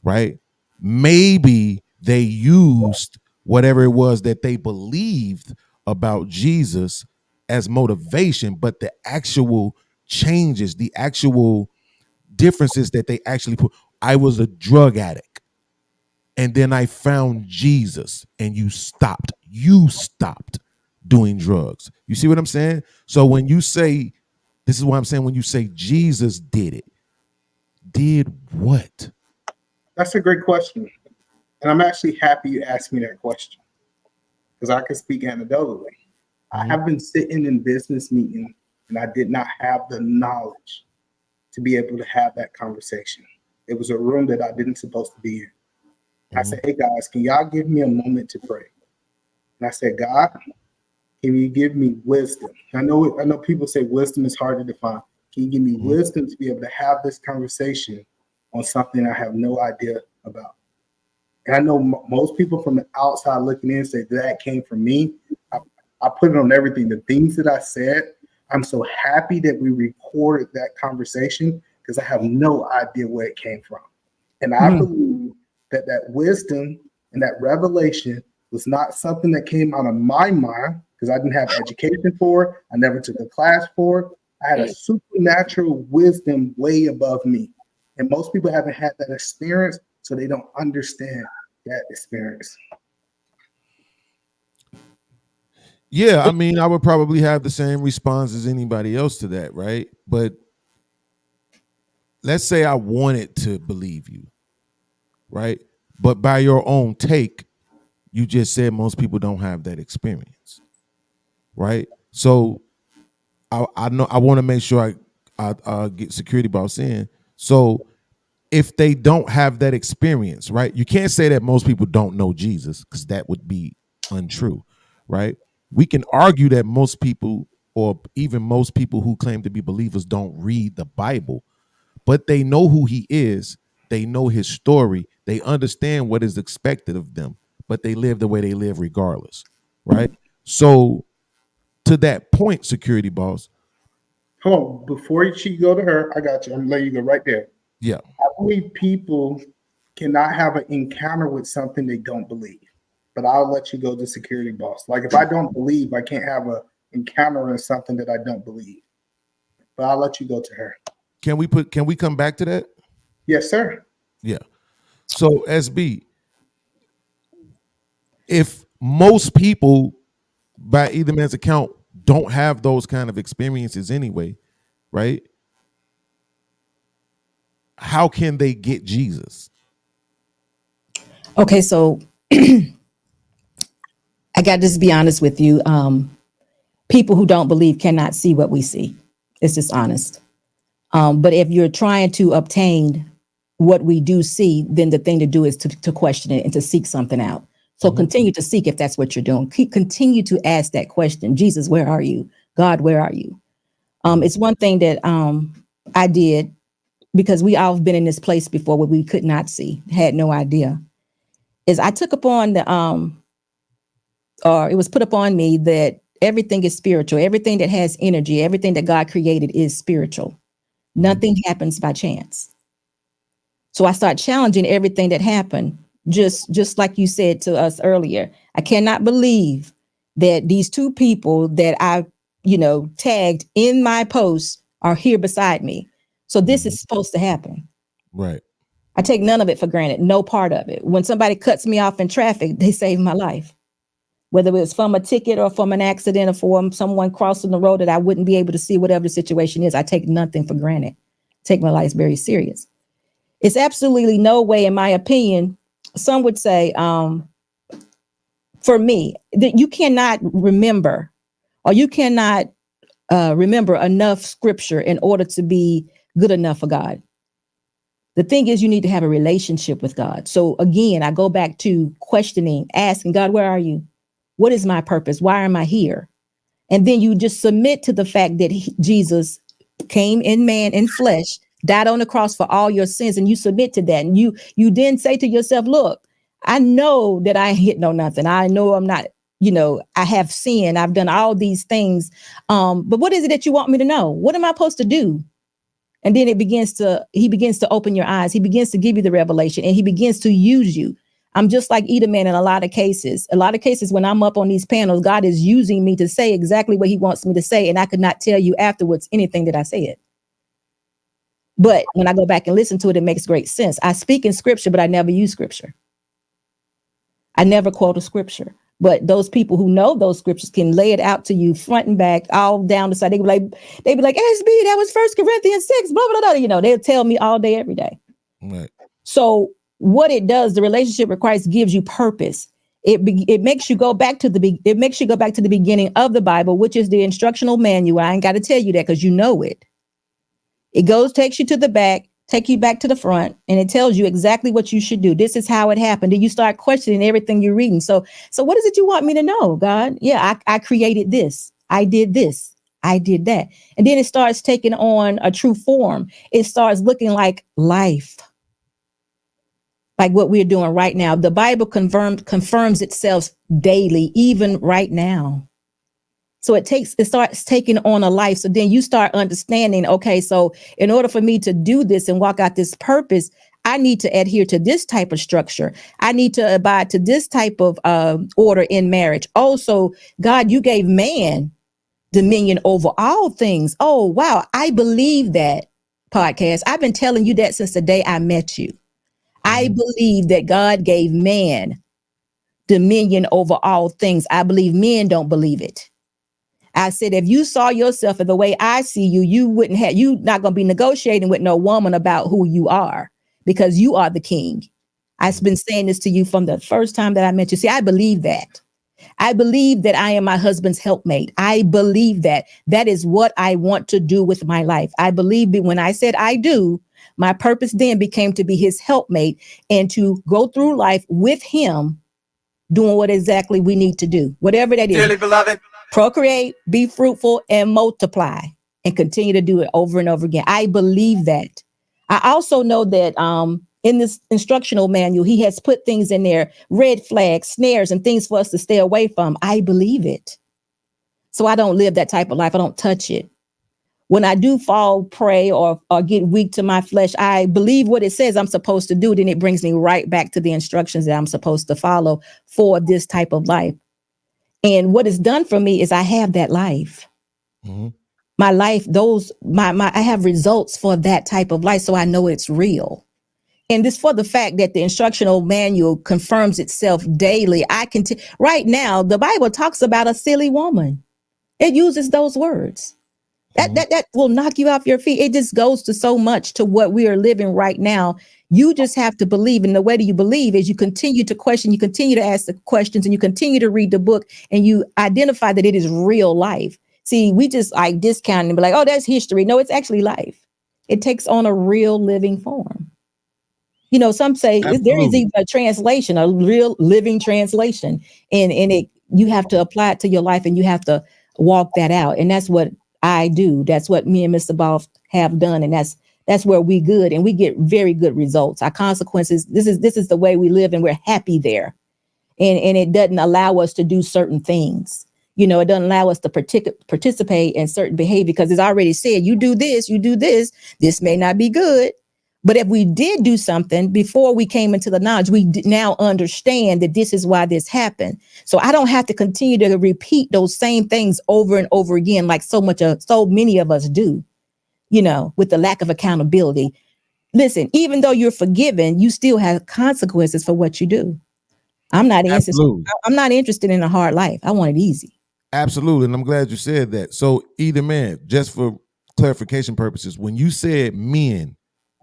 right? Maybe they used whatever it was that they believed about Jesus as motivation, but the actual changes, the actual differences that they actually put. I was a drug addict and then I found Jesus and you stopped doing drugs. You see what I'm saying? So when you say, this is what I'm saying, when you say Jesus did it, did what? That's a great question. And I'm actually happy you asked me that question because I can speak anecdotally. I have been sitting in business meetings and I did not have the knowledge to be able to have that conversation. It was a room that I didn't supposed to be in. I said, hey guys, can y'all give me a moment to pray? And I said, God, can you give me wisdom? I know people say wisdom is hard to define. Can you give me wisdom to be able to have this conversation on something I have no idea about? And I know most people from the outside looking in say that came from me. I put it on everything. The things that I said, I'm so happy that we recorded that conversation because I have no idea where it came from. And I believe that that wisdom and that revelation was not something that came out of my mind because I didn't have education for it. I never took a class for it. I had a supernatural wisdom way above me. And most people haven't had that experience, so they don't understand that experience. Yeah, I mean, I would probably have the same response as anybody else to that, right? But let's say I wanted to believe you, right? But by your own take, you just said most people don't have that experience, right? So I know I want to make sure I get security boss in. So if they don't have that experience, right? You can't say that most people don't know Jesus because that would be untrue, right? We can argue that most people, or even most people who claim to be believers, don't read the Bible, but they know who he is. They know his story. They understand what is expected of them, but they live the way they live regardless, right? So to that point, security boss. Hold on, before you go to her, I got you. I'm letting you go right there. Yeah. I believe people cannot have an encounter with something they don't believe. But I'll let you go to security boss. Like if I don't believe, I can't have an encounter in something that I don't believe. But I'll let you go to her. Can we come back to that? Yes, sir. Yeah. So SB, if most people by either man's account don't have those kind of experiences anyway, right? How can they get Jesus? Okay, so I got to just be honest with you. People who don't believe cannot see what we see. It's just honest. But if you're trying to obtain what we do see, then the thing to do is to question it and to seek something out. So continue to seek if that's what you're doing. Continue to ask that question. Jesus, where are you? God, where are you? It's one thing that I did because we all have been in this place before where we could not see, had no idea. Is I took upon the or it was put upon me that everything is spiritual. Everything that has energy, everything that God created is spiritual. Nothing happens by chance. So I start challenging everything that happened, just like you said to us earlier. I cannot believe that these two people that I, tagged in my post are here beside me. So this is supposed to happen. Right. I take none of it for granted, no part of it. When somebody cuts me off in traffic, they save my life. Whether it's from a ticket or from an accident or from someone crossing the road that I wouldn't be able to see, whatever the situation is, I take nothing for granted. Take my life very serious. It's absolutely no way, in my opinion, some would say, for me, that you cannot remember, or you cannot remember enough scripture in order to be good enough for God. The thing is, you need to have a relationship with God. So again, I go back to questioning, asking God, where are you? What is my purpose? Why am I here? And then you just submit to the fact that Jesus came in man in flesh, died on the cross for all your sins, and you submit to that. And you then say to yourself, look, I know that I ain't hitting on nothing. I know I'm not, I have sinned. I've done all these things. But what is it that you want me to know? What am I supposed to do? And then he begins to open your eyes. He begins to give you the revelation, and he begins to use you. I'm just like Edelman in a lot of cases. A lot of cases when I'm up on these panels, God is using me to say exactly what he wants me to say. And I could not tell you afterwards anything that I said. But when I go back and listen to it, it makes great sense. I speak in scripture, but I never use scripture. I never quote a scripture. But those people who know those scriptures can lay it out to you front and back, all down the side. They'd be like, SB, that was 1 Corinthians 6, blah, blah, blah. They'll tell me all day, every day. Right. So what it does, the relationship with Christ gives you purpose. It makes you go back to the beginning of the Bible, which is the instructional manual. I ain't got to tell you that because you know it. It takes you to the back, take you back to the front, and it tells you exactly what you should do. This is how it happened. And you start questioning everything you're reading. So what is it you want me to know, God? Yeah, I created this. I did this. I did that. And then it starts taking on a true form. It starts looking like life. Like what we're doing right now. The Bible confirms itself daily, even right now. So it starts taking on a life. So then you start understanding, okay, so in order for me to do this and walk out this purpose, I need to adhere to this type of structure. I need to abide to this type of order in marriage. Also, God, you gave man dominion over all things. Oh, wow. I believe that, podcast. I've been telling you that since the day I met you. I believe that God gave man dominion over all things. I believe men don't believe it. I said, if you saw yourself in the way I see you, you not going to be negotiating with no woman about who you are, because you are the king. I've been saying this to you from the first time that I met you. See, I believe that. I believe that I am my husband's helpmate. I believe that. That is what I want to do with my life. I believe that when I said I do, my purpose then became to be his helpmate and to go through life with him, doing what exactly we need to do, whatever that is. Dearly beloved. Procreate, be fruitful, and multiply, and continue to do it over and over again. I believe that. I also know that in this instructional manual, he has put things in there, red flags, snares, and things for us to stay away from. I believe it. So I don't live that type of life. I don't touch it. When I do fall prey or get weak to my flesh, I believe what it says I'm supposed to do. Then it brings me right back to the instructions that I'm supposed to follow for this type of life. And what it's done for me is I have that life. Mm-hmm. My life, I have results for that type of life. So I know it's real. And this for the fact that the instructional manual confirms itself daily. Right now, the Bible talks about a silly woman. It uses those words. That will knock you off your feet. It just goes to so much to what we are living right now. You just have to believe. And the way that you believe is you continue to question, you continue to ask the questions, and you continue to read the book, and you identify that it is real life. See, we just like discount and be like, oh, that's history. No, it's actually life. It takes on a real living form. Some say there is even a translation, a real living translation, and you have to apply it to your life, and you have to walk that out. And that's what I do. That's what me and Mr. Ball have done. And that's where we good, and we get very good results. Our consequences, this is the way we live, and we're happy there. And it doesn't allow us to do certain things. It doesn't allow us to participate in certain behavior, because it's already said, you do this, this may not be good. But if we did do something before we came into the knowledge, we now understand that this is why this happened. So I don't have to continue to repeat those same things over and over again, like so many of us do, with the lack of accountability. listen, even though you're forgiven, you still have consequences for what you do. I'm not interested in a hard life. I want it easy. Absolutely. And I'm glad you said that. So either man, just for clarification purposes, when you said men,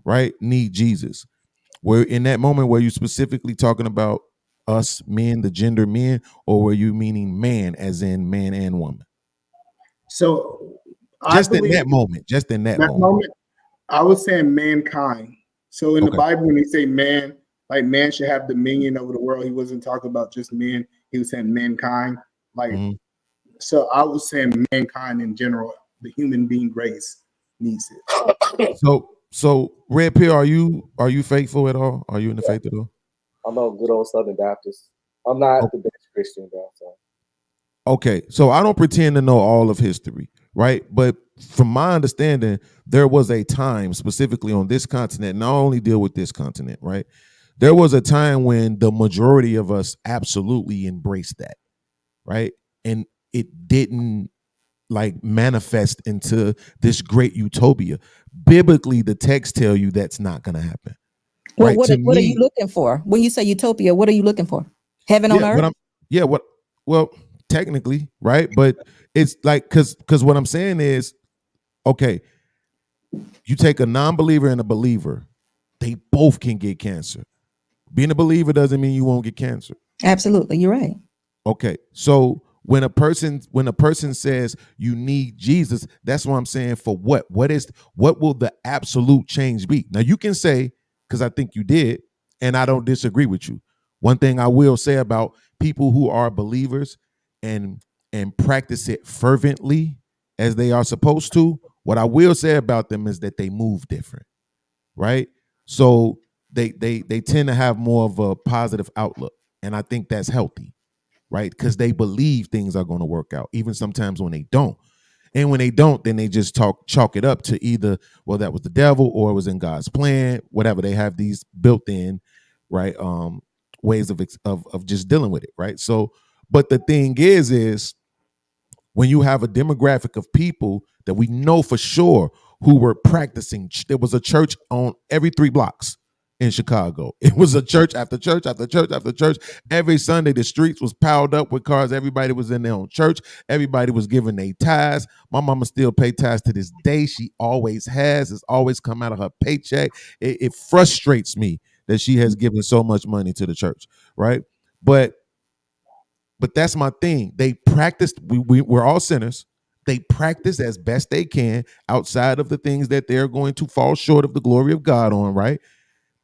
right, need Jesus, were in that moment, were you specifically talking about us men, the gender men, or were you meaning man as in man and woman? So just in that moment, I was saying mankind. So in the Bible, when they say man, like man should have dominion over the world, he wasn't talking about just men. He was saying mankind. Like, so I was saying mankind in general, the human being race needs it. So Red Pill, are you faithful at all? Are you in the faith at all? I'm a good old Southern Baptist. I'm not the best Christian, though. So. Okay, so I don't pretend to know all of history, right? But from my understanding, there was a time specifically on this continent, and I only deal with this continent, right? There was a time when the majority of us absolutely embraced that, right? And it didn't like manifest into this great utopia. Biblically, the text tell you that's not going to happen. Well, right? what are you looking for? When you say utopia, what are you looking for? Heaven on earth? Well, technically, right? But it's like, because what I'm saying is, okay, you take a non-believer and a believer, they both can get cancer. Being a believer doesn't mean you won't get cancer. Absolutely, you're right. Okay, so when a person says you need Jesus, that's what I'm saying. For what? What will the absolute change be? Now you can say, because I think you did, and I don't disagree with you. One thing I will say about people who are believers and practice it fervently as they are supposed to, what I will say about them is that they move different, right? So they tend to have more of a positive outlook, and I think that's healthy, right? Because they believe things are going to work out, even sometimes when they don't. And when they don't, then they just chalk it up to either, well, that was the devil or it was in God's plan, whatever. They have these built in, right, ways of just dealing with it, right? So, but the thing is when you have a demographic of people that we know for sure who were practicing, there was a church on every 3 blocks in Chicago. It was a church after church after church after church. Every Sunday, the streets was piled up with cars. Everybody was in their own church. Everybody was giving their tithes. My mama still pay tithes to this day. She always has. It's always come out of her paycheck. It frustrates me that she has given so much money to the church, right? But that's my thing. They practiced. We're all sinners. They practice as best they can outside of the things that they're going to fall short of the glory of God on, right?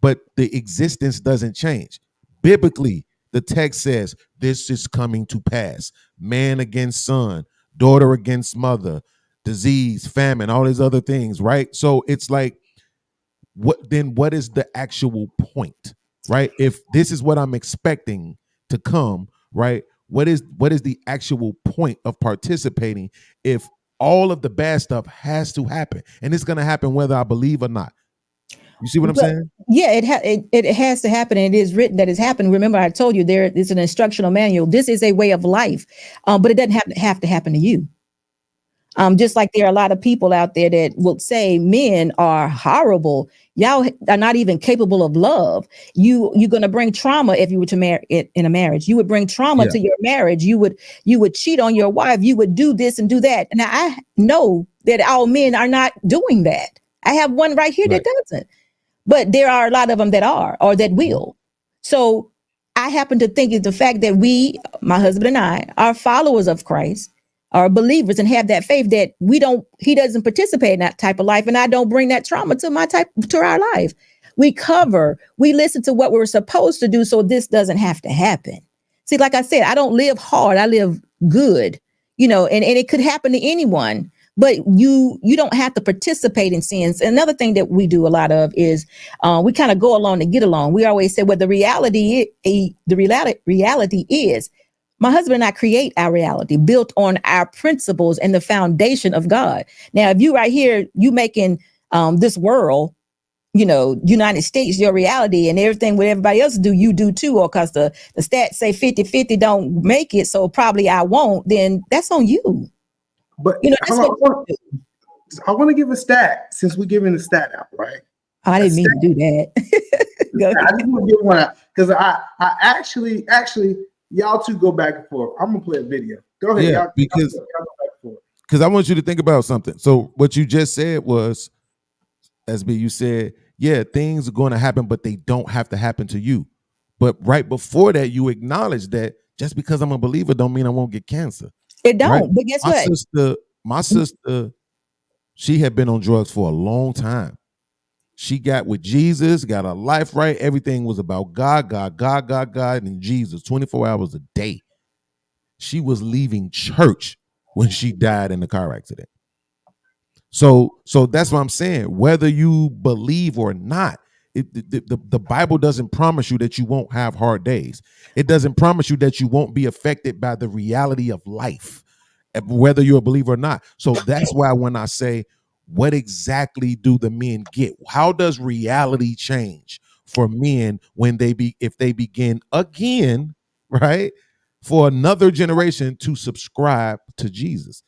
But the existence doesn't change. Biblically, the text says this is coming to pass. Man against son, daughter against mother, disease, famine, all these other things, right? So it's like, what is the actual point, right? If this is what I'm expecting to come, right? What is the actual point of participating if all of the bad stuff has to happen? And it's going to happen whether I believe or not. You see what I'm saying? Yeah, it has to happen, and it is written that it's happened. Remember, I told you there is an instructional manual. This is a way of life, but it doesn't have to happen to you. Just like there are a lot of people out there that will say men are horrible. Y'all are not even capable of love. You're going to bring trauma if you were to marry in a marriage. You would bring trauma to your marriage. You would cheat on your wife. You would do this and do that. Now I know that all men are not doing that. I have one right here that doesn't. But there are a lot of them that are, or that will. So I happen to think it's the fact that we, my husband and I, are followers of Christ, are believers and have that faith that he doesn't participate in that type of life. And I don't bring that trauma to our life. We listen to what we're supposed to do. So this doesn't have to happen. See, like I said, I don't live hard. I live good, and it could happen to anyone. But you don't have to participate in sins. Another thing that we do a lot of is we kind of go along to get along. We always say, well, the reality is my husband and I create our reality built on our principles and the foundation of God. Now, if you right here, you making this world, United States, your reality, and everything what everybody else do, you do too, or because the stats say 50-50 don't make it, so probably I won't, then that's on you. But I want to give a stat since we're giving the stat out, right? I didn't mean to do that. Go ahead. I just want to get one out because I actually, y'all two go back and forth. I'm gonna play a video. Go ahead, Yeah, y'all go back and forth. because I want you to think about something. So what you just said was, SB, you said, yeah, things are going to happen, but they don't have to happen to you. But right before that, you acknowledge that just because I'm a believer don't mean I won't get cancer. It don't, Right? but guess what? My sister, she had been on drugs for a long time. She got with Jesus, got her life right. Everything was about God, and Jesus 24 hours a day. She was leaving church when she died in a car accident. So that's what I'm saying. Whether you believe or not, the Bible doesn't promise you that you won't have hard days. It doesn't promise you that you won't be affected by the reality of life, whether you're a believer or not. So that's why when I say, what exactly do the men get? How does reality change for men when if they begin again, right, for another generation to subscribe to Jesus?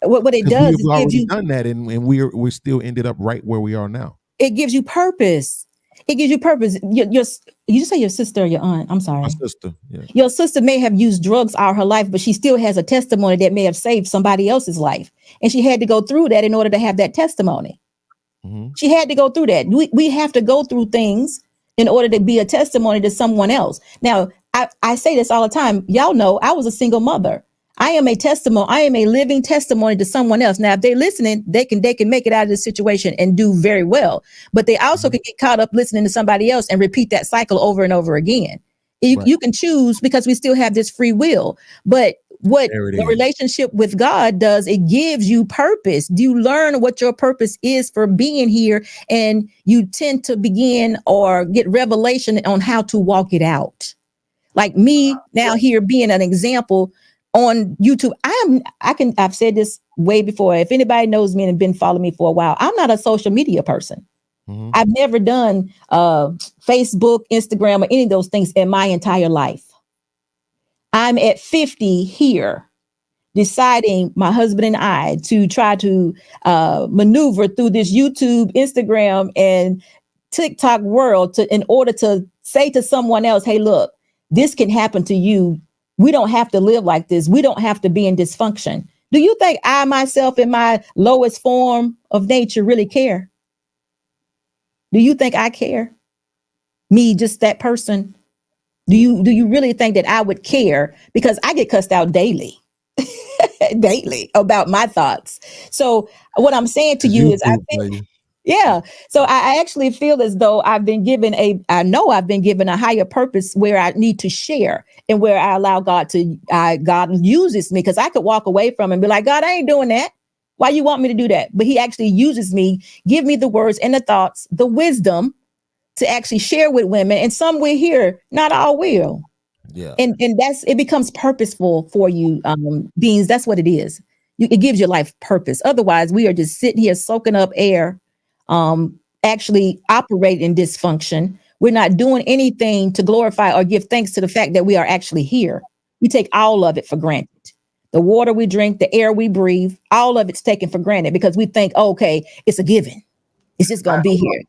What it does is we've gives already you done that, and we're still ended up right where we are now. it gives you purpose. It gives you purpose. You just say your sister or your aunt. I'm sorry. My sister. Yeah. Your sister may have used drugs all her life, but she still has a testimony that may have saved somebody else's life. And she had to go through that in order to have that testimony. Mm-hmm. She had to go through that. We have to go through things in order to be a testimony to someone else. Now, I say this all the time. Y'all know I was a single mother. I am a testimony. I am a living testimony to someone else. Now, if they're listening, they can make it out of this situation and do very well. But they also can get caught up listening to somebody else and repeat that cycle over and over again. You can choose because we still have this free will. But what the relationship with God does, it gives you purpose. You learn what your purpose is for being here, and you tend to begin or get revelation on how to walk it out. Like me now here being an example on YouTube. I've said this way before. If anybody knows me and been following me for a while, I'm not a social media person. Mm-hmm. I've never done Facebook, Instagram, or any of those things in my entire life. I'm at 50 here, deciding, my husband and I, to try to maneuver through this YouTube, Instagram, and TikTok world in order to say to someone else, hey, look, this can happen to you. We don't have to live like this. We don't have to be in dysfunction. Do you think I myself in my lowest form of nature really care? Do you think I care? Me, just that person? Do you really think that I would care? Because I get cussed out daily, daily about my thoughts. So what I'm saying to you is, so I actually feel as though I've been given a higher purpose where I need to share and where I allow God uses me, because I could walk away from him and be like, God, I ain't doing that. Why you want me to do that? But he actually uses me, give me the words and the thoughts, the wisdom to actually share with women. And some will hear, not all will. Yeah. And it becomes purposeful for you, beings. That's what it is. It gives your life purpose. Otherwise, we are just sitting here soaking up air, actually operate in dysfunction. We're not doing anything to glorify or give thanks to the fact that we are actually here. We take all of it for granted. The water we drink, the air we breathe, all of it's taken for granted because we think, okay, it's a given. It's just going to be here.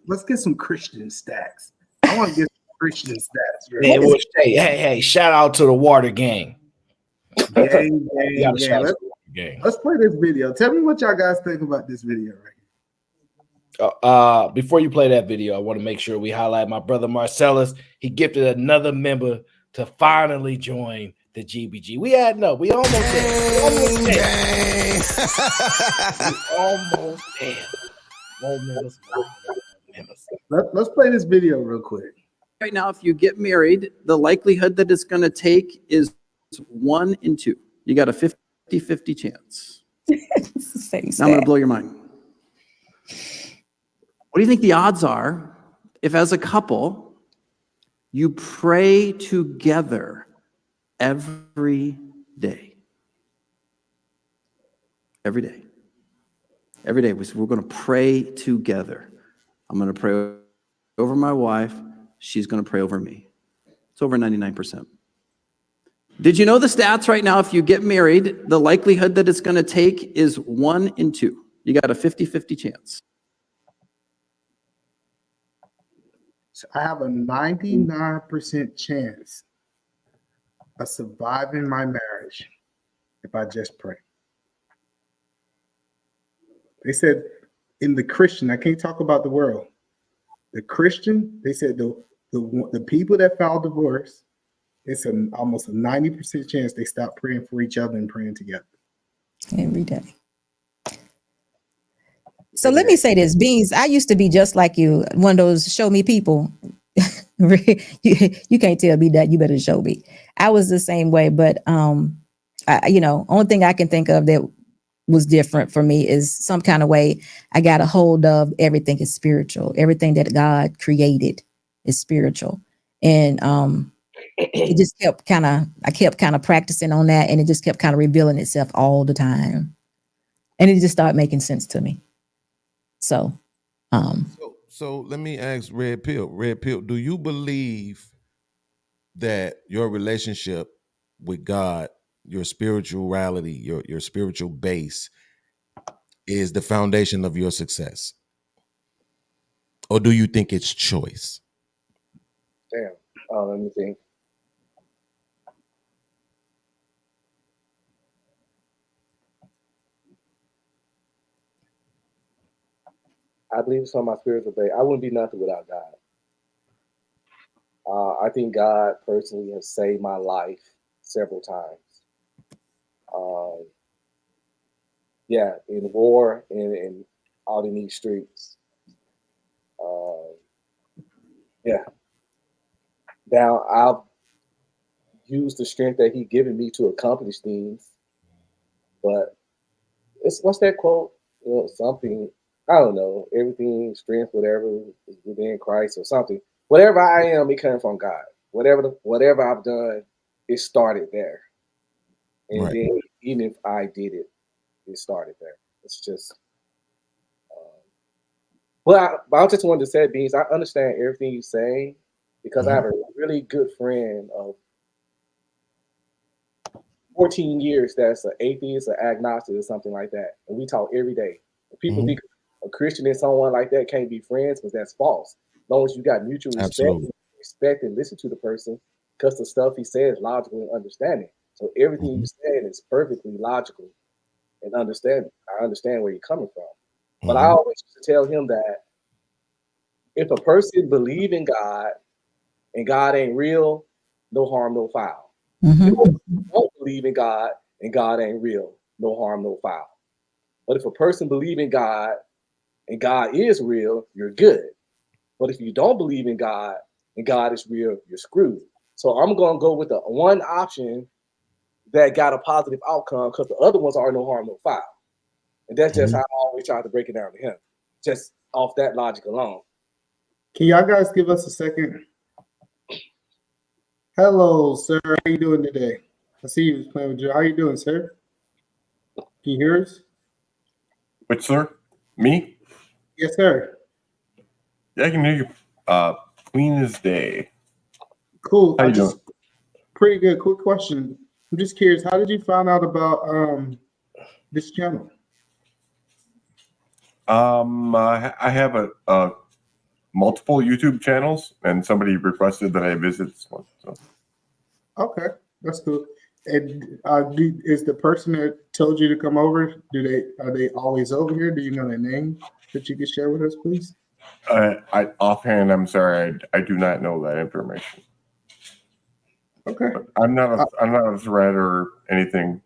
Let's get some Christian stats. I want to get some Christian stats. Right? Hey, shout out to the water gang. Gang. Let's play this video. Tell me what y'all guys think about this video right here. Before you play that video, I want to make sure we highlight my brother Marcellus. He gifted another member to finally join the GBG. We almost there. Let's play this video real quick. Right now, if you get married, the likelihood that it's going to take is 1 in 2. You got a 50-50 chance. Now I'm going to blow your mind. What do you think the odds are if, as a couple, you pray together every day? Every day. Every day, we're going to pray together. I'm going to pray over my wife. She's going to pray over me. It's over 99%. Did you know the stats right now? If you get married, the likelihood that it's going to take is 1 in 2. You got a 50-50 chance. So I have a 99% chance of surviving my marriage if I just pray. They said in the Christian, I can't talk about the world. The Christian, they said the people that file divorce, it's almost a 90% chance they stop praying for each other and praying together. Every day. So let me say this, Beans, I used to be just like you, one of those show me people. you can't tell me that, you better show me. I was the same way, but only thing I can think of that was different for me is some kind of way I got a hold of everything is spiritual. Everything that God created is spiritual. And it just I kept kind of practicing on that, and it just kept kind of revealing itself all the time. And it just started making sense to me. So let me ask Red Pill. Red Pill, do you believe that your relationship with God, your spirituality, your spiritual base is the foundation of your success? Or do you think it's choice? Damn. Let me think. I believe it's on my spiritual base. I wouldn't be nothing without God. I think God personally has saved my life several times. In war and out in these streets. Now I've used the strength that He given me to accomplish things, but what's that quote? Something, I don't know. Everything, strength, whatever is within Christ or something. Whatever I am, it came from God. Whatever I've done, it started there. And right. Then even if I did it, it started there. It's just. But I just wanted to say, Beans, I understand everything you're saying because I have a really good friend of 14 years that's an atheist or agnostic or something like that. And we talk every day. And people think a Christian and someone like that can't be friends, but that's false. As long as you got mutual respect and listen to the person, because the stuff he says is logical and understanding. So everything you're saying is perfectly logical and understanding. I understand where you're coming from. But I always used to tell him that if a person believe in God and God ain't real, no harm, no foul. If you don't believe in God and God ain't real, no harm, no foul. But if a person believe in God and God is real, you're good. But if you don't believe in God and God is real, you're screwed. So I'm going to go with the one option that got a positive outcome because the other ones are no harm, no foul. And that's just how I always try to break it down to him, just off that logic alone. Can y'all guys give us a second? Hello, sir. How you doing today? I see you was playing with Joe. How you doing, sir? Can you hear us? Which, sir? Me? Yes, sir. Yeah, I can hear you. Clean as day. Cool. How you doing? Pretty good. Quick question. I'm just curious. How did you find out about this channel? I have a multiple YouTube channels, and somebody requested that I visit this one. So. Okay, that's cool. And is the person that told you to come over? Are they always over here? Do you know their name that you could share with us, please? I offhand, I'm sorry, I do not know that information. Okay. But I'm not a threat or anything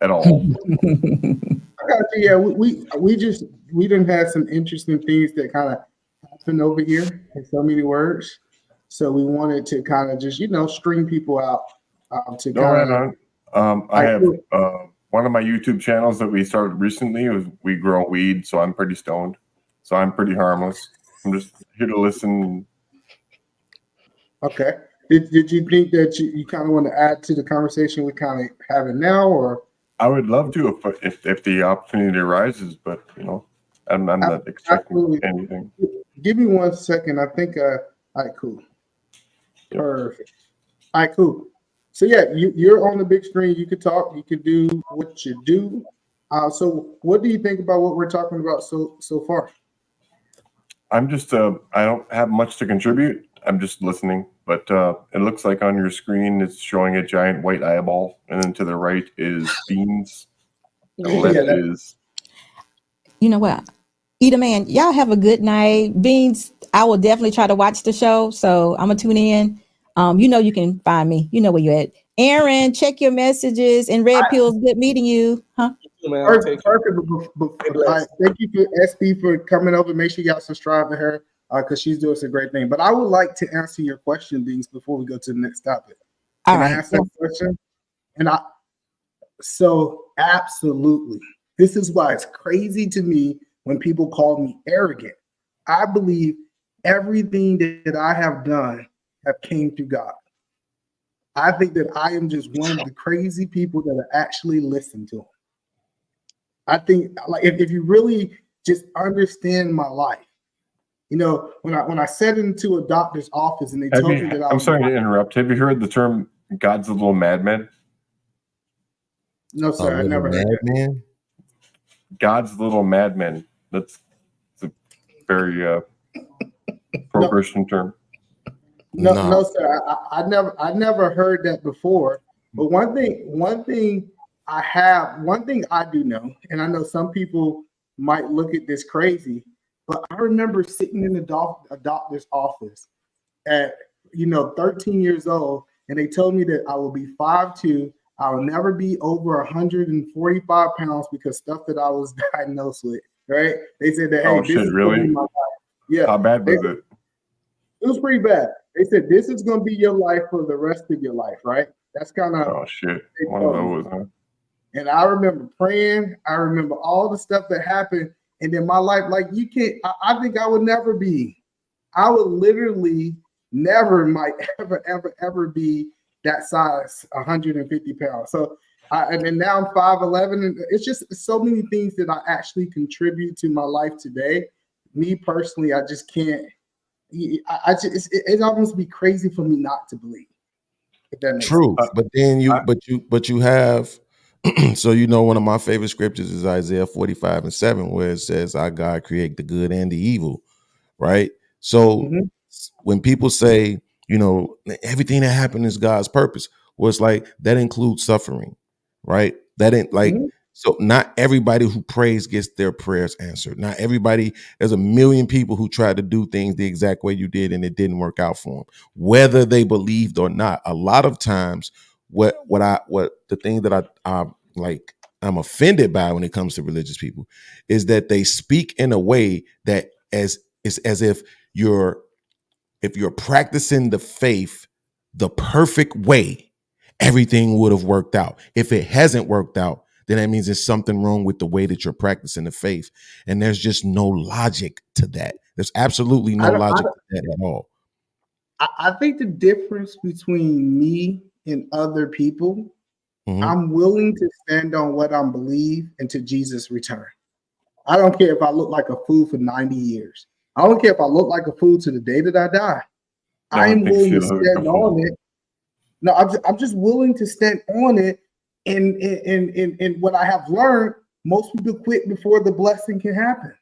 at all. I got you. Yeah, we didn't have some interesting things that kind of happened over here in so many words. So we wanted to kind of just string people out to kind of. I have one of my YouTube channels that we started recently was We Grow Weed, so I'm pretty stoned. So I'm pretty harmless. I'm just here to listen. Okay. Did you think that you kind of want to add to the conversation we kind of having now, or? I would love to if the opportunity arises, but I'm not expecting anything. Give me 1 second. I think. All right, cool. Yep. Perfect. All right, cool. So yeah, you're on the big screen. You could talk. You could do what you do. So what do you think about what we're talking about so far? I'm just I don't have much to contribute. I'm just listening, but it looks like on your screen it's showing a giant white eyeball, and then to the right is beans, and the left is. You know what? Eat Man, y'all have a good night. Beans, I will definitely try to watch the show, so I'm gonna tune in. You know you can find me. You know where you're at. Aaron, check your messages. And Red Pills, good meeting you. Huh? Perfect. Thank you for SB for coming over. Make sure y'all subscribe to her because she's doing some great thing. But I would like to answer your question, Beans, before we go to the next topic. Can I ask that question? So absolutely. This is why it's crazy to me when people call me arrogant. I believe everything that I have done have came through God. I think that I am just one of the crazy people that are actually listening to him. I think like if you really just understand my life, you know, when I sat into a doctor's office and they told me that I'm sorry to interrupt. Have you heard the term "God's a little madman"? No, sir, I never heard that. God's little madman. That's a very pro-Christian term. No, sir. I never heard that before. But one thing I do know, and I know some people might look at this crazy, but I remember sitting in a doctor's office at 13 years old, and they told me that I will be 5'2". I will never be over 145 pounds because stuff that I was diagnosed with. Right? They said that, hey, this is gonna be my life. Yeah. How bad was it? It was pretty bad. They said this is gonna be your life for the rest of your life, right? That's kind of one of those, huh? And I remember praying. I remember all the stuff that happened, and then my life, like you can't. I think I would never be. I would literally never, might ever be that size, 150 pounds. So, and then now I'm 5'11", and it's just so many things that I actually contribute to my life today. Me personally, I just can't. It almost be crazy for me not to believe. If that makes True, sense. but then you have. So one of my favorite scriptures is Isaiah 45:7, where it says, "Our God create the good and the evil," right? So when people say, everything that happened is God's purpose, well, it's like that includes suffering, right? That ain't like so. Not everybody who prays gets their prayers answered. Not everybody. There's a million people who tried to do things the exact way you did, and it didn't work out for them, whether they believed or not. A lot of times, what the thing that I'm offended by when it comes to religious people is that they speak in a way that as if you're practicing the faith the perfect way, everything would have worked out. If it hasn't worked out, then that means there's something wrong with the way that you're practicing the faith. And there's just no logic to that. There's absolutely no logic to that at all. I think the difference between me and other people, I'm willing to stand on what I believe until Jesus return. I don't care if I look like a fool for 90 years. I don't care if I look like a fool to the day that I die. I am willing to stand on it. No, I'm just willing to stand on it. And what I have learned, most people quit before the blessing can happen.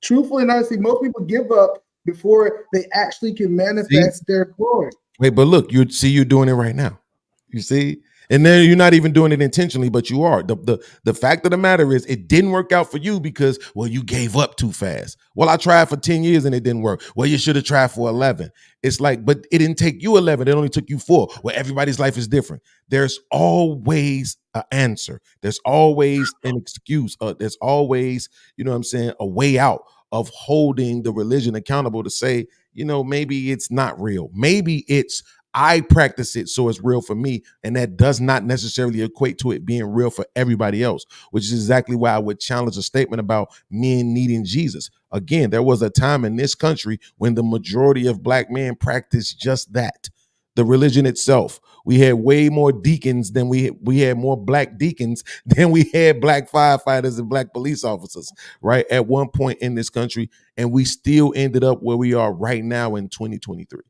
Truthfully and honestly, most people give up before they actually can manifest their glory. Wait, but look, you're doing it right now. You see? And then you're not even doing it intentionally, but you are. The fact of the matter is it didn't work out for you because, well, you gave up too fast. Well, I tried for 10 years and it didn't work. Well, you should have tried for 11. It's like, but it didn't take you 11. It only took you 4. Well, everybody's life is different. There's always an answer. There's always an excuse. There's always, a way out of holding the religion accountable to say, maybe it's not real. Maybe it's I practice it, so it's real for me. And that does not necessarily equate to it being real for everybody else, which is exactly why I would challenge a statement about men needing Jesus. Again, there was a time in this country when the majority of black men practiced just that. The religion itself. We had way more deacons than we had more black deacons than we had black firefighters and black police officers, right? At one point in this country. And we still ended up where we are right now in 2023.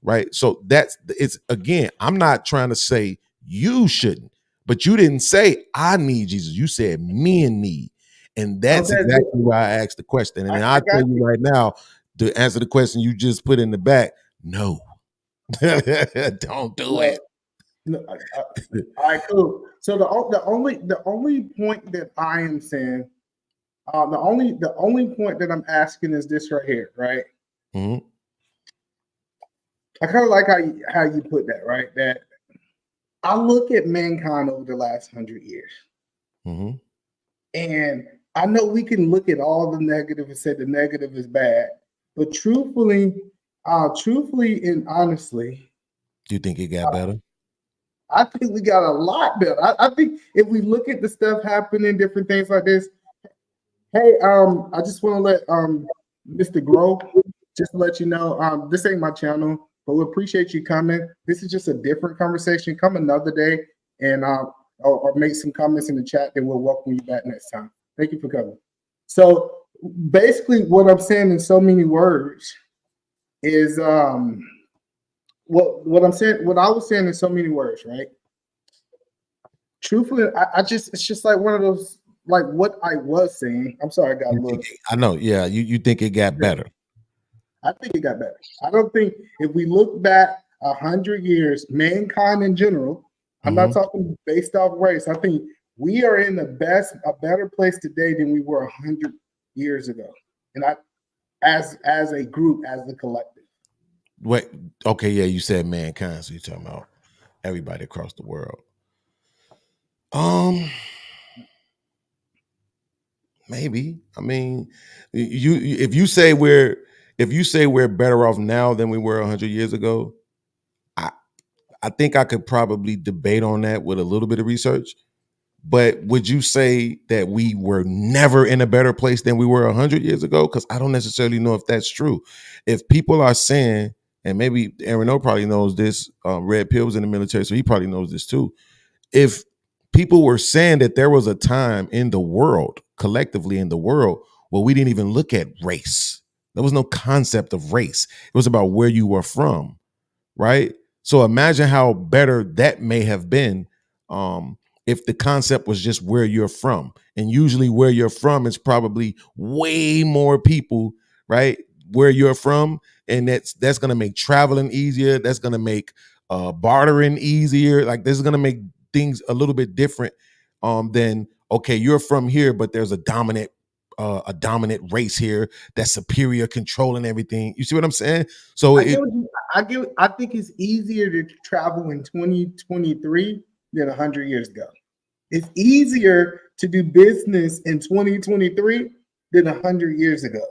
Right. So it's again, I'm not trying to say you shouldn't, but you didn't say I need Jesus. You said me in need. And that's exactly why I asked the question. And I'll tell you right now, to answer the question you just put in the back, no. Don't do it. No, all right, cool. So the only point that I am saying, the only point that I'm asking is this right here, right? Mm-hmm. I kind of like how you put that, right? That I look at mankind over the last 100 years, Mm-hmm. and I know we can look at all the negative and say the negative is bad, but truthfully and honestly, Do you think it got better? I think we got a lot better. I think if we look at the stuff happening, different things like this. Hey, I just want to let Mr. Grow just to let you know, this ain't my channel, but we appreciate you coming. This is just a different conversation. Come another day and or make some comments in the chat, and we'll welcome you back next time. Thank you for coming. So basically, what I'm saying in so many words is what I'm saying, what I was saying in so many words, right? Truthfully, it's just like one of those, like what I was saying. I'm sorry, I got a little. I know, yeah. You think it got better? I think it got better. I don't think if we look back 100 years, mankind in general, I'm not talking based off race. I think we are in a better place today than we were 100 years ago. And as a group, as a collective. Wait, okay, yeah, you said mankind, so you're talking about everybody across the world. Maybe. I mean, if you say we're better off now than we were 100 years ago, I think I could probably debate on that with a little bit of research. But would you say that we were never in a better place than we were 100 years ago? Because I don't necessarily know if that's true. If people are saying, and maybe Aaron O probably knows this, Red Pill was in the military, so he probably knows this too. If people were saying that there was a time in the world, collectively in the world, where we didn't even look at race. There was no concept of race. It was about where you were from, right? So imagine how better that may have been if the concept was just where you're from. And usually where you're from is probably way more people, right? Where you're from. And that's going to make traveling easier. That's going to make bartering easier. Like this is going to make things a little bit different than, okay, you're from here, but there's a dominant race here that's superior, controlling everything. You see what I'm saying? So I think it's easier to travel in 2023 than 100 years ago. It's easier to do business in 2023 than 100 years ago.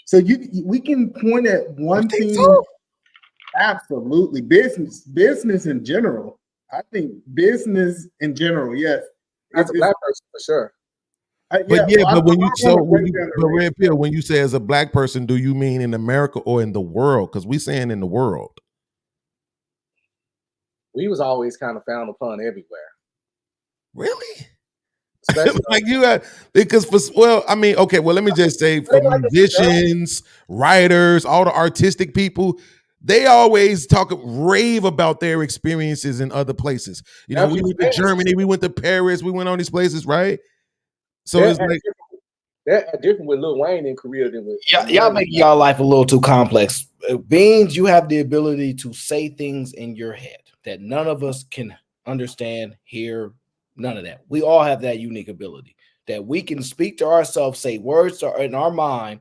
So we can point at one thing. So? Absolutely, business in general. I think business in general, yes. As a black person, for sure. But Red Pill, when you say as a black person, do you mean in America or in the world? Because we saying in the world. We was always kind of found upon everywhere. Really? Like you got, because let me just say for musicians, writers, all the artistic people, they always rave about their experiences in other places. You know, we went to Germany, we went to Paris, we went on these places, right? So it's like they're different with Lil Wayne in Korea than with y'all make y'all life a little too complex. Beans, you have the ability to say things in your head that none of us can understand, hear, none of that. We all have that unique ability that we can speak to ourselves, say words are in our mind.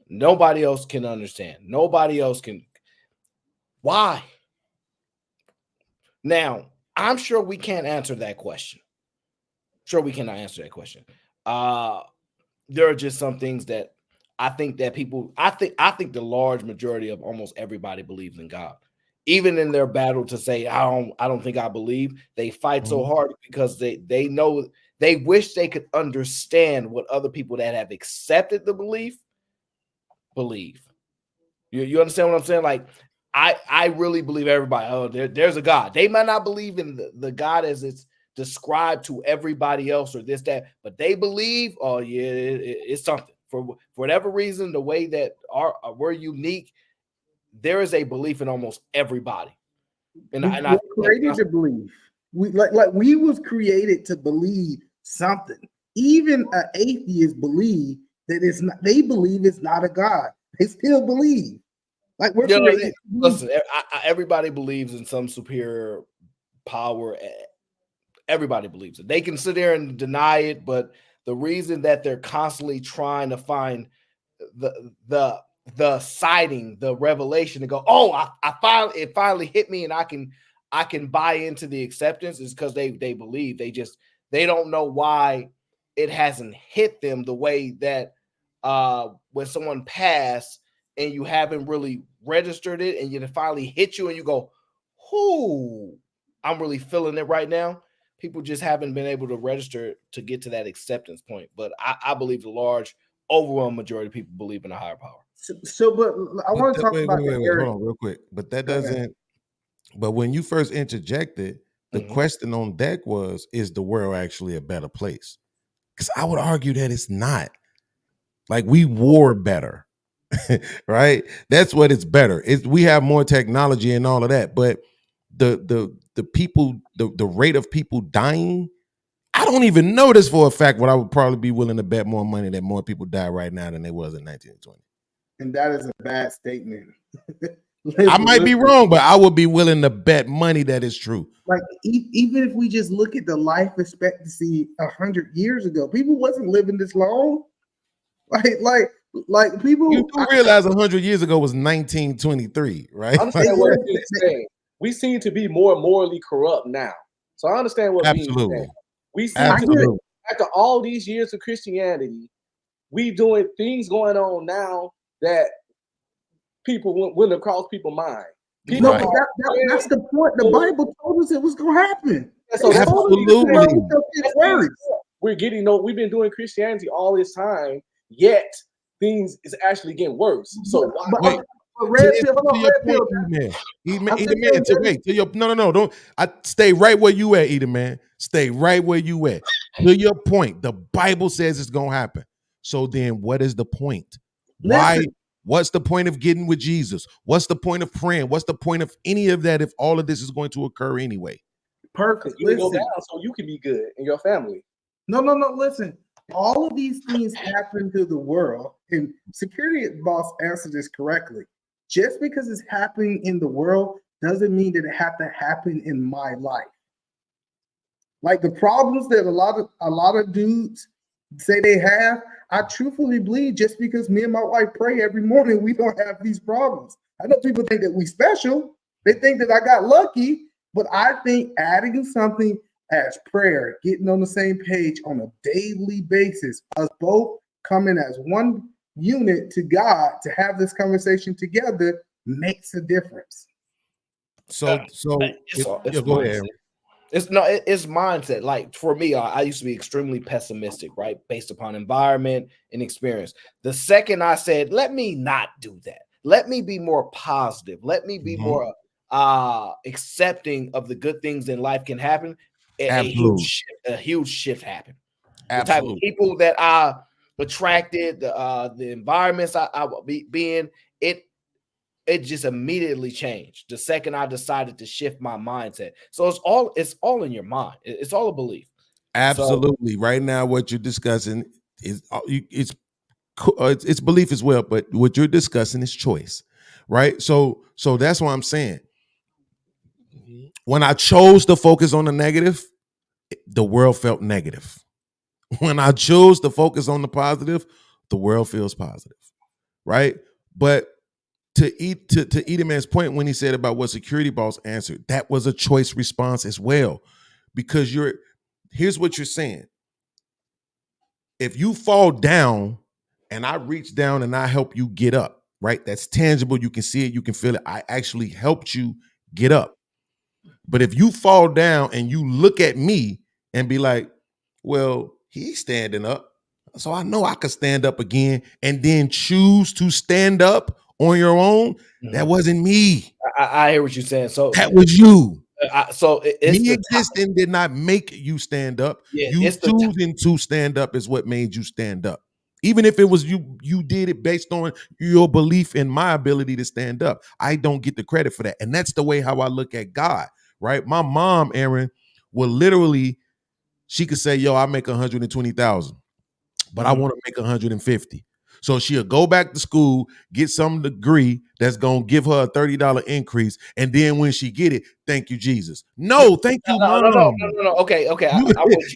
Nobody else can understand. Nobody else can. Why? Now, I'm sure we can't answer that question. Sure, we cannot answer that question. There are just some things that I think that people, I think the large majority of almost everybody believes in God. Even in their battle to say, I don't think I believe, they fight so hard because they know, they wish they could understand what other people that have accepted the belief believe. You understand what I'm saying? Like, I really believe everybody, there's a God. They might not believe in the God as it's described to everybody else or this, that, but they believe, it's something. For whatever reason, the way that we're unique, there is a belief in almost everybody. And we're created to believe. We was created to believe something. Even an atheist believe that it's not. They believe it's not a God. They still believe. Like we're You know, creating. listen, everybody believes in some superior power. Everybody believes it. They can sit there and deny it, but the reason that they're constantly trying to find the sighting, the revelation, to go, oh, it finally hit me, and I can buy into the acceptance, is because they believe. They don't know why it hasn't hit them the way that when someone passed and you haven't really registered it, and it finally hit you and you go, "Whoo, I'm really feeling it right now." People just haven't been able to register to get to that acceptance point. But I believe the large overwhelming majority of people believe in a higher power. But I want to talk about wait, hold on real quick. But that doesn't. But when you first interjected, the question on deck was, is the world actually a better place? Because I would argue that it's not. Like, we war better, right? That's what it's better. We have more technology and all of that, but the people, the rate of people dying, I don't even know this for a fact, but I would probably be willing to bet more money that more people die right now than they was in 1920. And that is a bad statement. I might be wrong, but I would be willing to bet money that is true. Like, even if we just look at the life expectancy 100 years ago, people wasn't living this long. Like people. You do realize 100 years ago was 1923, right? I understand what he's saying. We seem to be more morally corrupt now. So I understand what he's saying. We seem to be, after all these years of Christianity, we doing things going on now that people wouldn't have crossed people's mind. No, that's the point. The Bible told us it was going to happen. So absolutely. We're getting we've been doing Christianity all this time, yet things is actually getting worse. So why? Don't. I stay right where you at, Eden Man. Stay right where you at. To your point, the Bible says it's gonna happen. So then, what is the point? Why? What's the point of getting with Jesus? What's the point of praying? What's the point of any of that if all of this is going to occur anyway? Perfect. You go down so you can be good in your family. No. Listen, all of these things happen to the world, and Security Boss answered this correctly. Just because it's happening in the world doesn't mean that it have to happen in my life. Like the problems that a lot of dudes say they have, I truthfully believe just because me and my wife pray every morning, we don't have these problems. I know people think that we special. They think that I got lucky, but I think adding something as prayer, getting on the same page on a daily basis, us both coming as one unit to God to have this conversation together makes a difference. So go ahead. It's mindset. Like for me, I used to be extremely pessimistic, right? Based upon environment and experience. The second I said, let me not do that. Let me be more positive. Let me be more accepting of the good things in life can happen. A huge shift happened. The type of people that I attracted, the environments I would be in, it just immediately changed the second I decided to shift my mindset. So it's all in your mind. It's all a belief. Absolutely. So, right now, what you're discussing is it's belief as well, but what you're discussing is choice, right? So that's what I'm saying. When I chose to focus on the negative, the world felt negative. When I chose to focus on the positive, the world feels positive, right? But to Edelman's point when he said about what Security Boss answered, that was a choice response as well, because here's what you're saying. If you fall down and I reach down and I help you get up, right? That's tangible. You can see it. You can feel it. I actually helped you get up. But if you fall down and you look at me and be like, well, he's standing up, so I know I could stand up again, and then choose to stand up on your own, that wasn't me. I hear what you're saying. So that was you. Me existing did not make you stand up. You choosing to stand up is what made you stand up. Even if it was you did it based on your belief in my ability to stand up. I don't get the credit for that. And that's the way how I look at God, right? My mom, Aaron, will literally, she could say, yo, I make 120,000, but I want to make 150. So she'll go back to school, get some degree that's gonna give her a $30 increase, and then when she get it, thank you, Jesus. No, thank you, mom. No. Okay.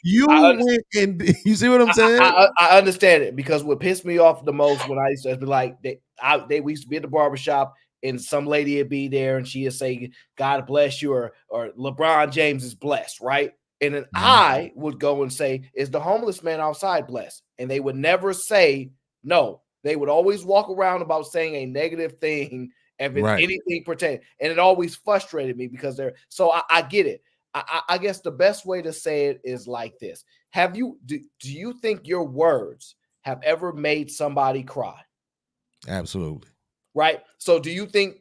You went and you see what I'm saying? I understand it, because what pissed me off the most when I used to be like, we used to be at the barbershop and some lady would be there and she'd say, God bless you, or LeBron James is blessed, right? And then I would go and say, is the homeless man outside blessed? And they would never say no. They would always walk around about saying a negative thing if it's anything pertaining. And it always frustrated me because I get it. I guess the best way to say it is like this. Do you think your words have ever made somebody cry? Absolutely. Right. So do you think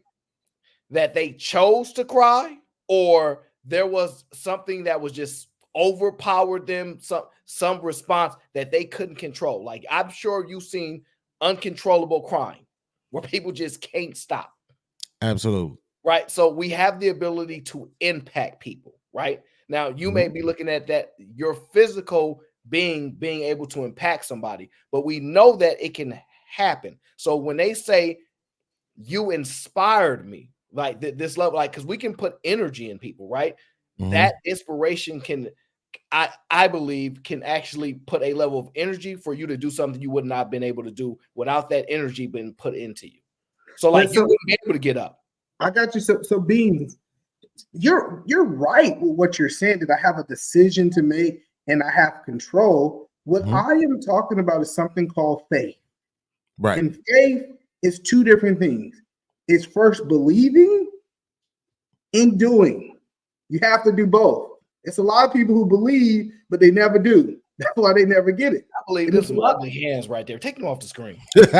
that they chose to cry, or there was something that was just overpowered them, some response that they couldn't control? Like, I'm sure you've seen uncontrollable crying where people just can't stop. Absolutely. Right. So we have the ability to impact people. Right. Now, you may be looking at that, your physical being able to impact somebody, but we know that it can happen. So when they say you inspired me, like this level, like, because we can put energy in people, right? That inspiration can, I believe, can actually put a level of energy for you to do something you would not have been able to do without that energy being put into you. So like, you wouldn't be able to get up. I got you. So Beans, you're right with what you're saying, that I have a decision to make and I have control. What I am talking about is something called faith. Right. And faith is two different things. It's first believing and doing. You have to do both. It's a lot of people who believe, but they never do. That's why they never get it. I believe there's some ugly hands right there. Take them off the screen. It's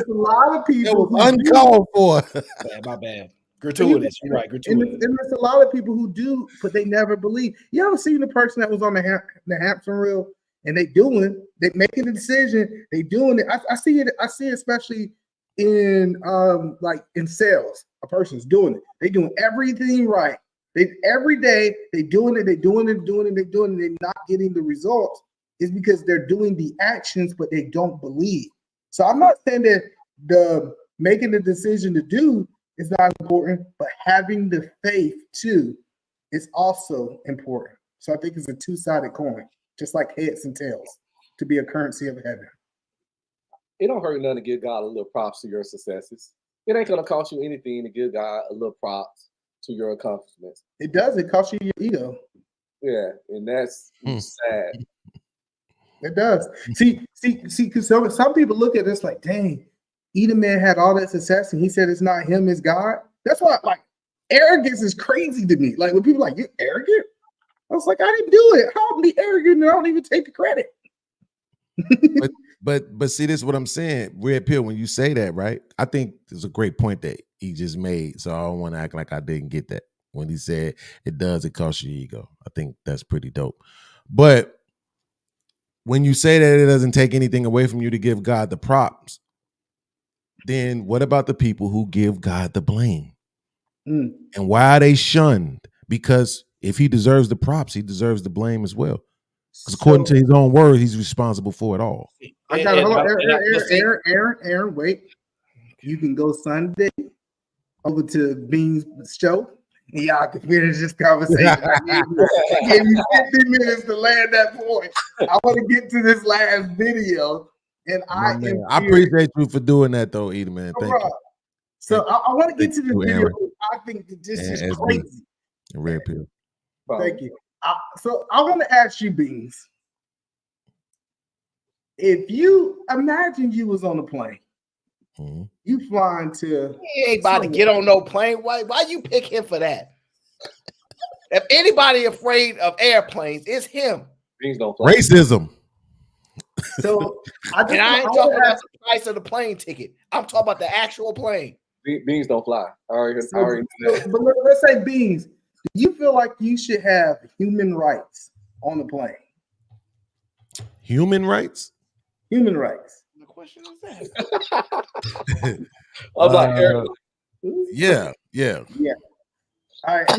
a lot of people who uncalled for. My bad. Gratuitous. You're right. Gratuitous. And there's a lot of people who do, but they never believe. You ever seen the person that was on the Hampton reel and they making a decision, they doing it. I see it especially in like in sales. A person's doing it. They doing everything right. Every day they're doing it, they're not getting the results. Is because they're doing the actions, but they don't believe. So I'm not saying that the making the decision to do is not important, but having the faith too is also important. So I think it's a two-sided coin, just like heads and tails, to be a currency of heaven. It don't hurt nothing to give God a little props to your successes. It ain't gonna cost you anything to give God a little props to your accomplishments. It does. It costs you your ego. Yeah, and that's sad. It does. See, because some people look at this like, dang, Edelman had all that success and he said it's not him, it's God. That's why, like, arrogance is crazy to me. Like, when people are like, you're arrogant? I was like, I didn't do it. How am I be arrogant and I don't even take the credit? But see, this is what I'm saying. Red Pill, when you say that, right? I think there's a great point that he just made. So I don't want to act like I didn't get that. When he said it costs you ego. I think that's pretty dope. But when you say that it doesn't take anything away from you to give God the props, then what about the people who give God the blame? And why are they shunned? Because if he deserves the props, he deserves the blame as well. Because according to his own word, he's responsible for it all. I got Aaron, wait. You can go Sunday over to Bean's show. Y'all can finish this conversation. I gave you 50 minutes to land that point. I want to get to this last video. And I appreciate you for doing that, though, Edelman. Thank you. So I want to get to this video. I think that this is crazy. Red Pill. Thank you. So I want to ask you, Beans. If you imagine you was on a plane, you flying to. He ain't about to get on no plane. Why you pick him for that? If anybody afraid of airplanes, it's him. Racism. So I ain't talking about the price of the plane ticket. I'm talking about the actual plane. Beans don't fly. But let's say, Beans, do you feel like you should have human rights on the plane? Human rights? Human rights. The question is that. I was like, yeah. All right.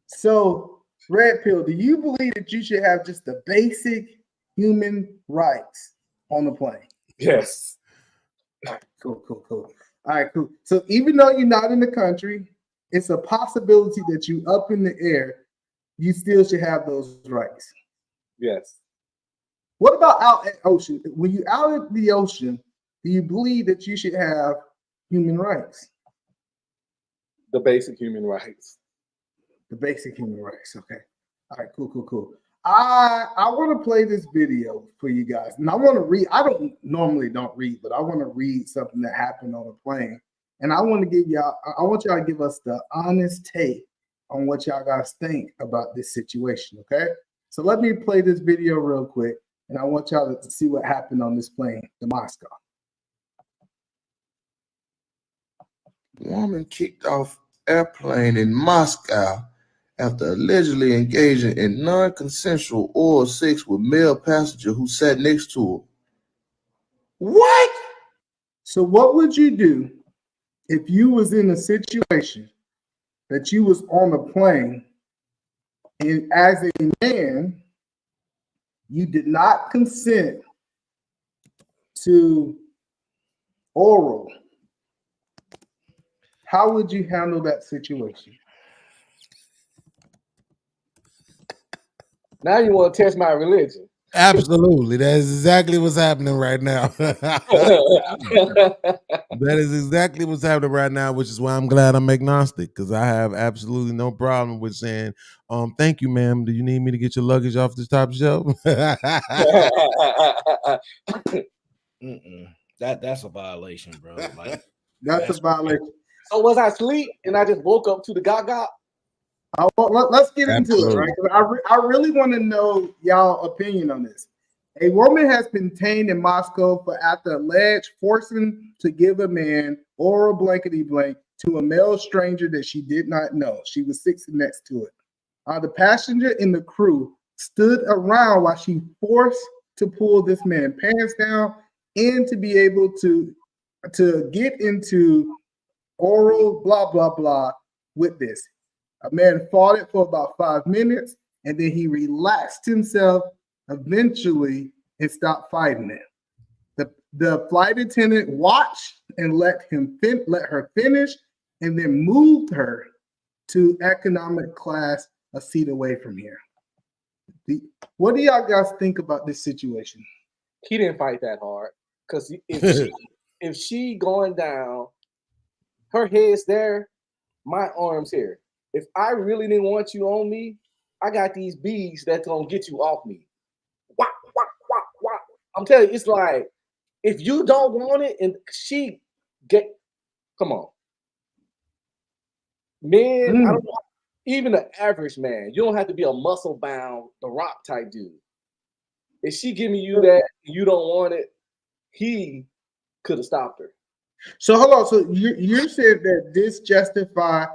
So, Red Pill, do you believe that you should have just the basic human rights on the plane? Yes. Cool. All right, cool. So even though you're not in the country, it's a possibility that you up in the air, you still should have those rights. Yes. What about out at ocean? When you're out at the ocean, do you believe that you should have human rights? The basic human rights. The basic human rights. Okay. All right, cool. I want to play this video for you guys. And I want to read. I don't read, but I want to read something that happened on a plane. And I want y'all to give us the honest take on what y'all guys think about this situation. Okay. So let me play this video real quick. And I want y'all to see what happened on this plane to Moscow. Woman kicked off airplane in Moscow after allegedly engaging in non-consensual oral sex with male passenger who sat next to her. What? So what would you do if you was in a situation that you was on a plane and as a man, you did not consent to oral? How would you handle that situation? Now you want to test my religion. Absolutely. That is exactly what's happening right now. That is exactly what's happening right now, which is why I'm glad I'm agnostic, because I have absolutely no problem with saying, thank you, ma'am. Do you need me to get your luggage off the top shelf? That's a violation, bro. Like, that's a violation. So was I asleep and I just woke up to the gaga? Let's get into it, right? I really want to know y'all opinion on this. A woman has been detained in Moscow after alleged forcing to give a man oral blankety blank to a male stranger that she did not know. She was sitting next to it. The passenger and the crew stood around while she forced to pull this man pants down and to be able to get into oral blah blah blah with this. A man fought it for about 5 minutes, and then he relaxed himself eventually and stopped fighting it. The flight attendant watched and let her finish, and then moved her to economic class, a seat away from here. What do y'all guys think about this situation? He didn't fight that hard, because if she going down, her head's there, my arm's here. If I really didn't want you on me, I got these bees that's gonna get you off me. Wah, wah, wah, wah. I'm telling you, it's like, if you don't want it, and come on. Men, I don't know, even the average man, you don't have to be a muscle bound, The Rock type dude. If she giving you that, and you don't want it, he could have stopped her. So hold on. So you said that this justifies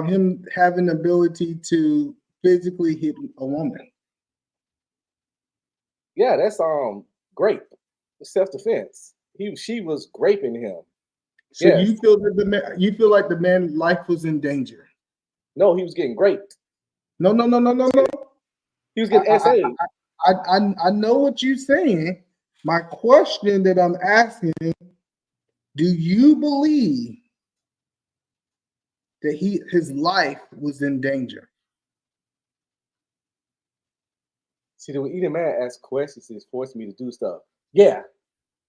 him having the ability to physically hit a woman. Yeah, that's grape. Self-defense. She was graping him. So yes. You feel like the man's life was in danger? No, he was getting raped. No. He was getting SA. I know what you're saying. My question that I'm asking, do you believe that his life was in danger? See, when either man asks questions, it's forcing me to do stuff. Yeah,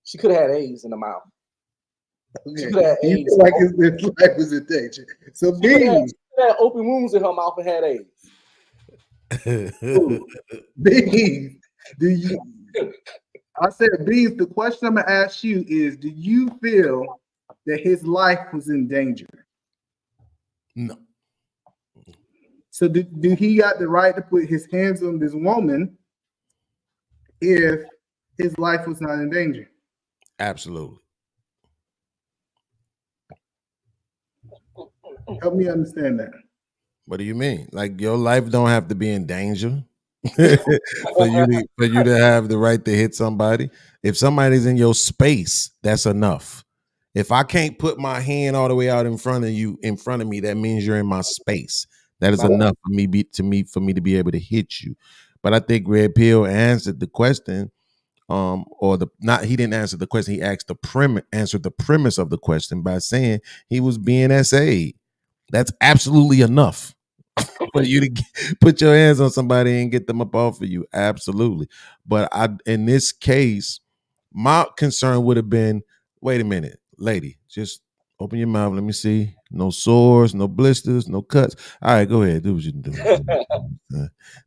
she could have had AIDS in the mouth. Okay. She could have had AIDS. Feel like his life was in danger. So she had open wounds in her mouth and had AIDS. Beans, I said, Beans, the question I'm gonna ask you is, do you feel that his life was in danger? No. So do he got the right to put his hands on this woman if his life was not in danger? Absolutely. Help me understand that. What do you mean? Like, your life don't have to be in danger for you to have the right to hit somebody. If somebody's in your space, that's enough. If I can't put my hand all the way out in front of me, that means you're in my space. That is enough for me to be able to hit you. But I think Red Pill answered the question. or the not he didn't answer the question. He asked answered the premise of the question by saying he was being SA'd. That's absolutely enough for you to put your hands on somebody and get them up off of you. Absolutely. But in this case, my concern would have been, wait a minute, lady, just open your mouth. Let me see. No sores, no blisters, no cuts. All right, go ahead. Do what you do.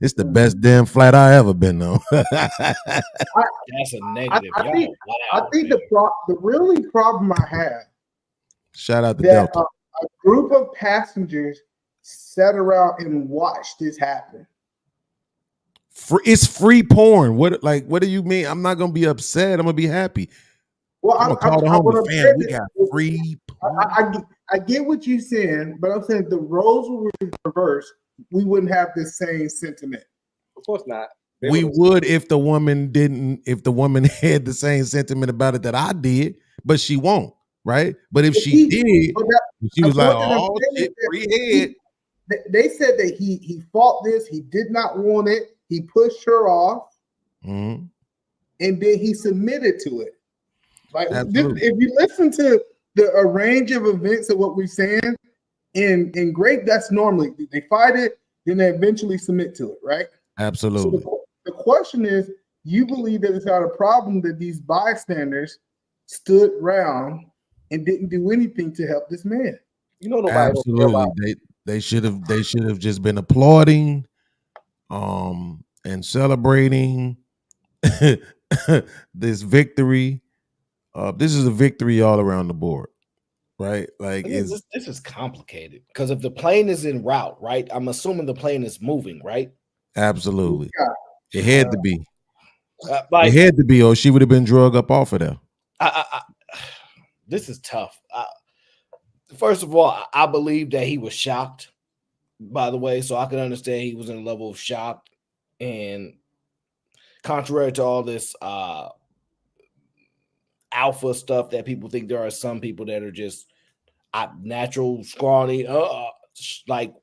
It's the best damn flight I ever been on. That's a negative. I think the really problem I have. Shout out to that Delta. A group of passengers sat around and watched this happen. It's free porn. What do you mean? I'm not gonna be upset. I'm gonna be happy. Well, I'm gonna call the homie, fam. We got free porn. I get what you're saying, but I'm saying if the roles were reversed, we wouldn't have the same sentiment. Of course not. We would if the woman had the same sentiment about it that I did, but she won't, right? But if she did, she was like, "Oh shit, free head." They said that he fought this. He did not want it. He pushed her off, and then he submitted to it. Like if you listen to a range of events of what we're saying, in grape, that's normally they fight it, then they eventually submit to it, right? Absolutely. So the question is, you believe that it's not a problem that these bystanders stood around and didn't do anything to help this man? You know, nobody. Absolutely. They should have just been applauding, and celebrating this victory. This is a victory all around the board, right? Like this is complicated because if the plane is en route, right? I'm assuming the plane is moving, right? Absolutely. It had to be. Like, it had to be, or she would have been drug up off of there. This is tough. First of all, I believe that he was shocked, by the way, so I can understand he was in a level of shock. And contrary to all this alpha stuff that people think, there are some people that are just natural, scrawny, like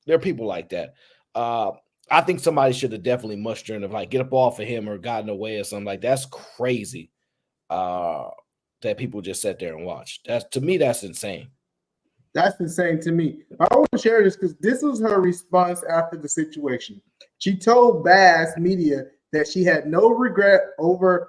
there are people like that. I think somebody should have definitely mustered and like get up off of him or gotten away or something. Like that's crazy. That people just sat there and watched. To me, that's insane. That's insane to me. I want to share this because this was her response after the situation. She told Bass Media that she had no regret over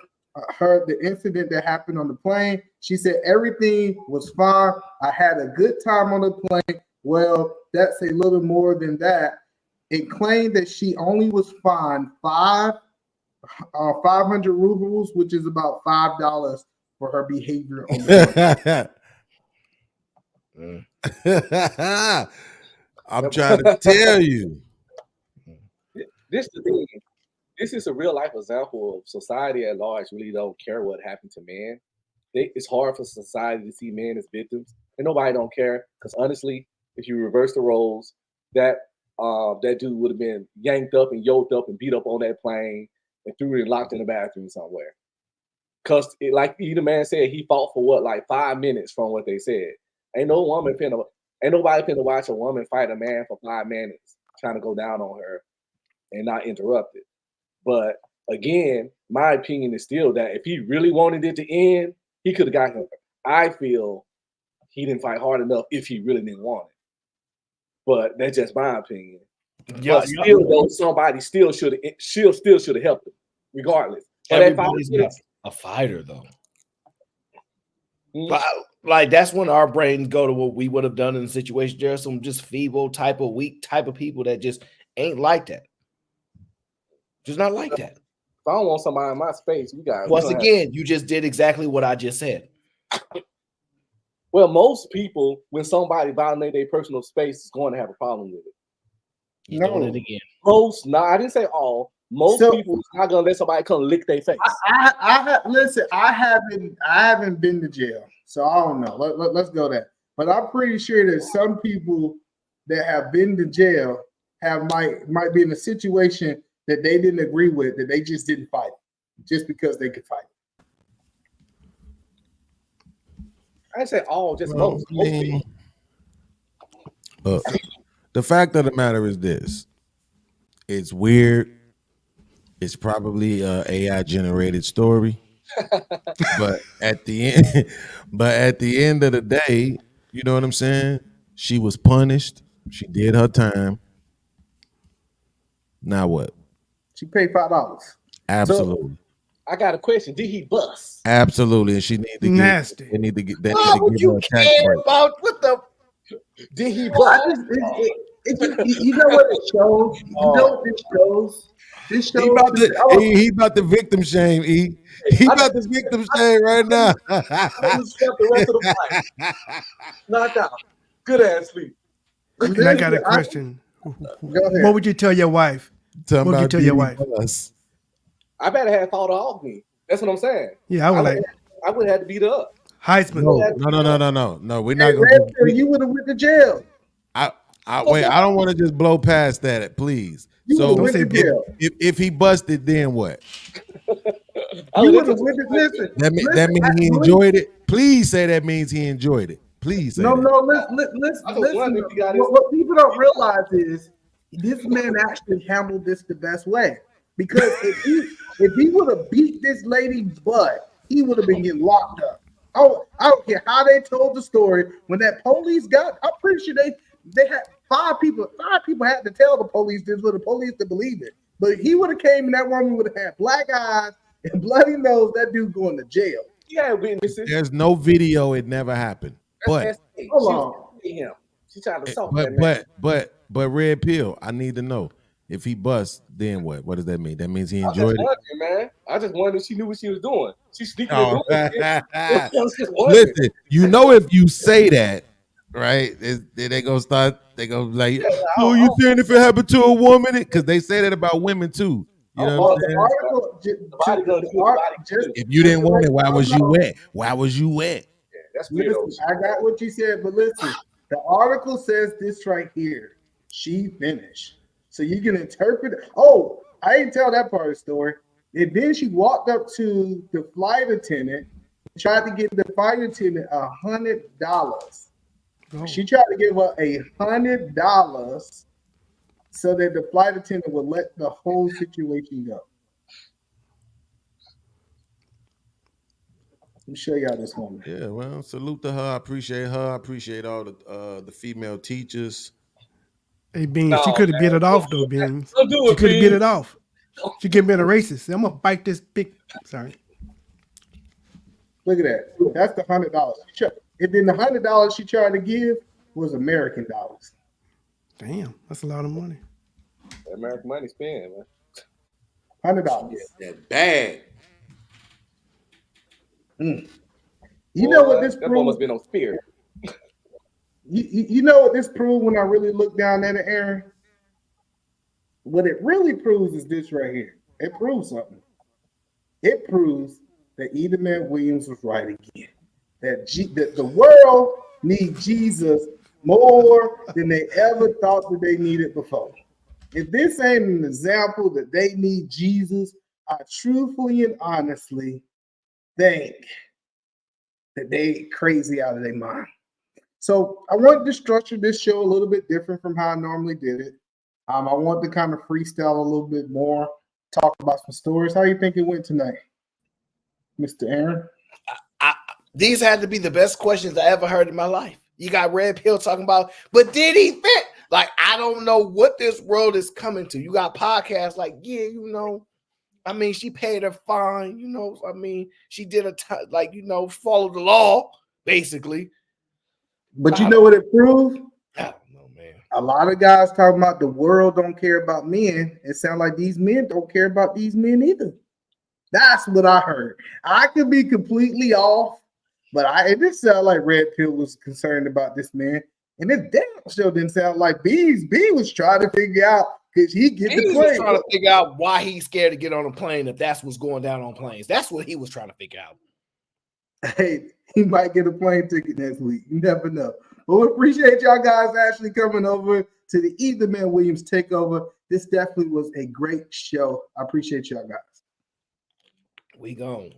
the incident that happened on the plane. She said everything was fine. I had a good time on the plane. Well, that's a little more than that. It claimed that she only was fined 500 rubles, which is about $5 for her behavior on the I'm trying to tell you. This the thing. This is a real life example of society at large really don't care what happened to men. It's hard for society to see men as victims, and nobody don't care. Because honestly, if you reverse the roles, that dude would have been yanked up and yoked up and beat up on that plane and threw it locked in the bathroom somewhere. Because like the man said, he fought for what, like 5 minutes from what they said. Ain't nobody finna watch a woman fight a man for 5 minutes trying to go down on her and not interrupt it. But again, my opinion is still that if he really wanted it to end, he could have got him. I feel he didn't fight hard enough if he really didn't want it. But that's just my opinion. But still, though, somebody still should have helped him, regardless. Everybody's not a fighter, though. Like that's when our brains go to what we would have done in the situation. There are some just feeble weak type of people that just ain't like that. Just not like that. If I don't want somebody in my space, once again, you just did exactly what I just said. Well, most people, when somebody violates their personal space, is going to have a problem with it. He's doing it again. I didn't say all. Most people is not gonna let somebody come lick their face. Listen, I haven't been to jail, so I don't know. Let's go there. But I'm pretty sure that some people that have been to jail might be in a situation that they didn't agree with, that they just didn't fight just because they could fight. I say all, just most people. The fact of the matter is this: it's weird. It's probably a AI generated story. but at the end, of the day, you know what I'm saying? She was punished. She did her time. Now what? She paid $5. Absolutely. I got a question. Did he bust? Absolutely. And she need to Nasty. They need to get that. Why would you care about what the? Did he Well, bust? you know what it shows? You know what this shows? This shows. He about the victim shame. He about the victim shame right now. I'm gonna sleep the rest of the fight. Knocked out. Good ass sleep. And I got a question. Go ahead. What would you tell your wife? What would you tell your wife? I better have fought her off me. That's what I'm saying. Yeah, I would have had to beat her up. Heisman. No. We're not Hey, gonna. you would have went to jail. Wait, I don't want to just blow past that, please. So if he busted, then what? You would have went to listen. That means he enjoyed it. Please say that means he enjoyed it. Please say that. Listen. What people don't realize is this man actually handled this the best way. Because if he would have beat this lady's butt, he would have been getting locked up. Oh, I don't care how they told the story. When that police got, I'm pretty sure they had five people had to tell the police this for the police to believe it. But if he would have came and that woman would have had black eyes and bloody nose, that dude going to jail. Yeah, witnesses. There's no video. It never happened. But hold on. She tried to assault that man. But Red Pill, I need to know. If he busts, then what? What does that mean? That means he enjoyed it. Man. I just wondered if she knew what she was doing. She sneaking. Listen, you know if you say that, right? They gonna start. They gonna like, oh, you saying if it happened to a woman? Because they say that about women too. You know what I'm saying? If you didn't want it, why was you wet? Why was you wet? That's weird. I got what you said, but listen, the article says this right here. She finished. So you can interpret it. Oh, I didn't tell that part of the story. And then she walked up to the flight attendant, tried to get the flight attendant $100. Oh. She tried to give her $100 so that the flight attendant would let the whole situation go. Let me show y'all this woman. Yeah, well, salute to her. I appreciate her. I appreciate all the female teachers. Hey, Beans, she could have beat it off, though, Beans. She could have beat it off. She could have been a racist. I'm going to bite this big... Sorry. Look at that. That's the $100. And then the $100 she tried to give was American dollars. Damn, that's a lot of money. American money spent, man. $100. That bad. You know what this that one must be no spirit. You know what this proved when I really looked down at it, Aaron? What it really proves is this right here. It proves something. It proves that Madman Williams was right again. That the world needs Jesus more than they ever thought that they needed before. If this ain't an example that they need Jesus, I truthfully and honestly think that they crazy out of their mind. So I wanted to structure this show a little bit different from how I normally did it. I want to kind of freestyle a little bit more, talk about some stories. How you think it went tonight, Mr. Aaron? These had to be the best questions I ever heard in my life. You got Red Pill talking about, but did he fit? Like, I don't know what this world is coming to. You got podcasts like, yeah, I mean, she paid her fine, I mean, she did follow the law, basically. But you know what it proved? I don't know, man. A lot of guys talking about the world don't care about men. It sounds like these men don't care about these men either. That's what I heard. I could be completely off, but it did sound like Red Pill was concerned about this man. And this damn show didn't sound like B was trying to figure out, because he get the plane. Was trying to figure out why he's scared to get on a plane if that's what's going down on planes. That's what he was trying to figure out. Hey, he might get a plane ticket next week. You never know. But we appreciate y'all guys actually coming over to the Madman Williams takeover. This definitely was a great show. I appreciate y'all guys. We gone.